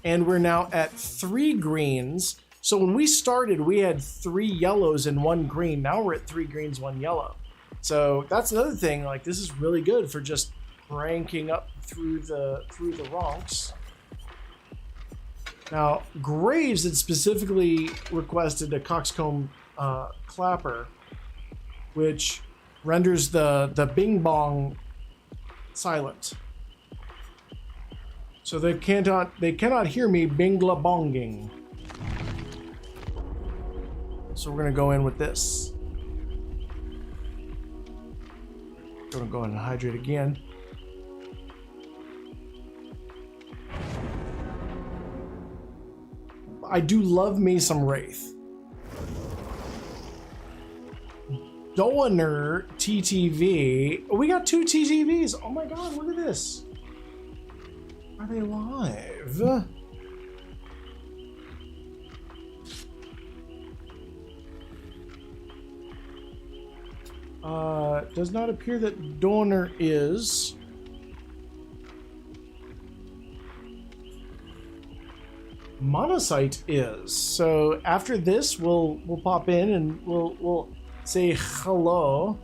And we're now at 3 greens. So when we started, we had 3 yellows and 1 green. Now we're at 3 greens, 1 yellow. So that's another thing, like this is really good for just ranking up through the ranks. Now, Graves had specifically requested a coxcomb clapper, which renders the bing bong silent. So they cannot hear me bingla bonging. So we're gonna go in with this. Gonna go ahead and hydrate again. I do love me some Wraith. Donor TTV. Oh, we got 2 TTVs. Oh my god, look at this. Are they live? Does not appear that Donor is. Monocyte is. So after this, we'll pop in and we'll say hello.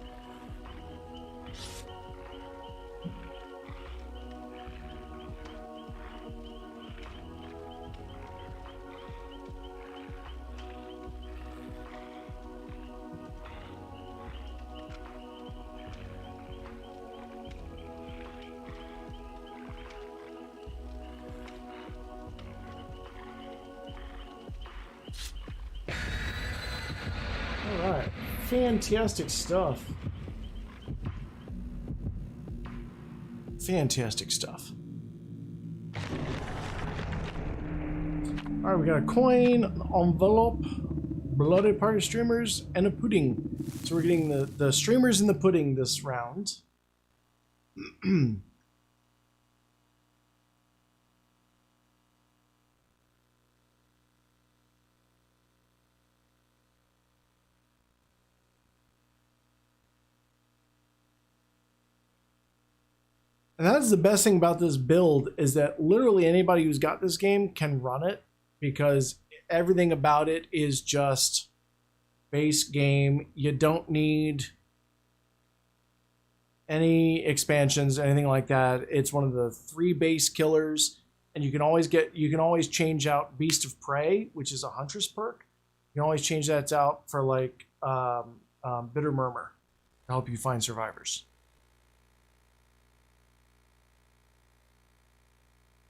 Alright, fantastic stuff. Fantastic stuff. Alright, we got a coin, an envelope, bloody party streamers, and a pudding. So we're getting the streamers and the pudding this round. And that's the best thing about this build, is that literally anybody who's got this game can run it, because everything about it is just base game. You don't need any expansions, anything like that. It's one of the 3 base killers, and you can always change out Beast of Prey, which is a Huntress perk. You can always change that out for like Bitter Murmur to help you find survivors.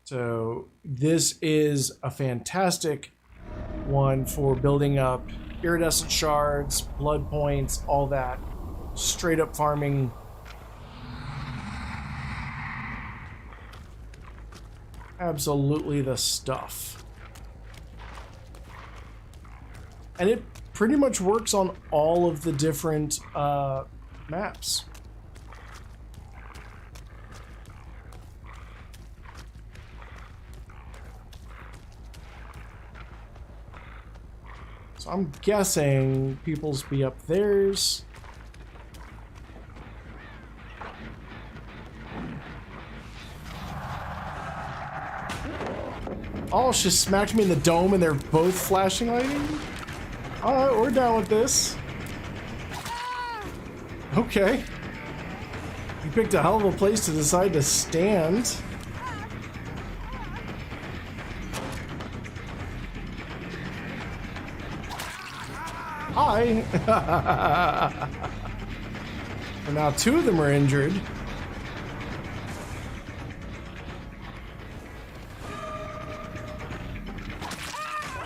So this is a fantastic one for building up iridescent shards, blood points, all that. Straight up farming. Absolutely the stuff. And it pretty much works on all of the different maps. So I'm guessing people's be up theirs. Oh, she smacked me in the dome and they're both flashing lightning? Alright, we're down with this. Okay. You picked a hell of a place to decide to stand. Hi! And now 2 of them are injured.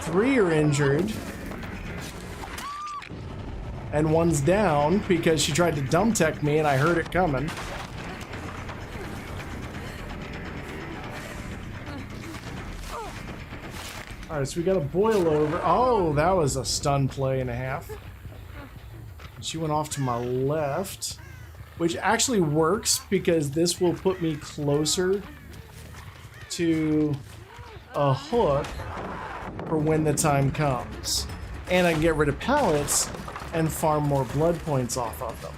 Three are injured. And 1's down because she tried to dumb tech me and I heard it coming. Alright, so we got a boil over. Oh, that was a stun play and a half. She went off to my left, which actually works because this will put me closer to a hook for when the time comes. And I can get rid of pallets and farm more blood points off of them.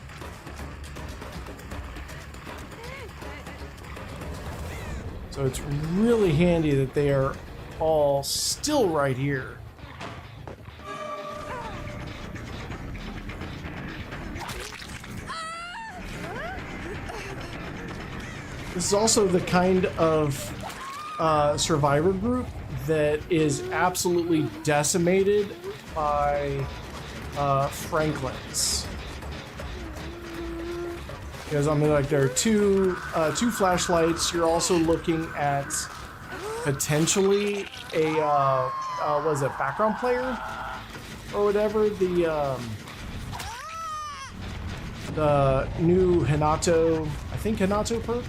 So it's really handy that they are all still right here. This is also the kind of survivor group that is absolutely decimated by Franklins. Because I mean, like, there are two flashlights. You're also looking at potentially a what is it, background player or whatever. The new Hinato, I think Hinato perk.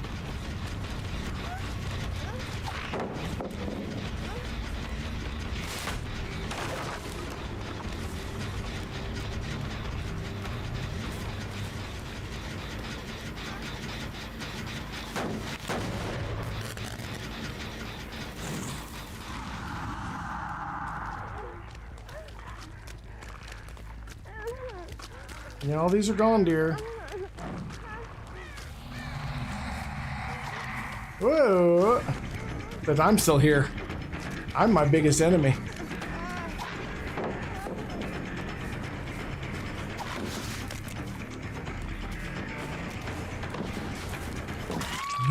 Yeah, all these are gone, dear. Whoa! But I'm still here. I'm my biggest enemy.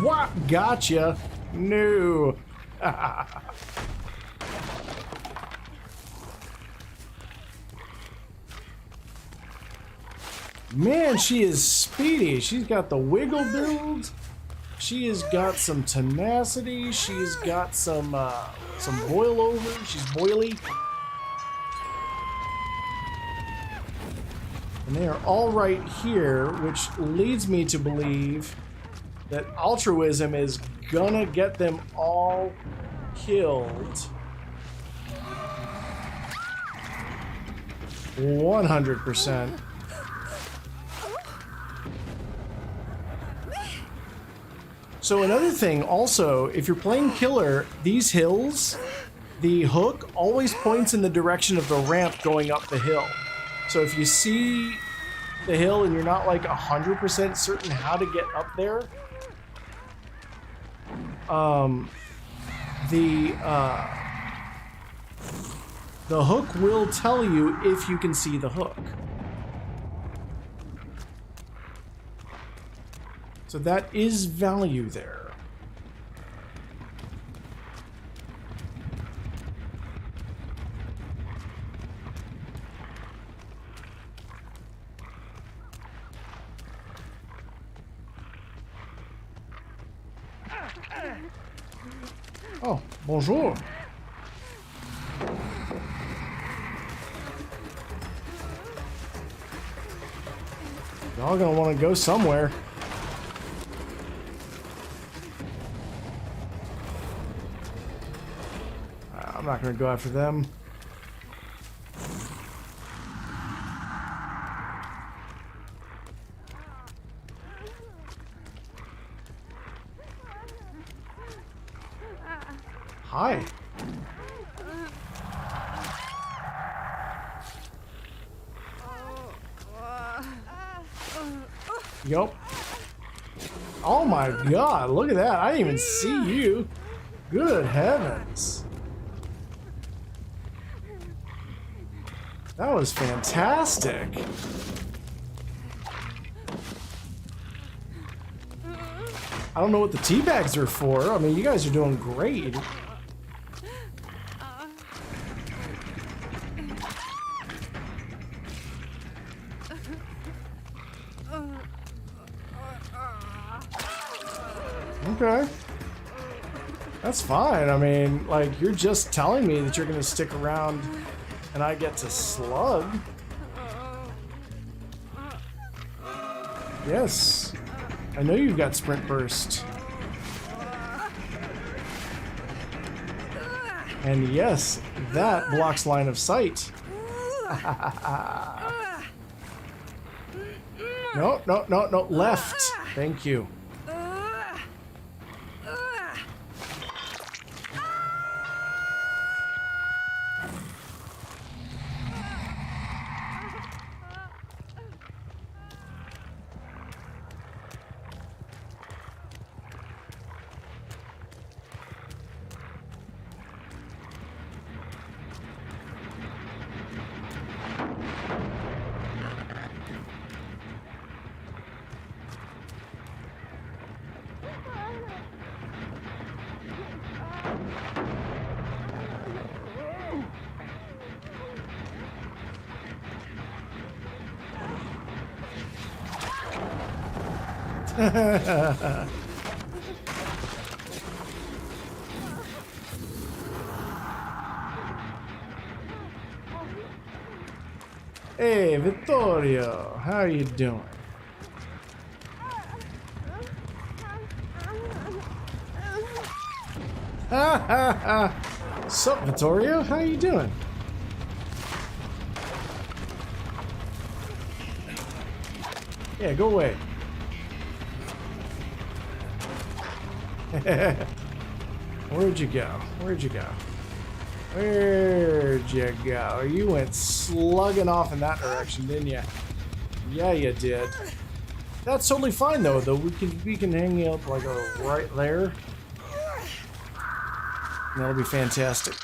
What? Gotcha. No. Man, she is speedy. She's got the wiggle build. She has got some tenacity. She's got some boil over. She's boily. And they are all right here, which leads me to believe that altruism is gonna get them all killed. 100%. So another thing also, if you're playing killer, these hills, the hook always points in the direction of the ramp going up the hill. So if you see the hill and you're not like 100% certain how to get up there, the hook will tell you if you can see the hook. So that is value there. Oh, bonjour. Y'all gonna want to go somewhere. I'm not going to go after them. Hi. Yup. Oh my god, look at that. I didn't even see you. Good heavens. That was fantastic. I don't know what the tea bags are for. I mean, you guys are doing great. Okay. That's fine. I mean, like, you're just telling me that you're going to stick around and I get to slug. Yes. I know you've got sprint burst. And yes, that blocks line of sight. No, no, no, no, left. Thank you. Hey, Vittorio, how are you doing? Ha ha ha! Sup, Vittorio? How you doing? Yeah, go away. Where'd you go? Where'd you go? Where'd you go? You went slugging off in that direction, didn't you? Yeah, you did. That's totally fine though. We can hang you up like right there. That'll be fantastic.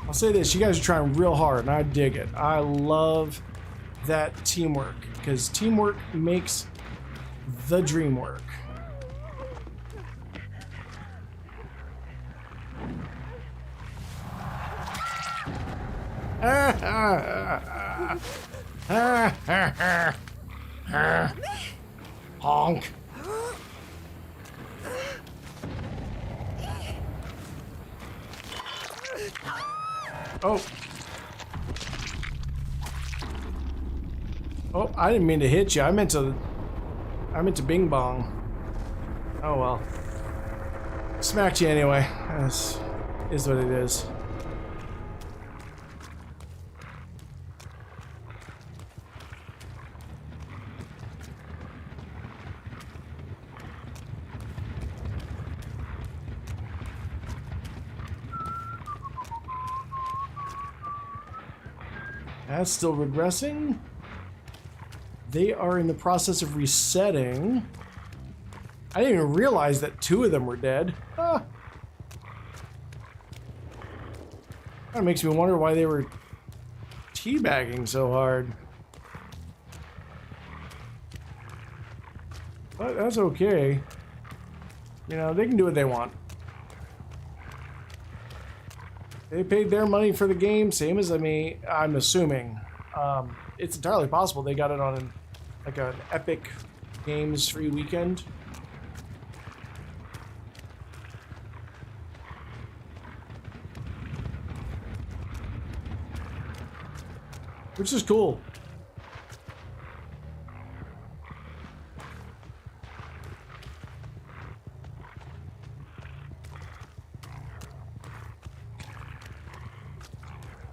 I'll say this, you guys are trying real hard, and I dig it. I love that teamwork, because teamwork makes the dream work. Honk. Oh. Oh, I didn't mean to hit you. I meant to bing bong. Oh well. Smacked you anyway. This is what it is. That's still regressing. They are in the process of resetting. I didn't even realize that 2 of them were dead. Ah. That makes me wonder why they were teabagging so hard. But that's okay. You know, they can do what they want. They paid their money for the game, same as me. I'm assuming. It's entirely possible they got it on like an Epic Games free weekend. Which is cool.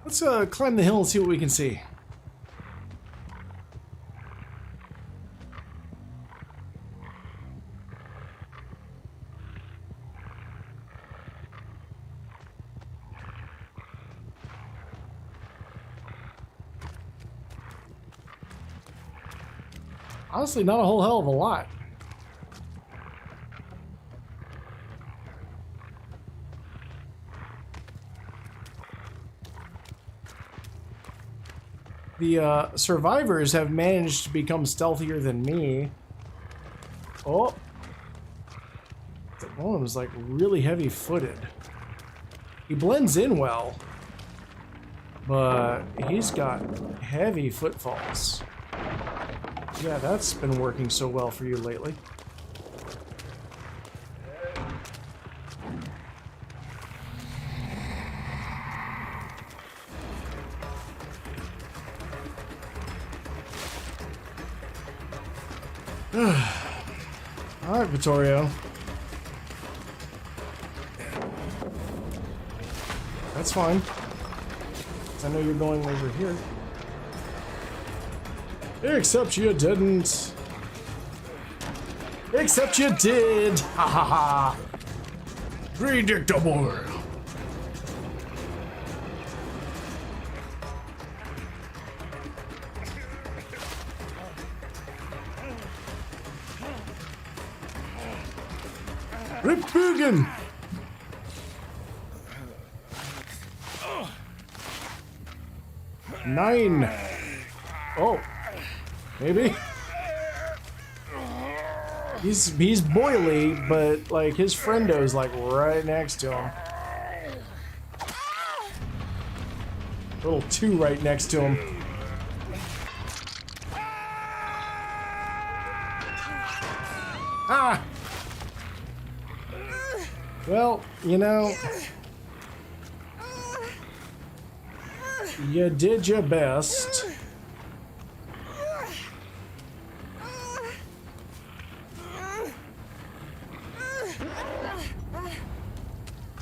Let's climb the hill and see what we can see. Honestly, not a whole hell of a lot. The survivors have managed to become stealthier than me. Oh. One of them is like really heavy-footed. He blends in well, but he's got heavy footfalls. Yeah, that's been working so well for you lately. Alright, Vittorio. That's fine. I know you're going over here. Except you didn't. Except you did. Ha ha ha. Predictable. Ripbugen. Nine. Oh. Maybe. He's boily, but like his friendo's like right next to him. Little 2 right next to him. Ah! Well, you know, you did your best.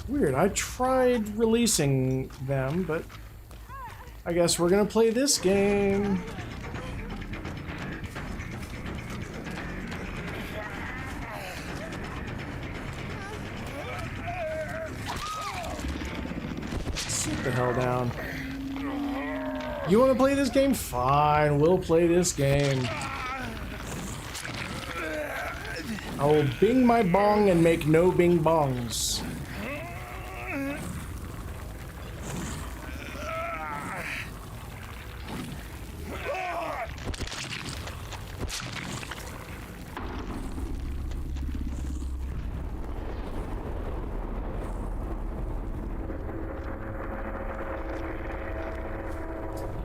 Weird, I tried releasing them, but I guess we're gonna play this game. Sit the hell down. You wanna play this game? Fine, we'll play this game. I will bing my bong and make no bing bongs.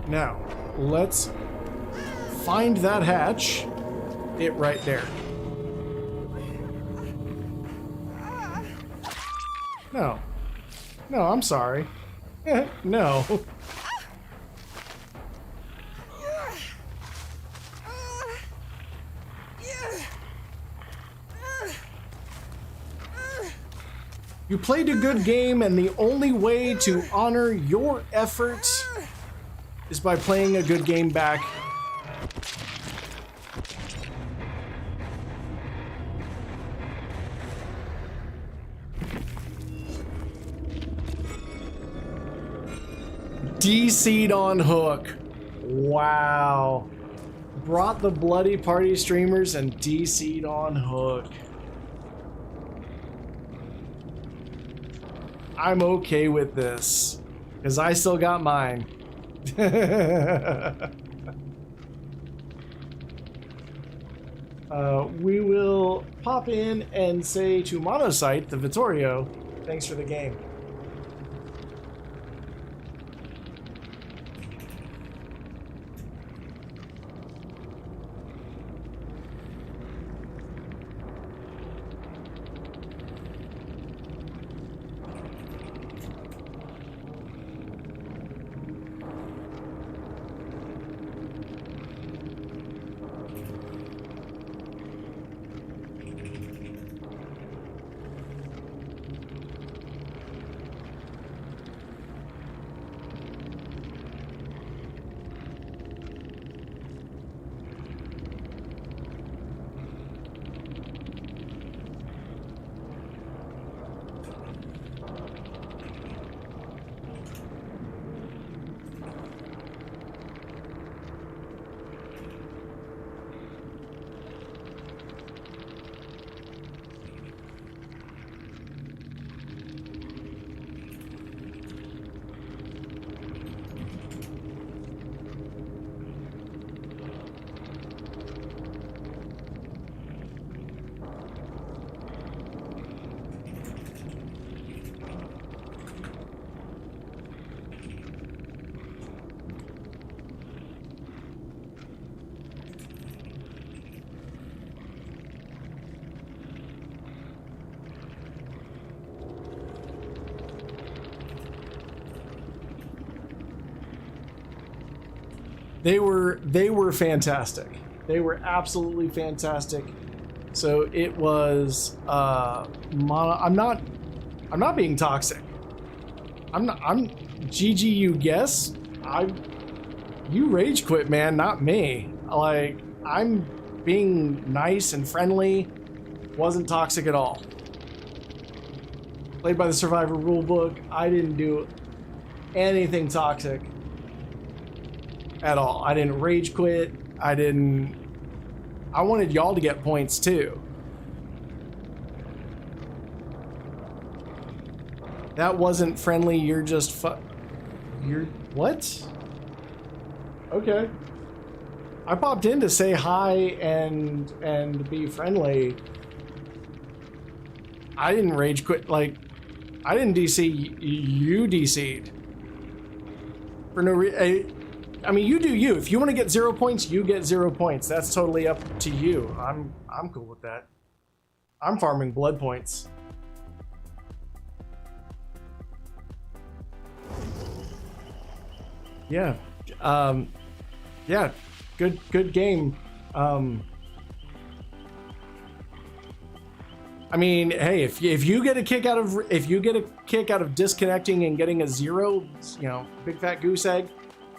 Now, let's find that hatch. It right there. No. No, I'm sorry. No. You played a good game, and the only way to honor your effort is by playing a good game back. DC'd on Hook. Wow. Brought the bloody party streamers and DC'd on Hook. I'm okay with this, because I still got mine. We will pop in and say to Monocyte, the Vittorio, thanks for the game. They were fantastic. They were absolutely fantastic. So it was I'm not being toxic. I'm GG, you guess. You rage quit, man, not me. Like, I'm being nice and friendly. Wasn't toxic at all. Played by the Survivor rulebook. I didn't do anything toxic at all. I didn't rage quit. I wanted y'all to get points too. That wasn't friendly. You're just you're what? Okay. I popped in to say hi and be friendly. I didn't rage quit. Like, I didn't DC. You DC'd for no reason. I mean, you do you. If you want to get 0 points, you get 0 points. That's totally up to you. I'm cool with that. I'm farming blood points. Yeah. Yeah. Good game. I mean, hey, if you get a kick out of disconnecting and getting a 0, you know, big fat goose egg,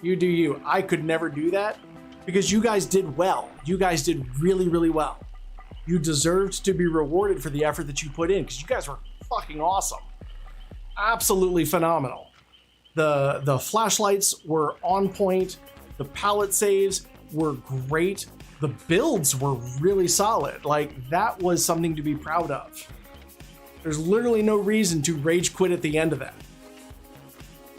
you do you. I could never do that because you guys did well. You guys did really, really well. You deserved to be rewarded for the effort that you put in because you guys were fucking awesome. Absolutely phenomenal. The flashlights were on point. The pallet saves were great. The builds were really solid. Like, that was something to be proud of. There's literally no reason to rage quit at the end of that.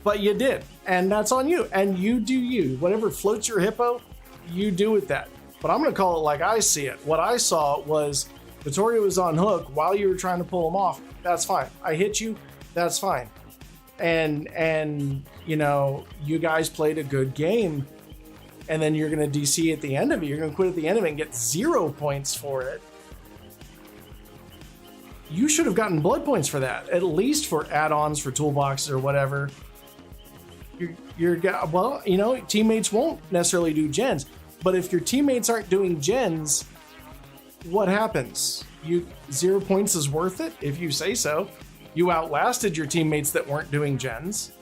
But you did, and that's on you. And you do you. Whatever floats your hippo, you do with that. But I'm gonna call it like I see it. What I saw was Vittoria was on hook while you were trying to pull him off. That's fine. I hit you. That's fine. And you know, you guys played a good game. And then you're going to DC at the end of it. You're going to quit at the end of it and get 0 points for it. You should have gotten blood points for that, at least for add-ons, for toolboxes or whatever. Well, you know, teammates won't necessarily do gens, but if your teammates aren't doing gens, what happens? 0 points is worth it, if you say so. You outlasted your teammates that weren't doing gens.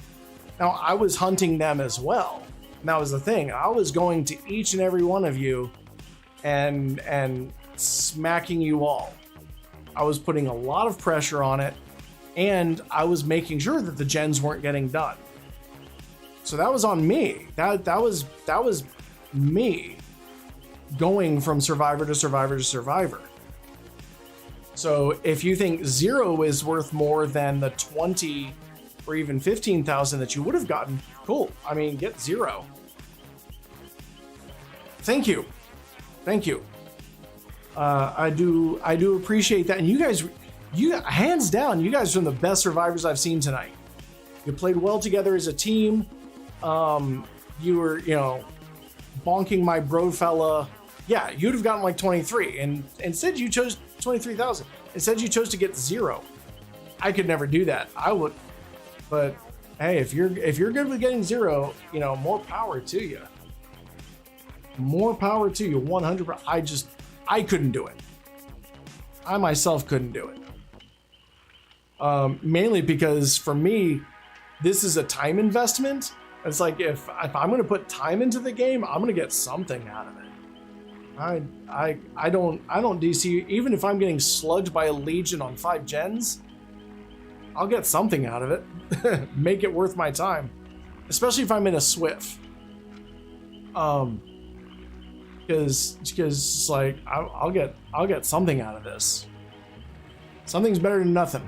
Now, I was hunting them as well. And that was the thing. I was going to each and every one of you and smacking you all. I was putting a lot of pressure on it, and I was making sure that the gens weren't getting done. So that was on me. That was me going from survivor to survivor to survivor. So if you think 0 is worth more than the 20 or even 15,000 that you would have gotten, cool. I mean, get 0. Thank you. I do appreciate that. And you guys, hands down, you guys are the best survivors I've seen tonight. You played well together as a team. You were, you know, bonking my bro fella. Yeah, you'd have gotten like 23, and instead you chose 23,000. Instead you chose to get 0. I could never do that. I would. But hey, if you're good with getting 0, you know, more power to you. More power to you, 100%. I couldn't do it. I myself couldn't do it. Mainly because for me, this is a time investment. It's like if I'm going to put time into the game, I'm going to get something out of it. I don't DC, even if I'm getting slugged by a legion on 5 gens, I'll get something out of it. Make it worth my time, especially if I'm in a Swift. Because it's like I'll get something out of this. Something's better than nothing.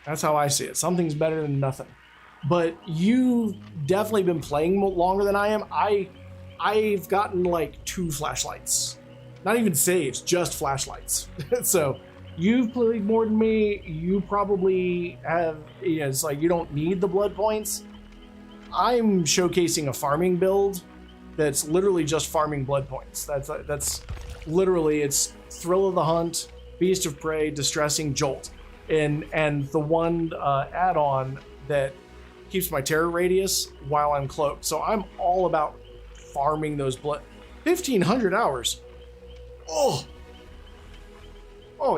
That's how I see it. Something's better than nothing. But you've definitely been playing longer than I am. I've gotten like 2 flashlights. Not even saves, just flashlights. So you've played more than me. You probably have, you know, it's like you don't need the blood points. I'm showcasing a farming build that's literally just farming blood points. That's literally, it's Thrill of the Hunt, Beast of Prey, Distressing, Jolt. And the one add-on that keeps my terror radius while I'm cloaked. So I'm all about farming those blood. 1,500 hours. Oh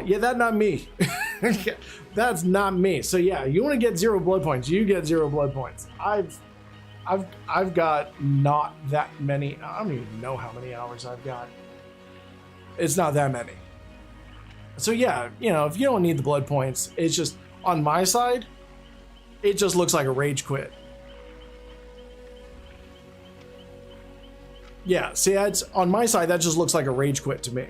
yeah, that's not me. That's not me. So yeah, you want to get 0 blood points, you get 0 blood points. I've got not that many. I don't even know how many hours I've got. It's not that many. So yeah, you know, if you don't need the blood points, it's just on my side, it just looks like a rage quit. Yeah, see, that's on my side, that just looks like a rage quit to me.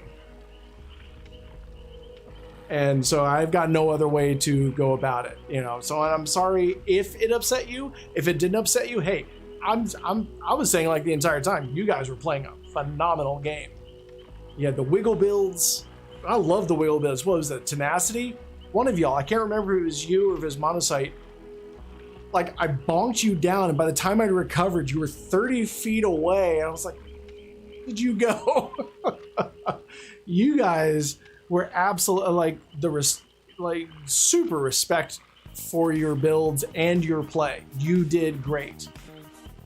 And so I've got no other way to go about it, you know. So I'm sorry if it upset you. If it didn't upset you, hey, I was saying like the entire time, you guys were playing a phenomenal game. You had the wiggle builds. I love the wiggle builds. What was that? Tenacity? One of y'all, I can't remember if it was you or if it was Monocyte. Like, I bonked you down, and by the time I recovered, you were 30 feet away. And I was like, did you go? You guys were absolutely like super respect for your builds and your play. You did great.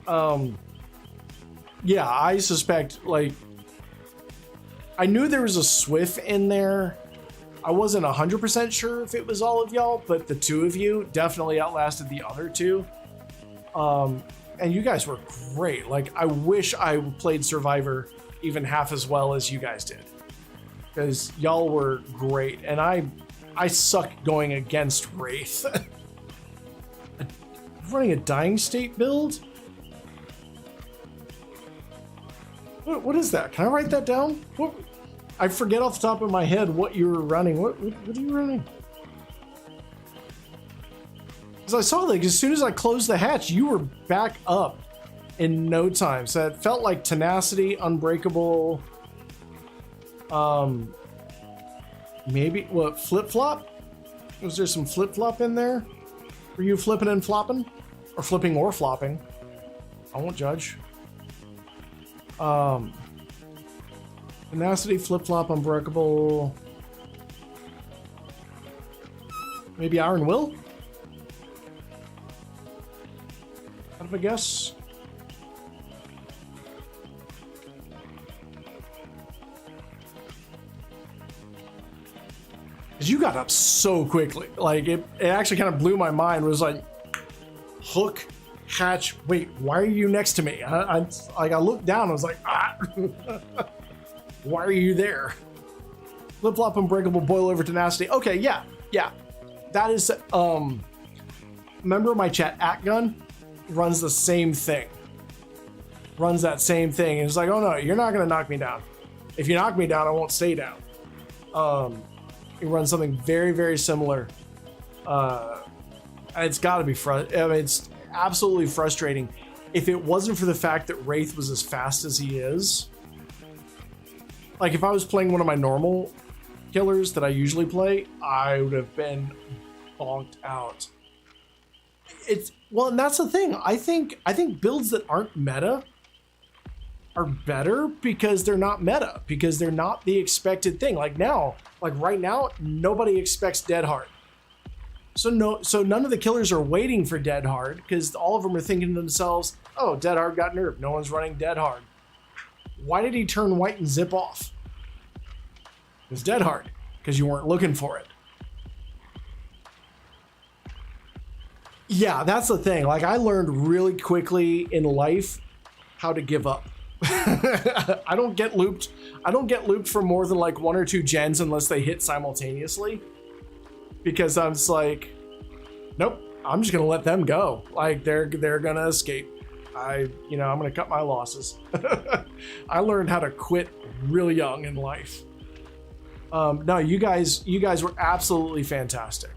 Yeah, I suspect, like, I knew there was a Swift in there. I wasn't 100% sure if it was all of y'all, but the two of you definitely outlasted the other two. And you guys were great. Like, I wish I played Survivor even half as well as you guys did, because y'all were great. And I suck going against Wraith. Running a Dying State build? What is that? Can I write that down? What? I forget off the top of my head what you were running. What are you running? Because I saw, like, as soon as I closed the hatch, you were back up in no time. So it felt like Tenacity, Unbreakable, maybe, what, Flip-Flop? Was there some Flip-Flop in there? Were you flipping and flopping? Or flipping or flopping? I won't judge. Tenacity, Flip-Flop, Unbreakable. Maybe Iron Will? Out of a guess. You got up so quickly. Like, it actually kind of blew my mind. It was like, hook, hatch, wait, why are you next to me? I looked down, I was like, ah. Why are you there? Flip-Flop, Unbreakable, Boil Over, Tenacity. Okay, yeah. That is, member of my chat, Atgun, runs the same thing. Runs that same thing. And it's like, oh no, you're not gonna knock me down. If you knock me down, I won't stay down. He runs something very, very similar. It's gotta be it's absolutely frustrating. If it wasn't for the fact that Wraith was as fast as he is, like, if I was playing one of my normal killers that I usually play, I would have been bonked out. Well, and that's the thing. I think builds that aren't meta are better because they're not meta, because they're not the expected thing. Like right now, nobody expects Dead Hard. So none of the killers are waiting for Dead Hard, because all of them are thinking to themselves, oh, Dead Hard got nerfed. No one's running Dead Hard. Why did he turn white and zip off? It was Dead Hard, because you weren't looking for it. Yeah, that's the thing. Like, I learned really quickly in life how to give up. I don't get looped for more than like 1 or 2 gens unless they hit simultaneously, because I'm just like, nope, I'm just gonna let them go. Like, they're gonna escape. I'm gonna cut my losses. I learned how to quit real young in life. No, you guys were absolutely fantastic.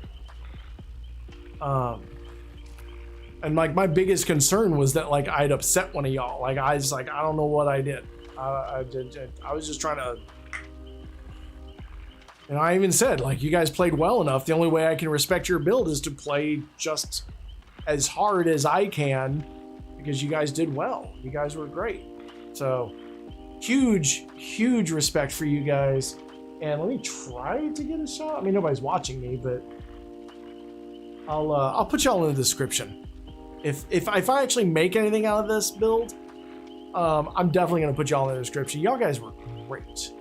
And like, my biggest concern was that, like, I'd upset one of y'all. Like, I was like, I don't know what I did. I was just trying to, and I even said, like, you guys played well enough. The only way I can respect your build is to play just as hard as I can, because you guys did well. You guys were great. So huge respect for you guys. And let me try to get a shot. I mean, nobody's watching me, but I'll put y'all in the description. If I actually make anything out of this build, I'm definitely gonna put y'all in the description. Y'all guys were great.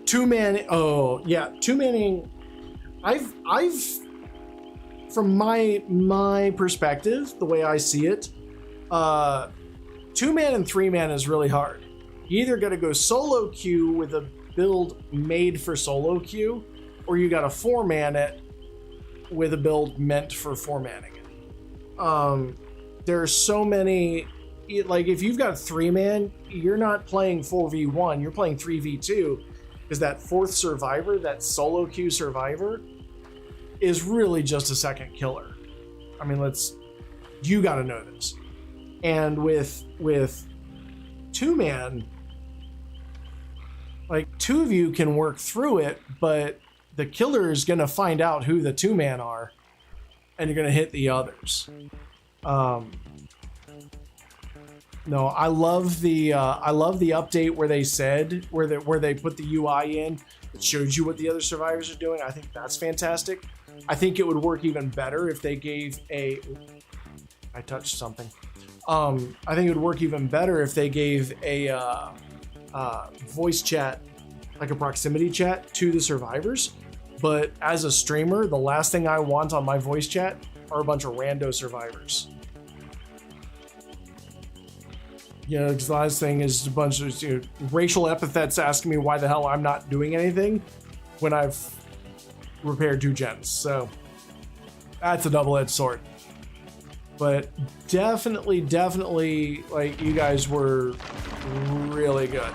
Two-manning. I've from my perspective, the way I see it, 2-man and 3-man is really hard. You either gotta go solo queue with a build made for solo queue, or you gotta 4-man it with a build meant for 4-manning it. There are so many, like, if you've got 3-man, you're not playing 4v1, you're playing 3v2, because that 4th survivor, that solo queue survivor, is really just a second killer. I mean, you gotta know this. And with 2-man, like, 2 of you can work through it, but the killer is going to find out who the 2-man are, and you're going to hit the others. No, I love the update where they said where they put the UI in. It shows you what the other survivors are doing. I think that's fantastic. I think it would work even better if they gave a. I touched something. I think it would work even better if they gave a voice chat, like a proximity chat, to the survivors. But as a streamer, the last thing I want on my voice chat are a bunch of rando survivors. You know, because the last thing is a bunch of racial epithets asking me why the hell I'm not doing anything when I've repaired 2 gens. So that's a double-edged sword. But definitely, like, you guys were really good.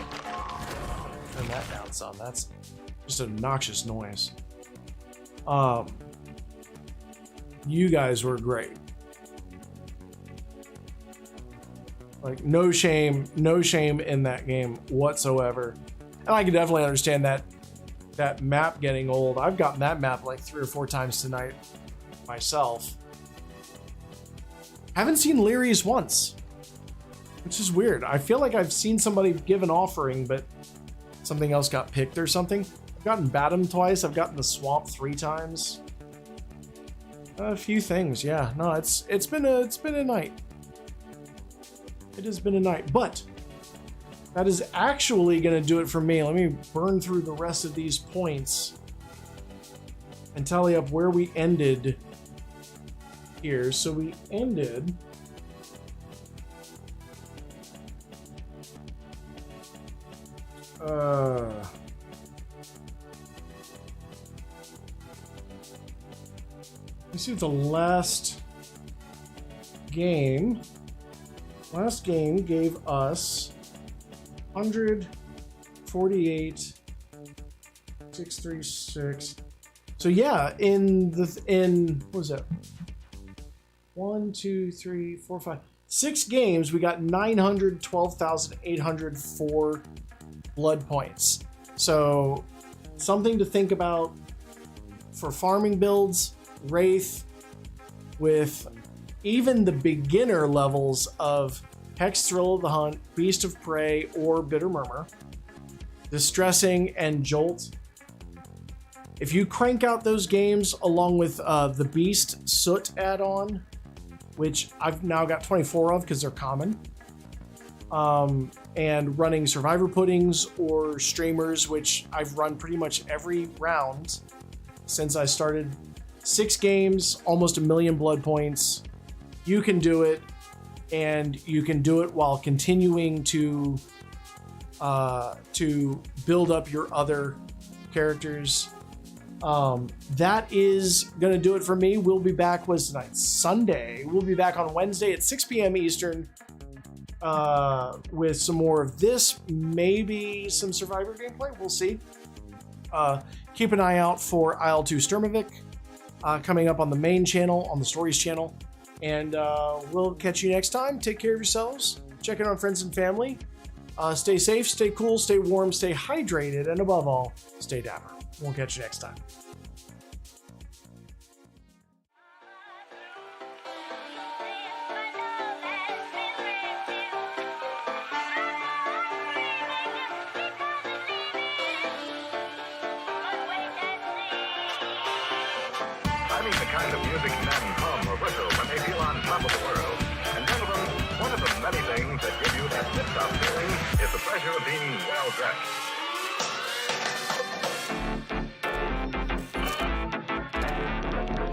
Turn that down some. That's just an obnoxious noise. You guys were great. Like, no shame in that game whatsoever. And I can definitely understand that map getting old. I've gotten that map like 3 or 4 times tonight myself. Haven't seen Leary's once, which is weird. I feel like I've seen somebody give an offering, but something else got picked or something. I've gotten Batum twice. I've gotten the Swamp 3 times. A few things, yeah. No, it's been a night. It has been a night, but that is actually going to do it for me. Let me burn through the rest of these points and tally up where we ended here. So we ended let's see what the last game gave us 148 636. So yeah, in what was that? 1, 2, 3, 4, 5, 6 games, we got 912,804 blood points. So something to think about for farming builds. Wraith with even the beginner levels of Hex, Thrill of the Hunt, Beast of Prey, or Bitter Murmur, Distressing, and Jolt. If you crank out those games along with the Beast Soot add-on, which I've now got 24 of because they're common, and running Survivor Puddings or Streamers, which I've run pretty much every round since I started. 6 games, almost 1 million blood points. You can do it, and you can do it while continuing to build up your other characters. That is going to do it for me. We'll be back, what's tonight? Sunday. We'll be back on Wednesday at 6 p.m. Eastern with some more of this, maybe some Survivor gameplay. We'll see. Keep an eye out for IL-2 Sturmovik coming up on the main channel, on the Stories channel. And we'll catch you next time. Take care of yourselves. Check in on friends and family. Stay safe, stay cool, stay warm, stay hydrated, and above all, stay dapper. We'll catch you next time. I mean the kind of music men hum or whistle when they feel on top of the world. And gentlemen, one of the many things that give you that tip-top feeling is the pleasure of being well-dressed.